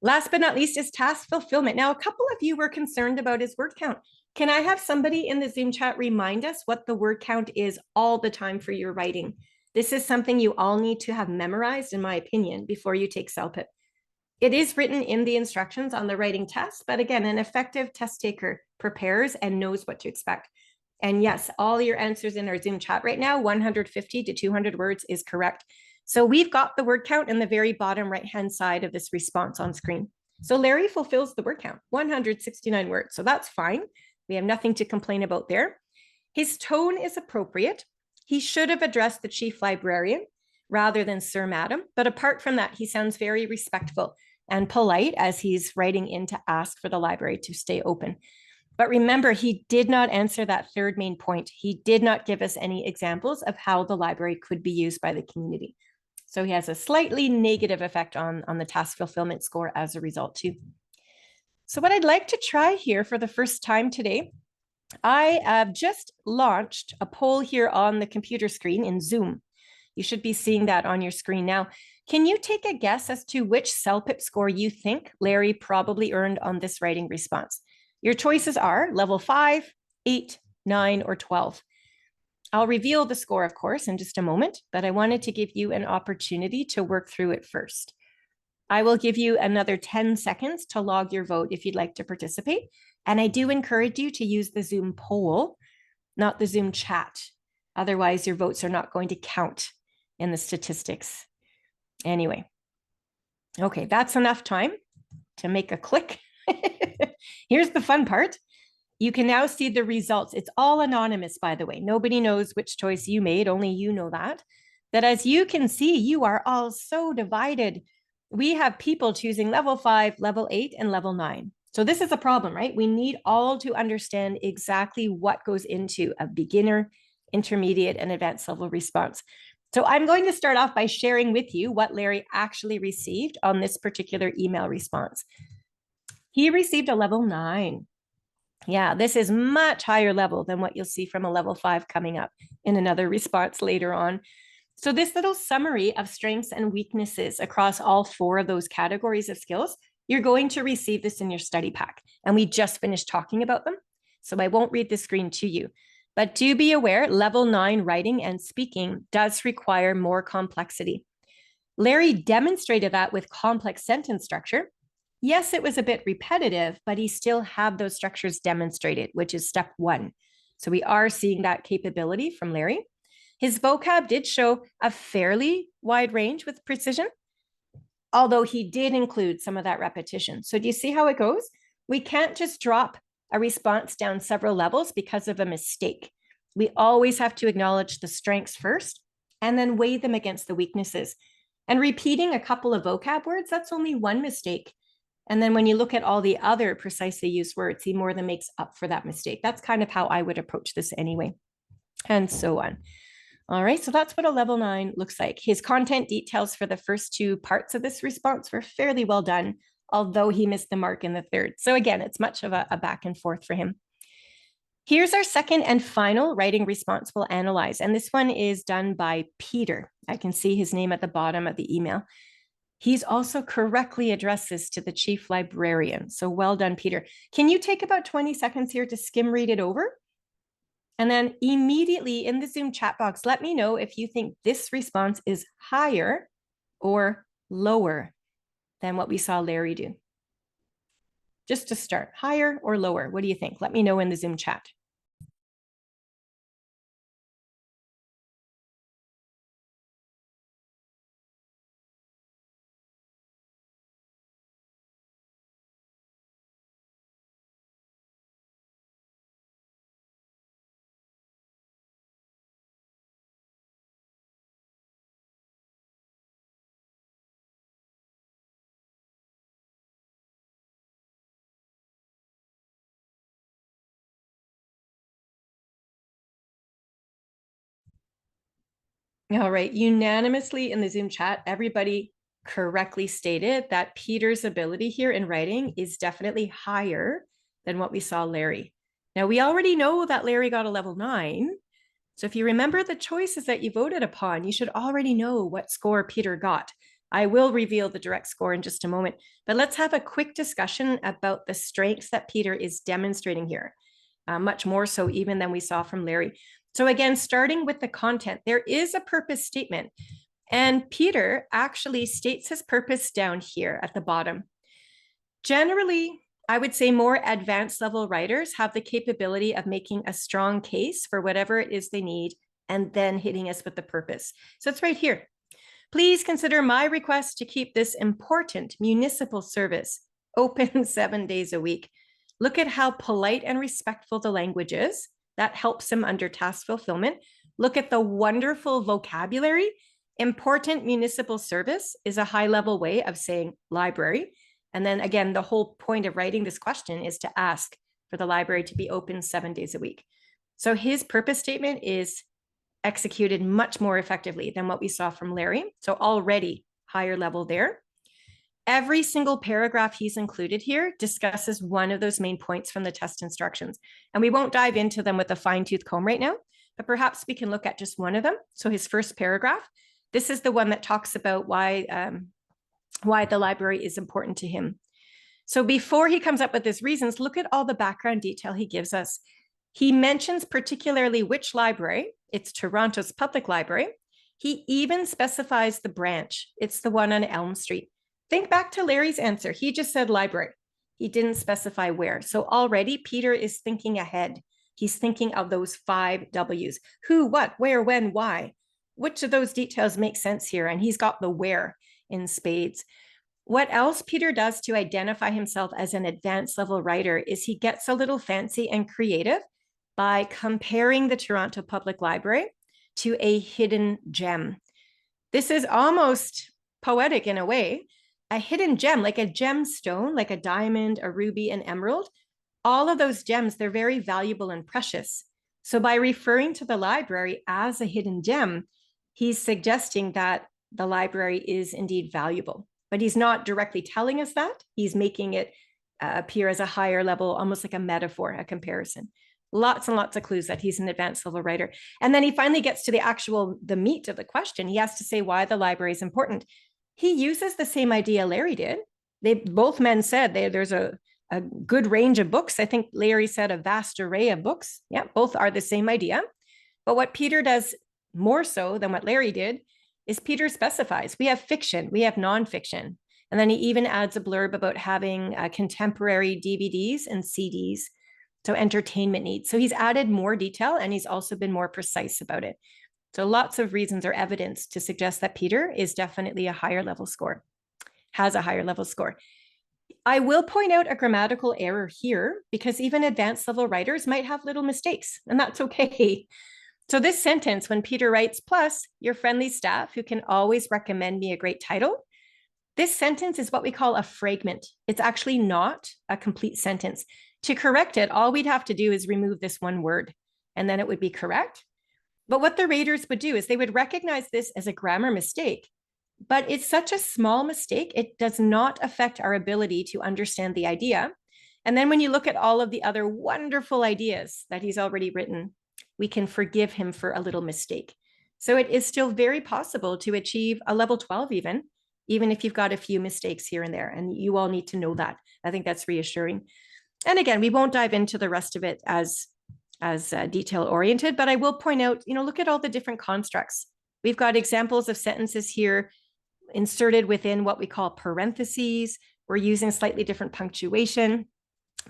[SPEAKER 1] Last but not least is task fulfillment. Now, a couple of you were concerned about his word count. Can I have somebody in the Zoom chat remind us what the word count is all the time for your writing? This is something you all need to have memorized, in my opinion, before you take CELPIP. It is written in the instructions on the writing test, but again, an effective test taker prepares and knows what to expect. And yes, all your answers in our Zoom chat right now, 150 to 200 words is correct. So we've got the word count in the very bottom right-hand side of this response on screen. So Larry fulfills the word count, 169 words. So that's fine. We have nothing to complain about there. His tone is appropriate. He should have addressed the chief librarian rather than Sir Madam. But apart from that, he sounds very respectful and polite as he's writing in to ask for the library to stay open. But remember, he did not answer that third main point. He did not give us any examples of how the library could be used by the community. So he has a slightly negative effect on the task fulfillment score as a result too. So what I'd like to try here for the first time today, I have just launched a poll here on the computer screen in Zoom. You should be seeing that on your screen now. Can you take a guess as to which CELPIP score you think Larry probably earned on this writing response? Your choices are level 5, 8, 9, or 12. I'll reveal the score, of course, in just a moment, but I wanted to give you an opportunity to work through it first. I will give you another 10 seconds to log your vote if you'd like to participate. And I do encourage you to use the Zoom poll, not the Zoom chat. Otherwise, your votes are not going to count in the statistics. Anyway, okay, that's enough time to make a click. Here's the fun part. You can now see the results. It's all anonymous, by the way. Nobody knows which choice you made. Only you know that. That as you can see, you are all so divided. We have people choosing level 5, level 8, and level 9. So this is a problem, right? We need all to understand exactly what goes into a beginner, intermediate, and advanced level response. So I'm going to start off by sharing with you what Larry actually received on this particular email response. He received a level 9. Yeah, this is much higher level than what you'll see from a level 5 coming up in another response later on. So this little summary of strengths and weaknesses across all 4 of those categories of skills, you're going to receive this in your study pack. And we just finished talking about them, so I won't read the screen to you. But do be aware, level 9 writing and speaking does require more complexity. Larry demonstrated that with complex sentence structure. Yes, it was a bit repetitive, but he still had those structures demonstrated, which is step 1. So we are seeing that capability from Larry. His vocab did show a fairly wide range with precision, although he did include some of that repetition. So do you see how it goes? We can't just drop a response down several levels because of a mistake. We always have to acknowledge the strengths first and then weigh them against the weaknesses. And repeating a couple of vocab words, that's only one mistake. And then when you look at all the other precisely used words, he more than makes up for that mistake. That's kind of how I would approach this anyway, and so on. All right, so that's what a level 9 looks like. His content details for the first 2 parts of this response were fairly well done, although he missed the mark in the third. So again, it's much of a back and forth for him. Here's our second and final writing response we'll analyze. And this one is done by Peter. I can see his name at the bottom of the email. He's also correctly addressed this to the chief librarian. So well done, Peter. Can you take about 20 seconds here to skim read it over? And then immediately in the Zoom chat box, let me know if you think this response is higher or lower than what we saw Larry do. Just to start, higher or lower? What do you think? Let me know in the Zoom chat. All right, unanimously in the Zoom chat, everybody correctly stated that Peter's ability here in writing is definitely higher than what we saw Larry. Now, we already know that Larry got a level 9. So if you remember the choices that you voted upon, you should already know what score Peter got. I will reveal the direct score in just a moment, but let's have a quick discussion about the strengths that Peter is demonstrating here, much more so even than we saw from Larry. So again, starting with the content, there is a purpose statement, and Peter actually states his purpose down here at the bottom. Generally, I would say more advanced level writers have the capability of making a strong case for whatever it is they need and then hitting us with the purpose. So it's right here. Please consider my request to keep this important municipal service open 7 days a week. Look at how polite and respectful the language is. That helps him under task fulfillment. Look at the wonderful vocabulary. Important municipal service is a high-level way of saying library. And then again, the whole point of writing this question is to ask for the library to be open 7 days a week. So his purpose statement is executed much more effectively than what we saw from Larry. So already higher level there. Every single paragraph he's included here discusses one of those main points from the test instructions. And we won't dive into them with a fine-tooth comb right now, but perhaps we can look at just one of them. So his first paragraph, this is the one that talks about why the library is important to him. So before he comes up with his reasons, look at all the background detail he gives us. He mentions particularly which library. It's Toronto's public library. He even specifies the branch. It's the one on Elm Street. Think back to Larry's answer. He just said library. He didn't specify where. So already Peter is thinking ahead. He's thinking of those 5 W's. Who, what, where, when, why. Which of those details make sense here? And he's got the where in spades. What else Peter does to identify himself as an advanced level writer is he gets a little fancy and creative by comparing the Toronto Public Library to a hidden gem. This is almost poetic in a way. A hidden gem, like a gemstone, like a diamond, a ruby, an emerald. All of those gems, they're very valuable and precious. So by referring to the library as a hidden gem, he's suggesting that the library is indeed valuable. But he's not directly telling us that. He's making it appear as a higher level, almost like a metaphor, a comparison. Lots and lots of clues that he's an advanced level writer. And then he finally gets to the meat of the question. He has to say why the library is important. He uses the same idea Larry did. Both men said there's a good range of books. I think Larry said a vast array of books. Yeah, both are the same idea. But what Peter does more so than what Larry did is Peter specifies. We have fiction, we have nonfiction. And then he even adds a blurb about having contemporary DVDs and CDs. So entertainment needs. So he's added more detail and he's also been more precise about it. So lots of reasons or evidence to suggest that Peter is definitely a higher level score, has a higher level score. I will point out a grammatical error here because even advanced level writers might have little mistakes, and that's okay. So this sentence, when Peter writes, plus your friendly staff who can always recommend me a great title, this sentence is what we call a fragment. It's actually not a complete sentence. To correct it, all we'd have to do is remove this one word, and then it would be correct. But what the raters would do is they would recognize this as a grammar mistake, but it's such a small mistake, it does not affect our ability to understand the idea. And then when you look at all of the other wonderful ideas that he's already written, we can forgive him for a little mistake. So it is still very possible to achieve a level 12 even if you've got a few mistakes here and there, and you all need to know that. I think that's reassuring. And again, we won't dive into the rest of it as detail oriented, but I will point out, look at all the different constructs. We've got examples of sentences here inserted within what we call parentheses. We're using slightly different punctuation.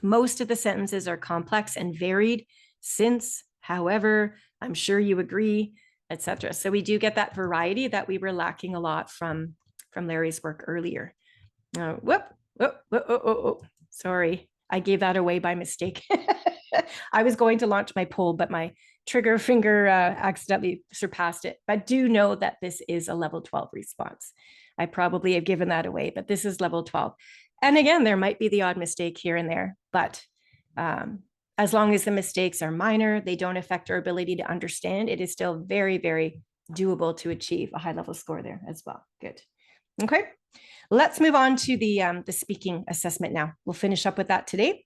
[SPEAKER 1] Most of the sentences are complex and varied. Since, however, I'm sure you agree, etc. So we do get that variety that we were lacking a lot from Larry's work earlier. Sorry, I gave that away by mistake. I was going to launch my poll, but my trigger finger accidentally surpassed it. But do know that this is a level 12 response. I probably have given that away, but this is level 12. And again, there might be the odd mistake here and there, but as long as the mistakes are minor, they don't affect our ability to understand, it is still very, very doable to achieve a high level score there as well. Good. Okay, let's move on to the speaking assessment now. We'll finish up with that today.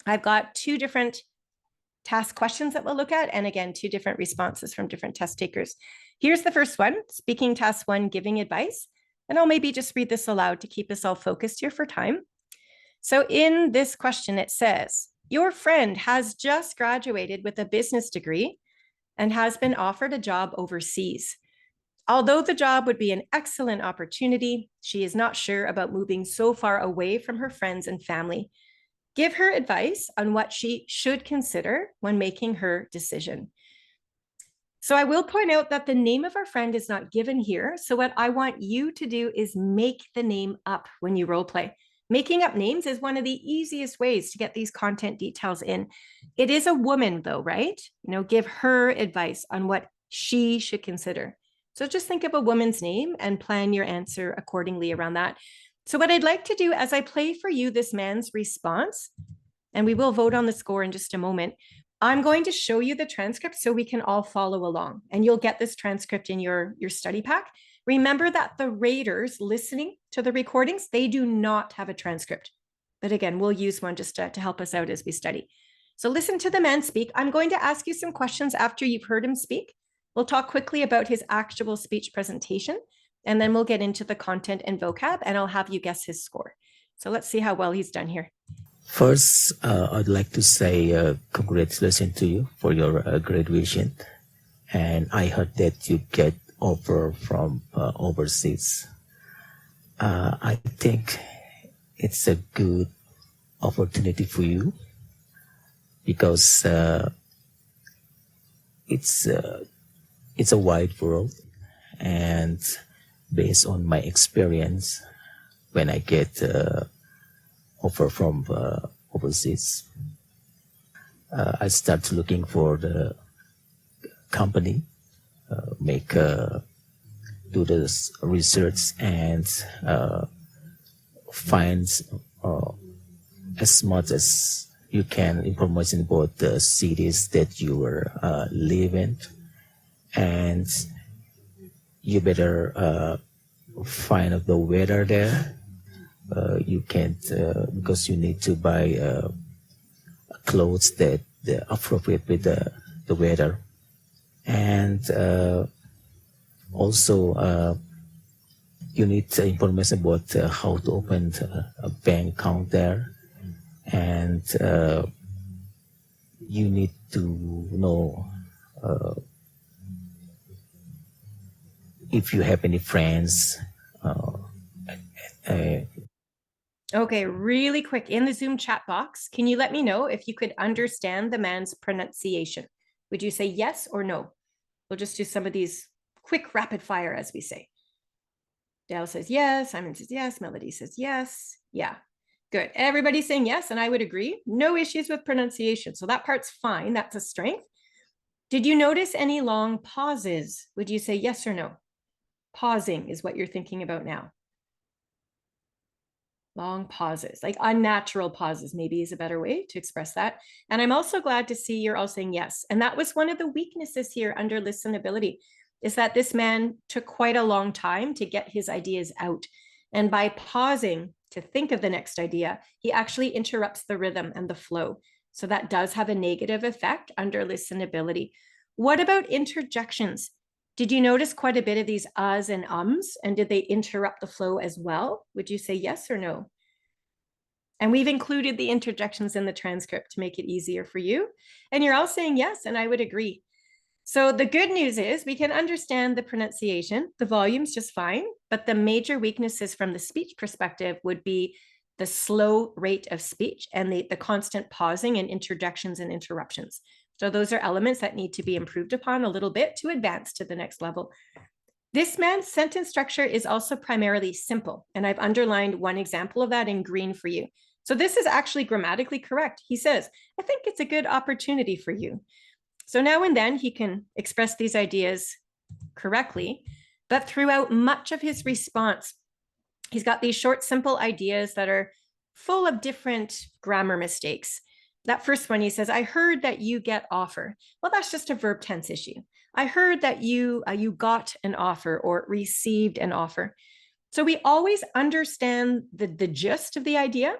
[SPEAKER 1] I've got 2 different task questions that we'll look at, and again, 2 different responses from different test takers. Here's the first one, speaking task 1, giving advice. And I'll maybe just read this aloud to keep us all focused here for time. So in this question, it says, your friend has just graduated with a business degree and has been offered a job overseas. Although the job would be an excellent opportunity, she is not sure about moving so far away from her friends and family. Give her advice on what she should consider when making her decision. So I will point out that the name of our friend is not given here. So what I want you to do is make the name up when you role play. Making up names is one of the easiest ways to get these content details in. It is a woman though, right? Give her advice on what she should consider. So just think of a woman's name and plan your answer accordingly around that. So what I'd like to do as I play for you this man's response, and we will vote on the score in just a moment, I'm going to show you the transcript so we can all follow along, and you'll get this transcript in your study pack. Remember that the raters listening to the recordings, they do not have a transcript. But again, we'll use one just to help us out as we study. So listen to the man speak. I'm going to ask you some questions after you've heard him speak. We'll talk quickly about his actual speech presentation, and then we'll get into the content and vocab, and I'll have you guess his score. So let's see how well he's done here.
[SPEAKER 4] First, I'd like to say congratulations to you for your graduation. And I heard that you get offer from overseas. I think it's a good opportunity for you because it's a wide world, and based on my experience, when I get offer from overseas, I start looking for the company, do this research and find as much as you can information about the cities that you were living, and you better find out the weather there. You can't because you need to buy clothes that are appropriate with the weather, and also you need information about how to open a bank account there, and you need to know if you have any friends.
[SPEAKER 1] Okay, really quick, in the Zoom chat box, can you let me know if you could understand the man's pronunciation? Would you say yes or no? We'll just do some of these quick rapid fire, as we say. Dale says yes, Simon says yes, Melody says yes. Yeah, good. Everybody's saying yes, and I would agree. No issues with pronunciation. So that part's fine. That's a strength. Did you notice any long pauses? Would you say yes or no? Pausing is what you're thinking about now. Long pauses, like unnatural pauses, maybe is a better way to express that. And I'm also glad to see you're all saying yes. And that was one of the weaknesses here under listenability, is that this man took quite a long time to get his ideas out. And by pausing to think of the next idea, he actually interrupts the rhythm and the flow. So that does have a negative effect under listenability. What about interjections? Did you notice quite a bit of these uhs and ums? And did they interrupt the flow as well? Would you say yes or no? And we've included the interjections in the transcript to make it easier for you. And you're all saying yes, and I would agree. So the good news is we can understand the pronunciation. The volume's just fine, but the major weaknesses from the speech perspective would be the slow rate of speech and the constant pausing and interjections and interruptions. So those are elements that need to be improved upon a little bit to advance to the next level. This man's sentence structure is also primarily simple, and I've underlined one example of that in green for you. So this is actually grammatically correct. He says, I think it's a good opportunity for you. So now and then he can express these ideas correctly, but throughout much of his response, he's got these short, simple ideas that are full of different grammar mistakes. That first one, he says, I heard that you get offer. Well, that's just a verb tense issue. I heard that you got an offer or received an offer. So we always understand the gist of the idea,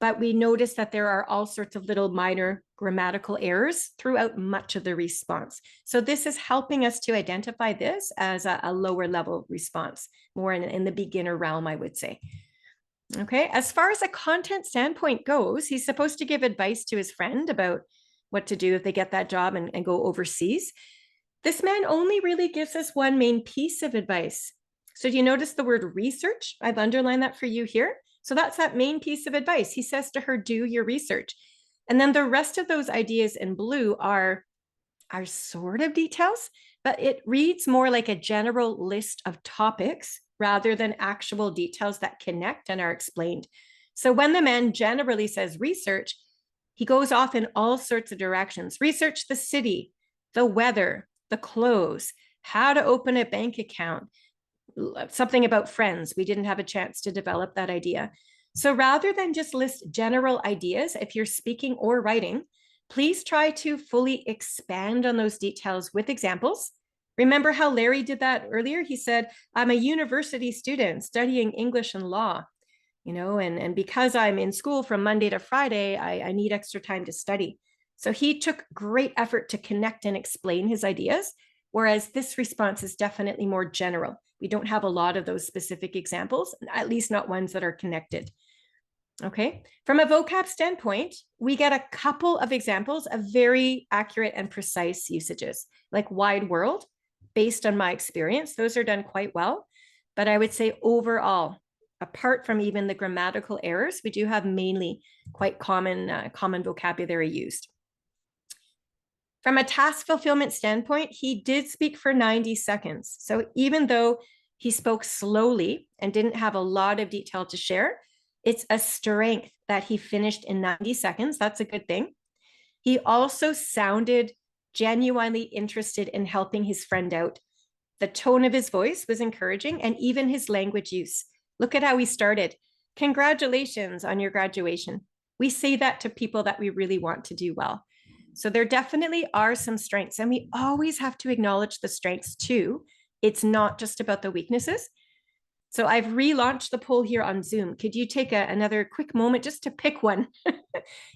[SPEAKER 1] but we notice that there are all sorts of little minor grammatical errors throughout much of the response. So this is helping us to identify this as a lower level response, more in the beginner realm, I would say. Okay, as far as a content standpoint goes, he's supposed to give advice to his friend about what to do if they get that job and go overseas. This man only really gives us one main piece of advice. So do you notice the word research? I've underlined that for you here. So that's that main piece of advice. He says to her, do your research. And then the rest of those ideas in blue are sort of details, but it reads more like a general list of topics rather than actual details that connect and are explained. So when the man generally says research, he goes off in all sorts of directions. Research the city, the weather, the clothes, how to open a bank account, something about friends. We didn't have a chance to develop that idea. So rather than just list general ideas, if you're speaking or writing, please try to fully expand on those details with examples. Remember how Larry did that earlier? He said, I'm a university student studying English and law, and because I'm in school from Monday to Friday, I need extra time to study. So he took great effort to connect and explain his ideas, whereas this response is definitely more general. We don't have a lot of those specific examples, at least not ones that are connected. Okay, from a vocab standpoint, we get a couple of examples of very accurate and precise usages, like wide world, based on my experience. Those are done quite well. But I would say overall, apart from even the grammatical errors, we do have mainly quite common vocabulary used. From a task fulfillment standpoint, he did speak for 90 seconds. So even though he spoke slowly and didn't have a lot of detail to share, it's a strength that he finished in 90 seconds. That's a good thing. He also sounded genuinely interested in helping his friend out. The tone of his voice was encouraging, and even his language use. Look at how he started. Congratulations on your graduation. We say that to people that we really want to do well. So there definitely are some strengths, and we always have to acknowledge the strengths too. It's not just about the weaknesses. So I've relaunched the poll here on Zoom. Could you take another quick moment just to pick one?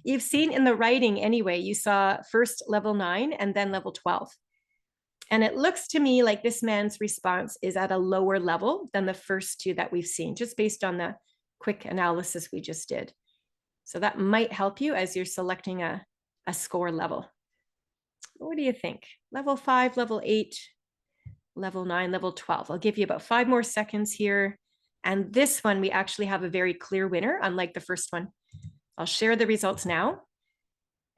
[SPEAKER 1] You've seen in the writing anyway, you saw first level 9 and then level 12. And it looks to me like this man's response is at a lower level than the first two that we've seen, just based on the quick analysis we just did. So that might help you as you're selecting a score level. What do you think? Level 5, level 8, level 9, level 12. I'll give you about 5 more seconds here. And this one, we actually have a very clear winner, unlike the first one. I'll share the results now.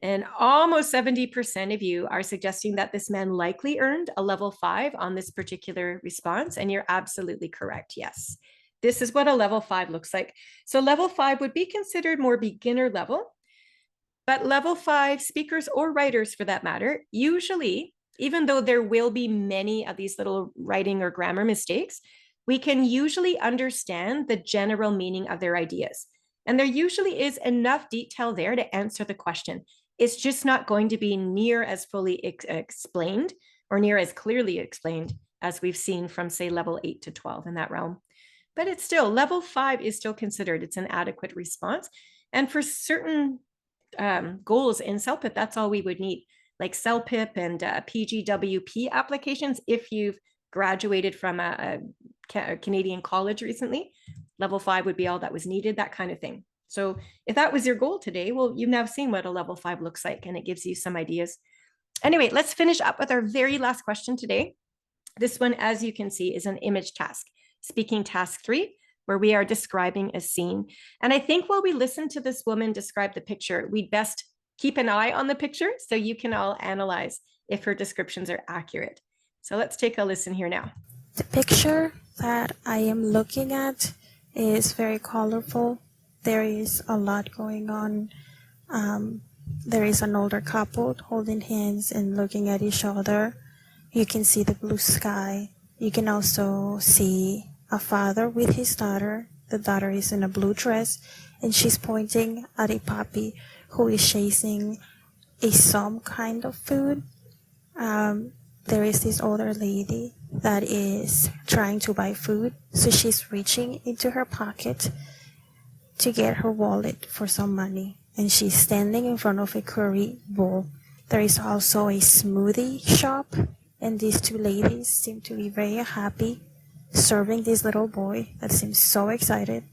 [SPEAKER 1] And almost 70% of you are suggesting that this man likely earned a level 5 on this particular response. And you're absolutely correct. Yes, this is what a level 5 looks like. So level 5 would be considered more beginner level. But level 5 speakers or writers, for that matter, usually, even though there will be many of these little writing or grammar mistakes, we can usually understand the general meaning of their ideas. And there usually is enough detail there to answer the question. It's just not going to be near as fully explained or near as clearly explained as we've seen from, say, level 8 to 12 in that realm. But it's still, level 5 is still considered, it's an adequate response. And for certain goals in CELPIP, that's all we would need, like CELPIP and PGWP applications. If you've graduated from a Canadian college recently, level 5 would be all that was needed, that kind of thing. So if that was your goal today, well, you've now seen what a level 5 looks like, and it gives you some ideas. Anyway, let's finish up with our very last question today. This one, as you can see, is an image task, speaking task 3, where we are describing a scene. And I think while we listen to this woman describe the picture, we'd best keep an eye on the picture so you can all analyze if her descriptions are accurate. So let's take a listen here now.
[SPEAKER 5] The picture that I am looking at is very colorful. There is a lot going on. There is an older couple holding hands and looking at each other. You can see the blue sky. You can also see a father with his daughter. The daughter is in a blue dress, and she's pointing at a puppy who is chasing some kind of food. There is this older lady that is trying to buy food, so she's reaching into her pocket to get her wallet for some money, and she's standing in front of a curry bowl. There is also a smoothie shop, and these two ladies seem to be very happy serving this little boy that seems so excited.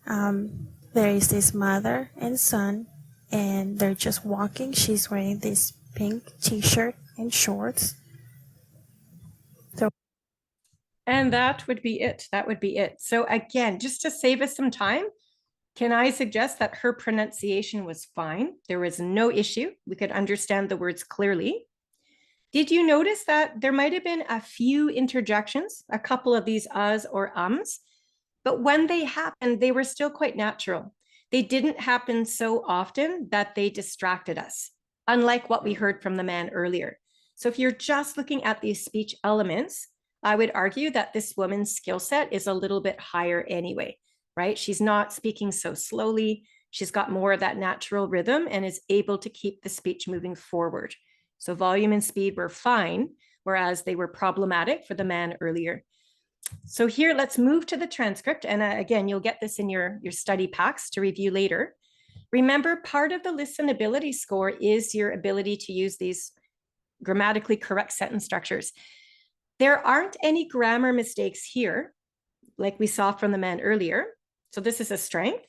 [SPEAKER 5] There is this mother and son, and they're just walking. She's wearing this pink t-shirt and shorts.
[SPEAKER 1] And that would be it. That would be it. So again, just to save us some time, can I suggest that her pronunciation was fine? There was no issue. We could understand the words clearly. Did you notice that there might have been a few interjections, a couple of these uhs or ums, but when they happened, they were still quite natural. They didn't happen so often that they distracted us, unlike what we heard from the man earlier. So if you're just looking at these speech elements, I would argue that this woman's skill set is a little bit higher anyway, right? She's not speaking so slowly. She's got more of that natural rhythm and is able to keep the speech moving forward. So volume and speed were fine, whereas they were problematic for the man earlier. So here, let's move to the transcript. And again, you'll get this in your study packs to review later. Remember, part of the listenability score is your ability to use these grammatically correct sentence structures. There aren't any grammar mistakes here, like we saw from the man earlier. So this is a strength.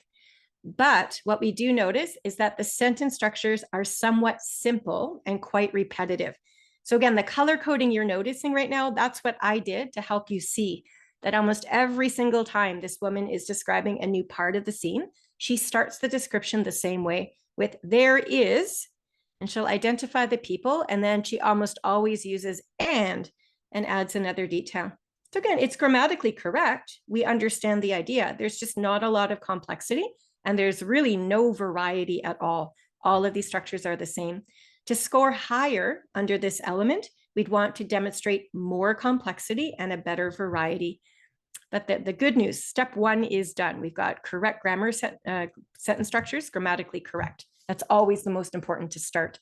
[SPEAKER 1] But what we do notice is that the sentence structures are somewhat simple and quite repetitive. So again, the color coding you're noticing right now, that's what I did to help you see that almost every single time this woman is describing a new part of the scene, she starts the description the same way with there is, and she'll identify the people, and then she almost always uses and adds another detail. So again, it's grammatically correct. We understand the idea. There's just not a lot of complexity, and there's really no variety at all. All of these structures are the same. To score higher under this element, we'd want to demonstrate more complexity and a better variety. But the good news, step one is done. We've got correct grammar sentence structures, grammatically correct. That's always the most important to start.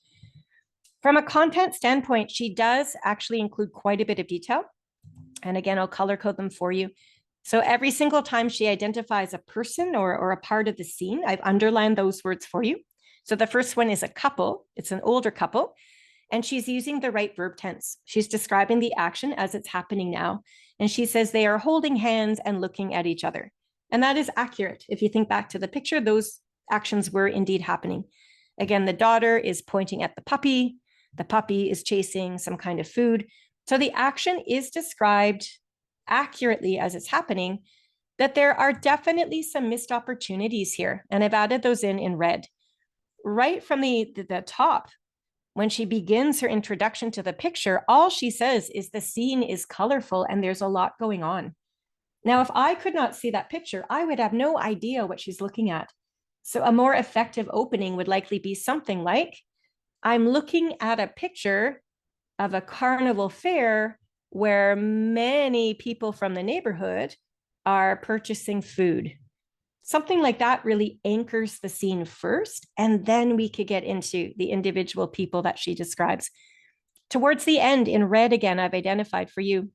[SPEAKER 1] From a content standpoint, she does actually include quite a bit of detail. And again, I'll color code them for you. So every single time she identifies a person or a part of the scene, I've underlined those words for you. So the first one is a couple. It's an older couple, and she's using the right verb tense. She's describing the action as it's happening now. And she says they are holding hands and looking at each other. And that is accurate. If you think back to the picture, those actions were indeed happening. Again, the daughter is pointing at the puppy. The puppy is chasing some kind of food. So the action is described accurately as it's happening, that there are definitely some missed opportunities here. And I've added those in red. Right from the top, when she begins her introduction to the picture, all she says is the scene is colorful and there's a lot going on. Now, if I could not see that picture, I would have no idea what she's looking at. So a more effective opening would likely be something like, I'm looking at a picture of a carnival fair where many people from the neighborhood are purchasing food. Something like that really anchors the scene first, and then we could get into the individual people that she describes. Towards the end, in red again, I've identified for you,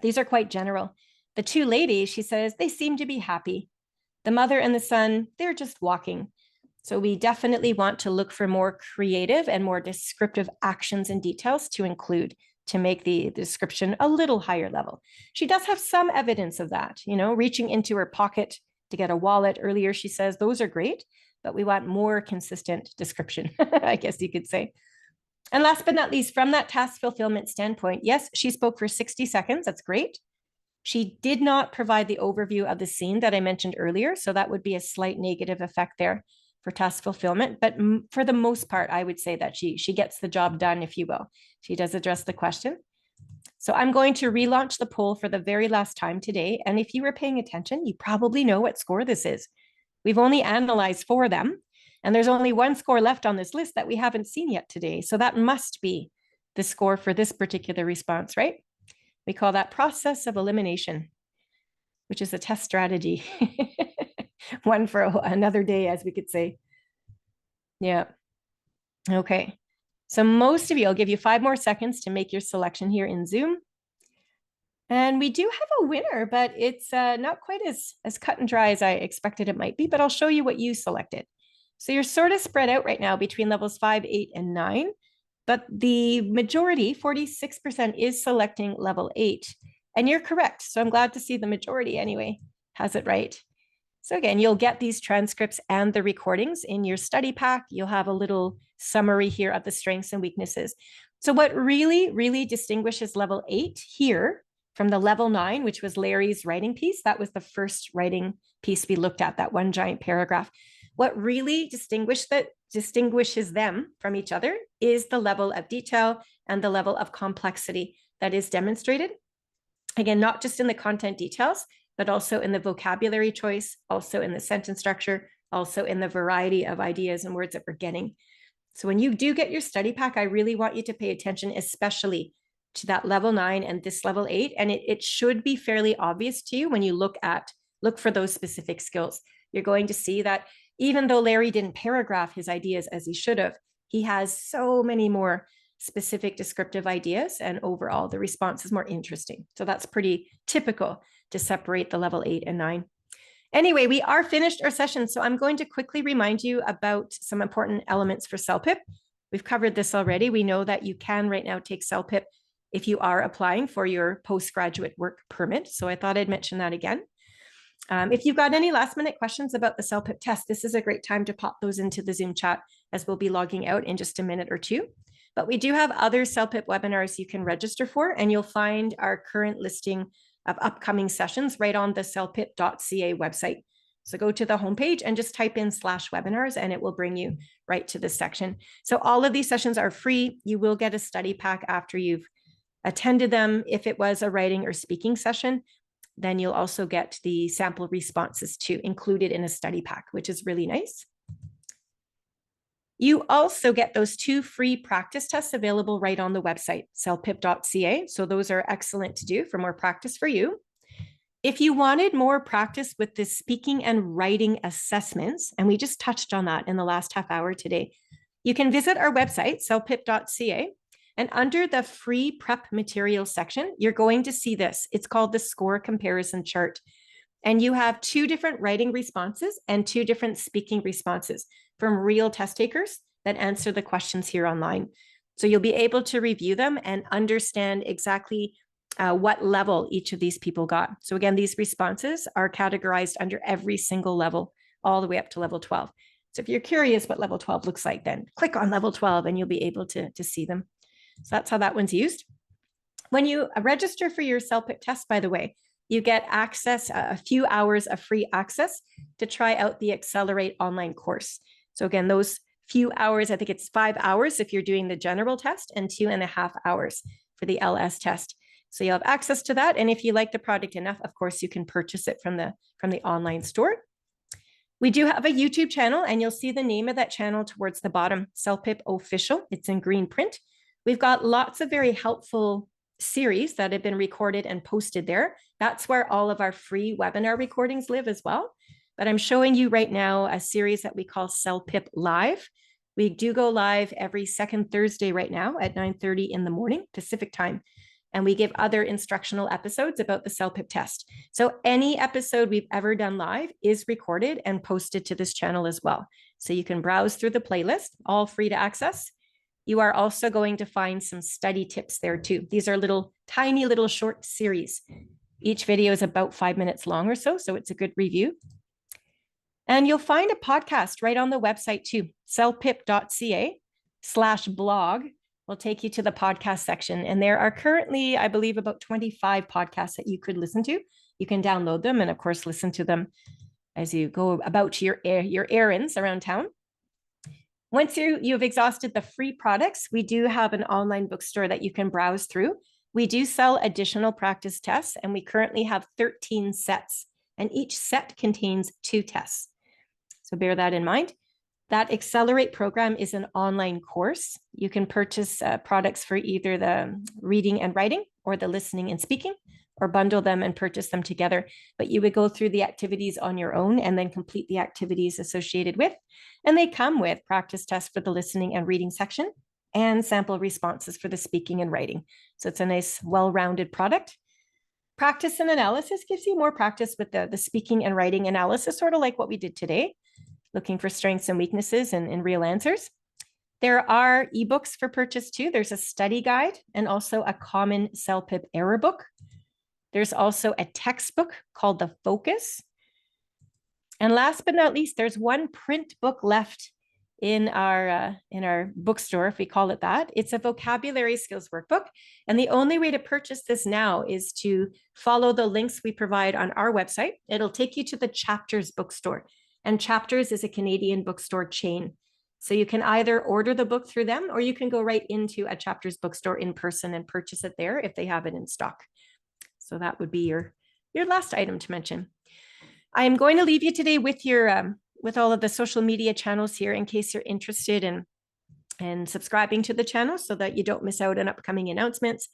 [SPEAKER 1] these are quite general. The two ladies, she says, they seem to be happy. The mother and the son, they're just walking. So we definitely want to look for more creative and more descriptive actions and details to include to make the description a little higher level. She does have some evidence of that, reaching into her pocket to get a wallet earlier, she says, those are great, but we want more consistent description, I guess you could say. And last but not least, from that task fulfillment standpoint, yes, she spoke for 60 seconds. That's great. She did not provide the overview of the scene that I mentioned earlier, so that would be a slight negative effect there for task fulfillment. But for the most part, I would say that she gets the job done, if you will. She does address the question. So I'm going to relaunch the poll for the very last time today. And if you were paying attention, you probably know what score this is. We've only analyzed 4 of them, and there's only 1 score left on this list that we haven't seen yet today. So that must be the score for this particular response, right? We call that process of elimination, which is a test strategy. One for another day, as we could say. Yeah. Okay. So most of you, I'll give you 5 more seconds to make your selection here in Zoom. And we do have a winner, but it's not quite as cut and dry as I expected it might be, but I'll show you what you selected. So you're sort of spread out right now between levels 5, 8, and 9, but the majority, 46%, is selecting level 8. And you're correct. So I'm glad to see the majority anyway has it right. So again, you'll get these transcripts and the recordings in your study pack. You'll have a little summary here of the strengths and weaknesses. So what really, really distinguishes level 8 here from the level 9, which was Larry's writing piece, that was the first writing piece we looked at, that one giant paragraph. What really distinguishes them from each other is the level of detail and the level of complexity that is demonstrated. Again, not just in the content details, but also in the vocabulary choice, also in the sentence structure, also in the variety of ideas and words that we're getting. So when you do get your study pack, I really want you to pay attention, especially to that level 9 and this level 8. And it should be fairly obvious to you when you look for those specific skills. You're going to see that even though Larry didn't paragraph his ideas as he should have, he has so many more specific descriptive ideas, and overall the response is more interesting. So that's pretty typical to separate the level 8 and 9. Anyway, we are finished our session, so I'm going to quickly remind you about some important elements for CELPIP. We've covered this already. We know that you can right now take CELPIP if you are applying for your postgraduate work permit. So I thought I'd mention that again. If you've got any last minute questions about the CELPIP test, this is a great time to pop those into the Zoom chat, as we'll be logging out in just a minute or two. But we do have other CELPIP webinars you can register for, and you'll find our current listing of upcoming sessions right on the celpip.ca website. So go to the homepage and just type in /webinars, and it will bring you right to this section. So all of these sessions are free. You will get a study pack after you've attended them. If it was a writing or speaking session, then you'll also get the sample responses too, included in a study pack, which is really nice. You also get those 2 free practice tests available right on the website, celpip.ca. So those are excellent to do for more practice for you. If you wanted more practice with the speaking and writing assessments, and we just touched on that in the last half hour today, you can visit our website, celpip.ca, and under the free prep material section, you're going to see this. It's called the score comparison chart. And you have 2 different writing responses and 2 different speaking responses from real test takers that answer the questions here online. So you'll be able to review them and understand exactly what level each of these people got. So again, these responses are categorized under every single level, all the way up to level 12. So if you're curious what level 12 looks like, then click on level 12 and you'll be able to see them. So that's how that one's used. When you register for your CELPIP test, by the way, you get access, a few hours of free access to try out the Accelerate online course. So again, those few hours, I think it's 5 hours if you're doing the general test and 2.5 hours for the LS test. So you'll have access to that. And if you like the product enough, of course, you can purchase it from the online store. We do have a YouTube channel, and you'll see the name of that channel towards the bottom, CELPIP Official. It's in green print. We've got lots of very helpful series that have been recorded and posted there. That's where all of our free webinar recordings live as well. But I'm showing you right now a series that we call CELPIP Live. We do go live every second Thursday right now at 9:30 in the morning, Pacific time. And we give other instructional episodes about the CELPIP test. So any episode we've ever done live is recorded and posted to this channel as well. So you can browse through the playlist, all free to access. You are also going to find some study tips there too. These are tiny little short series. Each video is about 5 minutes long or so it's a good review. And you'll find a podcast right on the website too, celpip.ca/blog. Will take you to the podcast section. And there are currently, I believe, about 25 podcasts that you could listen to. You can download them and, of course, listen to them as you go about your errands around town. Once you've exhausted the free products, we do have an online bookstore that you can browse through. We do sell additional practice tests, and we currently have 13 sets, and each set contains 2 tests. So bear that in mind. That Accelerate program is an online course. You can purchase products for either the reading and writing or the listening and speaking, or bundle them and purchase them together. But you would go through the activities on your own and then complete the activities associated with. And they come with practice tests for the listening and reading section and sample responses for the speaking and writing. So it's a nice, well-rounded product. practice and analysis gives you more practice with the speaking and writing analysis, sort of like what we did today, looking for strengths and weaknesses and real answers. There are ebooks for purchase too. There's a study guide and also a common CELPIP error book. There's also a textbook called The Focus. And last but not least, there's one print book left in our bookstore, if we call it that. It's a vocabulary skills workbook. And the only way to purchase this now is to follow the links we provide on our website. It'll take you to the Chapters bookstore. And Chapters is a Canadian bookstore chain. So you can either order the book through them, or you can go right into a Chapters bookstore in person and purchase it there if they have it in stock. So that would be your last item to mention. I am going to leave you today with your with all of the social media channels here in case you're interested in subscribing to the channel so that you don't miss out on upcoming announcements.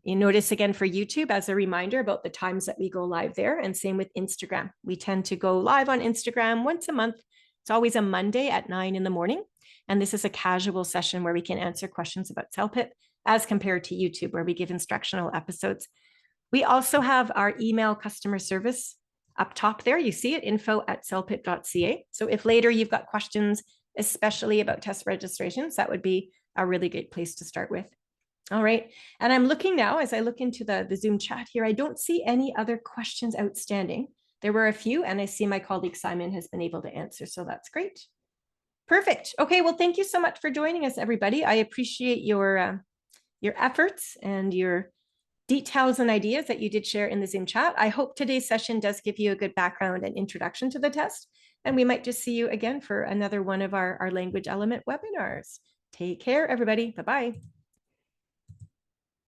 [SPEAKER 1] You notice again for YouTube as a reminder about the times that we go live there, and same with Instagram. We tend to go live on Instagram once a month. It's always a Monday at 9 in the morning. And this is a casual session where we can answer questions about CELPIP as compared to YouTube, where we give instructional episodes. We also have our email customer service up top there. You see it, info@celpip.ca. So if later you've got questions, especially about test registrations, that would be a really good place to start with. All right. And I'm looking now, as I look into the Zoom chat here, I don't see any other questions outstanding. There were a few, and I see my colleague Simon has been able to answer. So that's great. Perfect. Okay. Well, thank you so much for joining us, everybody. I appreciate your efforts and your details and ideas that you did share in the Zoom chat. I hope today's session does give you a good background and introduction to the test. And we might just see you again for another one of our language element webinars. Take care, everybody. Bye-bye.